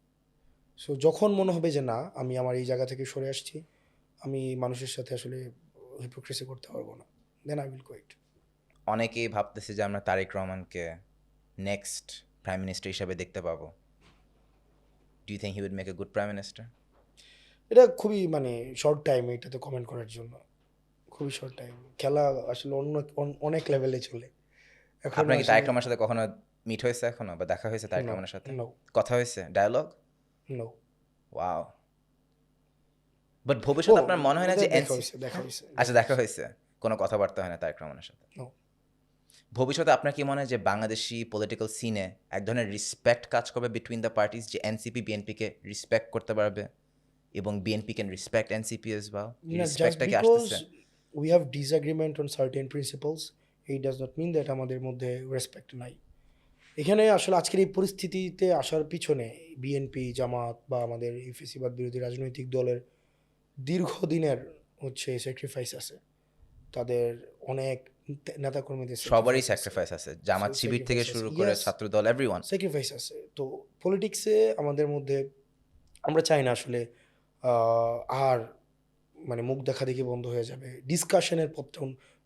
Speaker 2: সো যখন মনে হবে যে না আমি আমার এই জায়গা থেকে সরে আসছি, আমি মানুষের সাথে আসলে হিপোক্রেসি করতে পারবো না, দেন আই উইল কুইট।
Speaker 1: অনেকেই ভাবতেছে যে আমরা তারেক রহমানকে নেক্সট প্রাইম মিনিস্টার হিসেবে দেখতে পাবো। Do you think he would make a good prime minister?
Speaker 2: এটা খুবই মানে শর্ট টাইম এটাতে কমেন্ট করার জন্য, খুবই শর্ট টাইম। খেলা আসলে অনেক লেভেলে চলে এখন।
Speaker 1: আপনার কি তারেক রহমানের সাথে কখনো মিট হয়েছে এখনো, বা দেখা হয়েছে তারেক রহমানের সাথে?
Speaker 2: নো
Speaker 1: কথা হয়েছে, ডায়ালগ?
Speaker 2: নো।
Speaker 1: ওয়াও। বাট ভবিষ্যতে আপনার মনে হয় না যে
Speaker 2: দেখা হয়েছে।
Speaker 1: আচ্ছা, দেখা হয়েছে, কোনো কথাবার্তা হয় না তারেক রহমানের সাথে?
Speaker 2: No.
Speaker 1: ভবিষ্যতে আপনার কি মনে হয় যে বাংলাদেশি পলিটিক্যাল সিনে এক ধরনের রিসপেক্ট কাজ করবে বিটুইন দ্য পার্টিস, যে এনসিপি বিএনপিকে রিসপেক্ট করতে পারবে এবং BNP can respect NCP as well?
Speaker 2: Just
Speaker 1: রিসপেক্টটা কি
Speaker 2: because
Speaker 1: আসতেছে?
Speaker 2: we have disagreement on certain principles, it does not mean that আমাদের মধ্যে রেসপেক্ট নাই। এখানে আসলে আজকের এই পরিস্থিতিতে আসার পিছনে বিএনপি, জামাত বা আমাদের এই ফেসিবাদ বিরোধী রাজনৈতিক দলের দীর্ঘদিনের হচ্ছে স্যাক্রিফাইস আছে, তাদের অনেক নেতাকর্মীদের
Speaker 1: সবারই স্যাক্রিফাইস আছে, জামাত শিবির থেকে
Speaker 2: sacrifice
Speaker 1: শুরু
Speaker 2: আছে,
Speaker 1: করে
Speaker 2: yes.
Speaker 1: ছাত্রদল, এভরিওয়ান।
Speaker 2: স্যাক্রিফাইস আছে। তো পলিটিক্সে আমাদের মধ্যে আমরা চাই না আসলে আর মানে মুখ দেখা দেখি বন্ধ হয়ে যাবে, ডিসকাশনের পথটা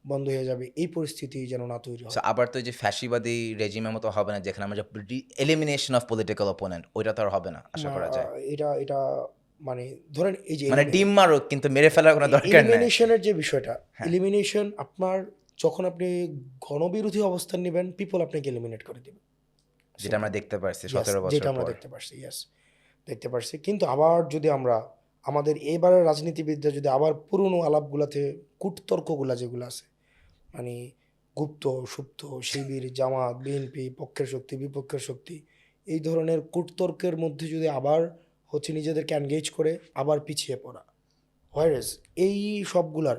Speaker 2: বন্ধ হয়ে যাবে, এই পরিস্থিতি যেন না তৈরি হয়।
Speaker 1: আবার তো যে ফ্যাসিবাদী রেজিমের মতো হবে না, যেখানে আমরা এলিমিনেশন অফ পলিটিক্যাল অপোনেন্ট, ওইটা তো আর হবে না আশা করা যায়।
Speaker 2: এটা মানে ধরেন এই যে
Speaker 1: মানে ডিম মারুক কিন্তু মেরে ফেলার কোনো দরকার নেই।
Speaker 2: এলিমিনেশনের যে বিষয়টা, এলিমিনেশন আপনার যখন আপনি গণবিরোধী অবস্থান নেবেন, পিপল আপনাকে এলিমিনেট করে দেবে,
Speaker 1: যেটা আমরা দেখতে পারছি
Speaker 2: Yes,
Speaker 1: 17 বছর
Speaker 2: যেটা আমরা
Speaker 1: পর।
Speaker 2: দেখতে পারছি, ইয়েস দেখতে পারছি। কিন্তু আবার যদি আমরা আমাদের এবারের রাজনীতিবিদরা যদি আবার পুরনো আলাপগুলাতে কূটতর্কগুলা যেগুলো আছে, মানে গুপ্ত সুপ্ত শিবির জামাত বিএনপি পক্ষের শক্তি বিপক্ষের শক্তি, এই ধরনের কূটতর্কের মধ্যে যদি আবার হচ্ছে নিজেদেরকে এনগেজ করে আবার পিছিয়ে পড়া, হোয়ারেজ এই সবগুলার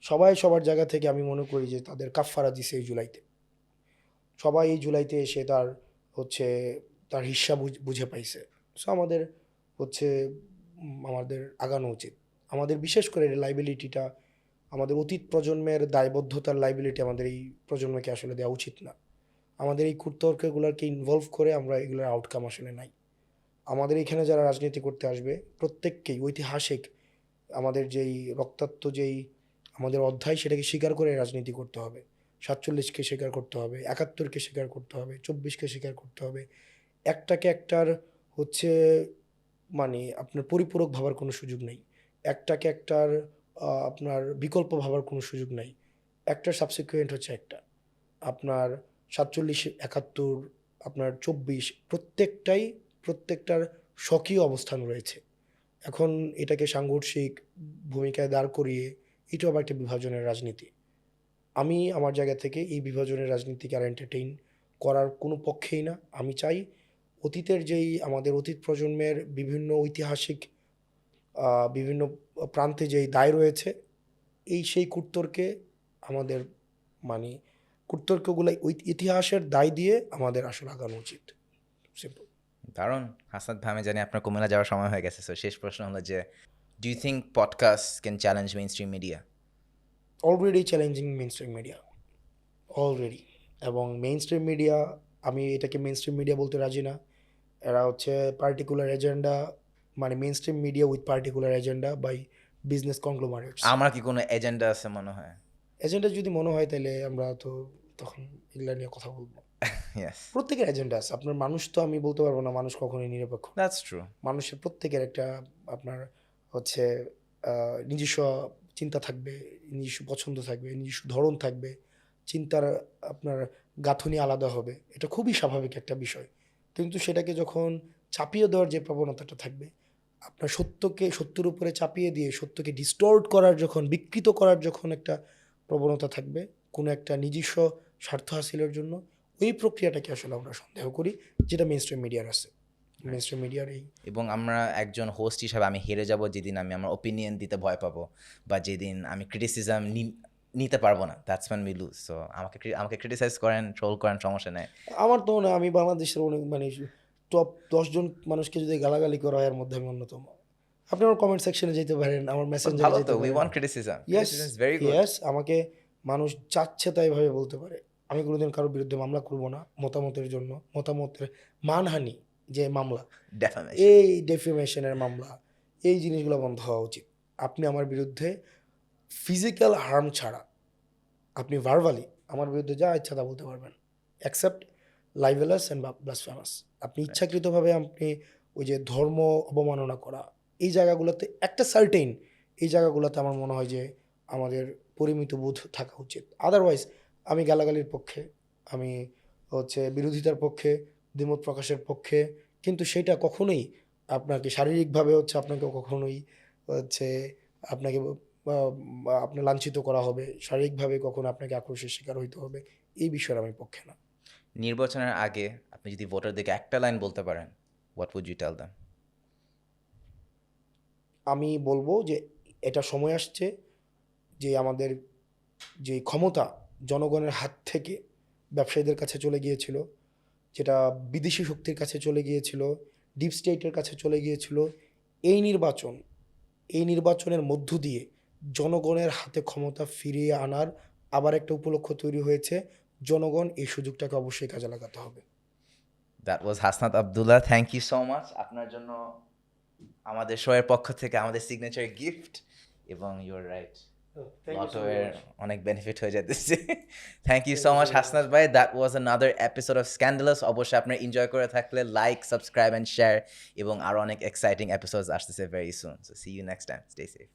Speaker 2: সবাই সবার জায়গা থেকে আমি মনে করি যে তাদের কাফফারা দিছে এই জুলাইতে। সবাই এই জুলাইতে এসে তার হচ্ছে তার হিস্যা বুঝে পাইছে। সো আমাদের হচ্ছে আমাদের আগানো উচিত। আমাদের বিশেষ করে লাইবিলিটিটা আমাদের অতীত প্রজন্মের দায়বদ্ধতার লাইবিলিটি আমাদের এই প্রজন্মকে আসলে দেওয়া উচিত না। আমাদের এই কুতর্কগুলোকে ইনভলভ করে আমরা এগুলোর আউটকাম আসলে নাই। আমাদের এখানে যারা রাজনীতি করতে আসবে প্রত্যেককেই ঐতিহাসিক আমাদের যেই রক্তাক্ত যেই আমাদের অধ্যায় সেটাকে স্বীকার করে রাজনীতি করতে হবে। ৪৭কে স্বীকার করতে হবে, ৭১কে স্বীকার করতে হবে, ২৪কে স্বীকার করতে হবে। একটাকে একটার হচ্ছে মানে আপনার পরিপূরক ভাবার কোনো সুযোগ নেই। একটাকে একটার আপনার বিকল্প ভাবার কোনো সুযোগ নাই। একটার সাবসিকুয়েন্ট হচ্ছে একটা। আপনার ৪৭, ৭১, আপনার ২৪ প্রত্যেকটার স্বকীয় অবস্থান রয়েছে। এখন এটাকে সাংঘর্ষিক ভূমিকায় দাঁড় করিয়ে এটাও আবার একটা বিভাজনের রাজনীতি। আমি আমার জায়গা থেকে এই বিভাজনের রাজনীতিকে আর এন্টারটেইন করার কোনো পক্ষেই না। আমি চাই অতীতের যেই আমাদের অতীত প্রজন্মের বিভিন্ন ঐতিহাসিক বিভিন্ন প্রান্তে যেই দায় রয়েছে সেই কুটতর্কে আমাদের মানে কুটতর্কগুলো ওই ইতিহাসের দায় দিয়ে আমাদের আসলে আগানো উচিত। সিম্পল।
Speaker 1: দারুণ। হাসনাত ভাই, আমি জানি আপনার কুমিল্লা যাওয়ার সময় হয়ে গেছে, সো শেষ প্রশ্ন হলো যে do you think podcast can challenge mainstream media?
Speaker 2: Already challenging mainstream media already. এবং মেইন স্ট্রিম মিডিয়া, আমি এটাকে মেইন স্ট্রিম মিডিয়া বলতে রাজি না। এরা হচ্ছে পার্টিকুলার এজেন্ডা, মানে mainstream media with particular agenda by business conglomerates.
Speaker 1: আমার কি কোনো এজেন্ডা আছে মনে হয়?
Speaker 2: এজেন্ডা যদি মনে হয় তাহলে আমরা তো তখন এগুলা নিয়ে কথা বলবো।
Speaker 1: ইয়েস,
Speaker 2: প্রত্যেকের এজেন্ডা আছে। আপনার মানুষ তো আমি বলতে পারবো না মানুষ কখনোই নিরপেক্ষ।
Speaker 1: That's true.
Speaker 2: মানুষের প্রত্যেকের একটা আপনার হচ্ছে নিজস্ব চিন্তা থাকবে, নিজস্ব পছন্দ থাকবে, নিজস্ব ধরন থাকবে, চিন্তার আপনার গাঁথুনি আলাদা হবে। এটা খুবই স্বাভাবিক একটা বিষয়। কিন্তু সেটাকে যখন চাপিয়ে দেওয়ার যে প্রবণতাটা থাকবে, আপনার সত্যের উপরে চাপিয়ে দিয়ে সত্যকে ডিস্টর্ট করার যখন, বিকৃত করার যখন একটা প্রবণতা থাকবে কোনো একটা নিজস্ব স্বার্থ হাসিলের জন্য, ওই প্রক্রিয়াটাকে আসলে আমরা সন্দেহ করি, যেটা মেইনস্ট্রিম মিডিয়ার আছে। মেইনস্ট্রিম মিডিয়ার এই
Speaker 1: এবং আমরা একজন হোস্ট হিসাবে আমি হেরে যাব যেদিন আমি আমার ওপিনিয়ন দিতে ভয় পাবো, বা যেদিন আমি ক্রিটিসিজম নিতে পারবো না, that's when we lose. So আমাকে ক্রিটিসাইজ করেন, ট্রোল করেন, সমস্যা নেই।
Speaker 2: আমার তো মনে হয় আমি বাংলাদেশের অনেক মানে টপ 10 জন মানুষকে যদি গালাগালি করা হয় এর মধ্যে আমি অন্যতম। আপনি আমার কমেন্ট সেকশনে যেতে পারেন, আমার মেসেঞ্জারে
Speaker 1: ভালো
Speaker 2: যেতে
Speaker 1: তো, উই
Speaker 2: পারেন।
Speaker 1: Want criticism.
Speaker 2: Yes,
Speaker 1: criticism is very good.
Speaker 2: Yes, আমাকে মানুষ চাচ্ছে তাই ভাবে বলতে পারে। আমি কোনোদিন কারোর বিরুদ্ধে মামলা করব না মতামতের জন্য। মতামতের মানহানি যে মামলা,
Speaker 1: ডেফামেশন।
Speaker 2: এই ডেফিমেশনের মামলা, এই জিনিসগুলো বন্ধ হওয়া উচিত। আপনি আমার বিরুদ্ধে ফিজিক্যাল হার্ম ছাড়া আপনি ভার্বালি আমার বিরুদ্ধে যা ইচ্ছা তা বলতে পারবেন, অ্যাকসেপ্ট লাইভেলাস অ্যান্ড ব্লাসফেমাস। আপনি ইচ্ছাকৃতভাবে আপনি ওই যে ধর্ম অবমাননা করা, এই জায়গাগুলোতে একটা সার্টেইন, এই জায়গাগুলোতে আমার মনে হয় যে আমাদের পরিমিত বোধ থাকা উচিত। আদারওয়াইজ আমি গালাগালির পক্ষে, আমি হচ্ছে বিরোধিতার পক্ষে, দ্বিমত প্রকাশের পক্ষে, কিন্তু সেটা কখনোই আপনাকে শারীরিকভাবে হচ্ছে আপনাকে কখনোই হচ্ছে আপনাকে আপনার লাঞ্ছিত করা হবে, শারীরিকভাবে কখনো আপনাকে আক্রোশের শিকার হইতে হবে, এই বিষয়ের আমি পক্ষে না।
Speaker 1: নির্বাচনের আগে আপনি যদি ভোটারদেরকে একটা লাইন বলতে পারেন, what would you tell them?
Speaker 2: আমি বলবো যে এটা সময় আসছে যে আমাদের যে ক্ষমতা জনগণের হাত থেকে ব্যবসায়ীদের কাছে চলে গিয়েছিল, যেটা বিদেশি শক্তির কাছে চলে গিয়েছিল, ডিপ স্টেটের কাছে চলে গিয়েছিল, এই নির্বাচনের মধ্য দিয়ে জনগণের হাতে ক্ষমতা ফিরিয়ে আনার আবার একটা উপলক্ষ তৈরি হয়েছে। জনগণ এই সুযোগটাকে অবশ্যই কাজে লাগাতে হবে।
Speaker 1: That was Hasnat Abdullah. Thank you so much. আপনার জন্য আমাদের শোয়ের পক্ষ থেকে আমাদের সিগনেচার গিফট, এবং ইউর রাইট, লটোয়ের অনেক বেনিফিট হয়ে যেতেছে। Thank you so much Hasnat ভাই। That was another episode of scandalous. অবশ্যই আপনারা এনজয় করে থাকলে লাইক, সাবস্ক্রাইব অ্যান্ড শেয়ার, এবং আরও অনেক এক্সাইটিং এপিসোডস আসতেছে very soon. So see you next time. Stay safe.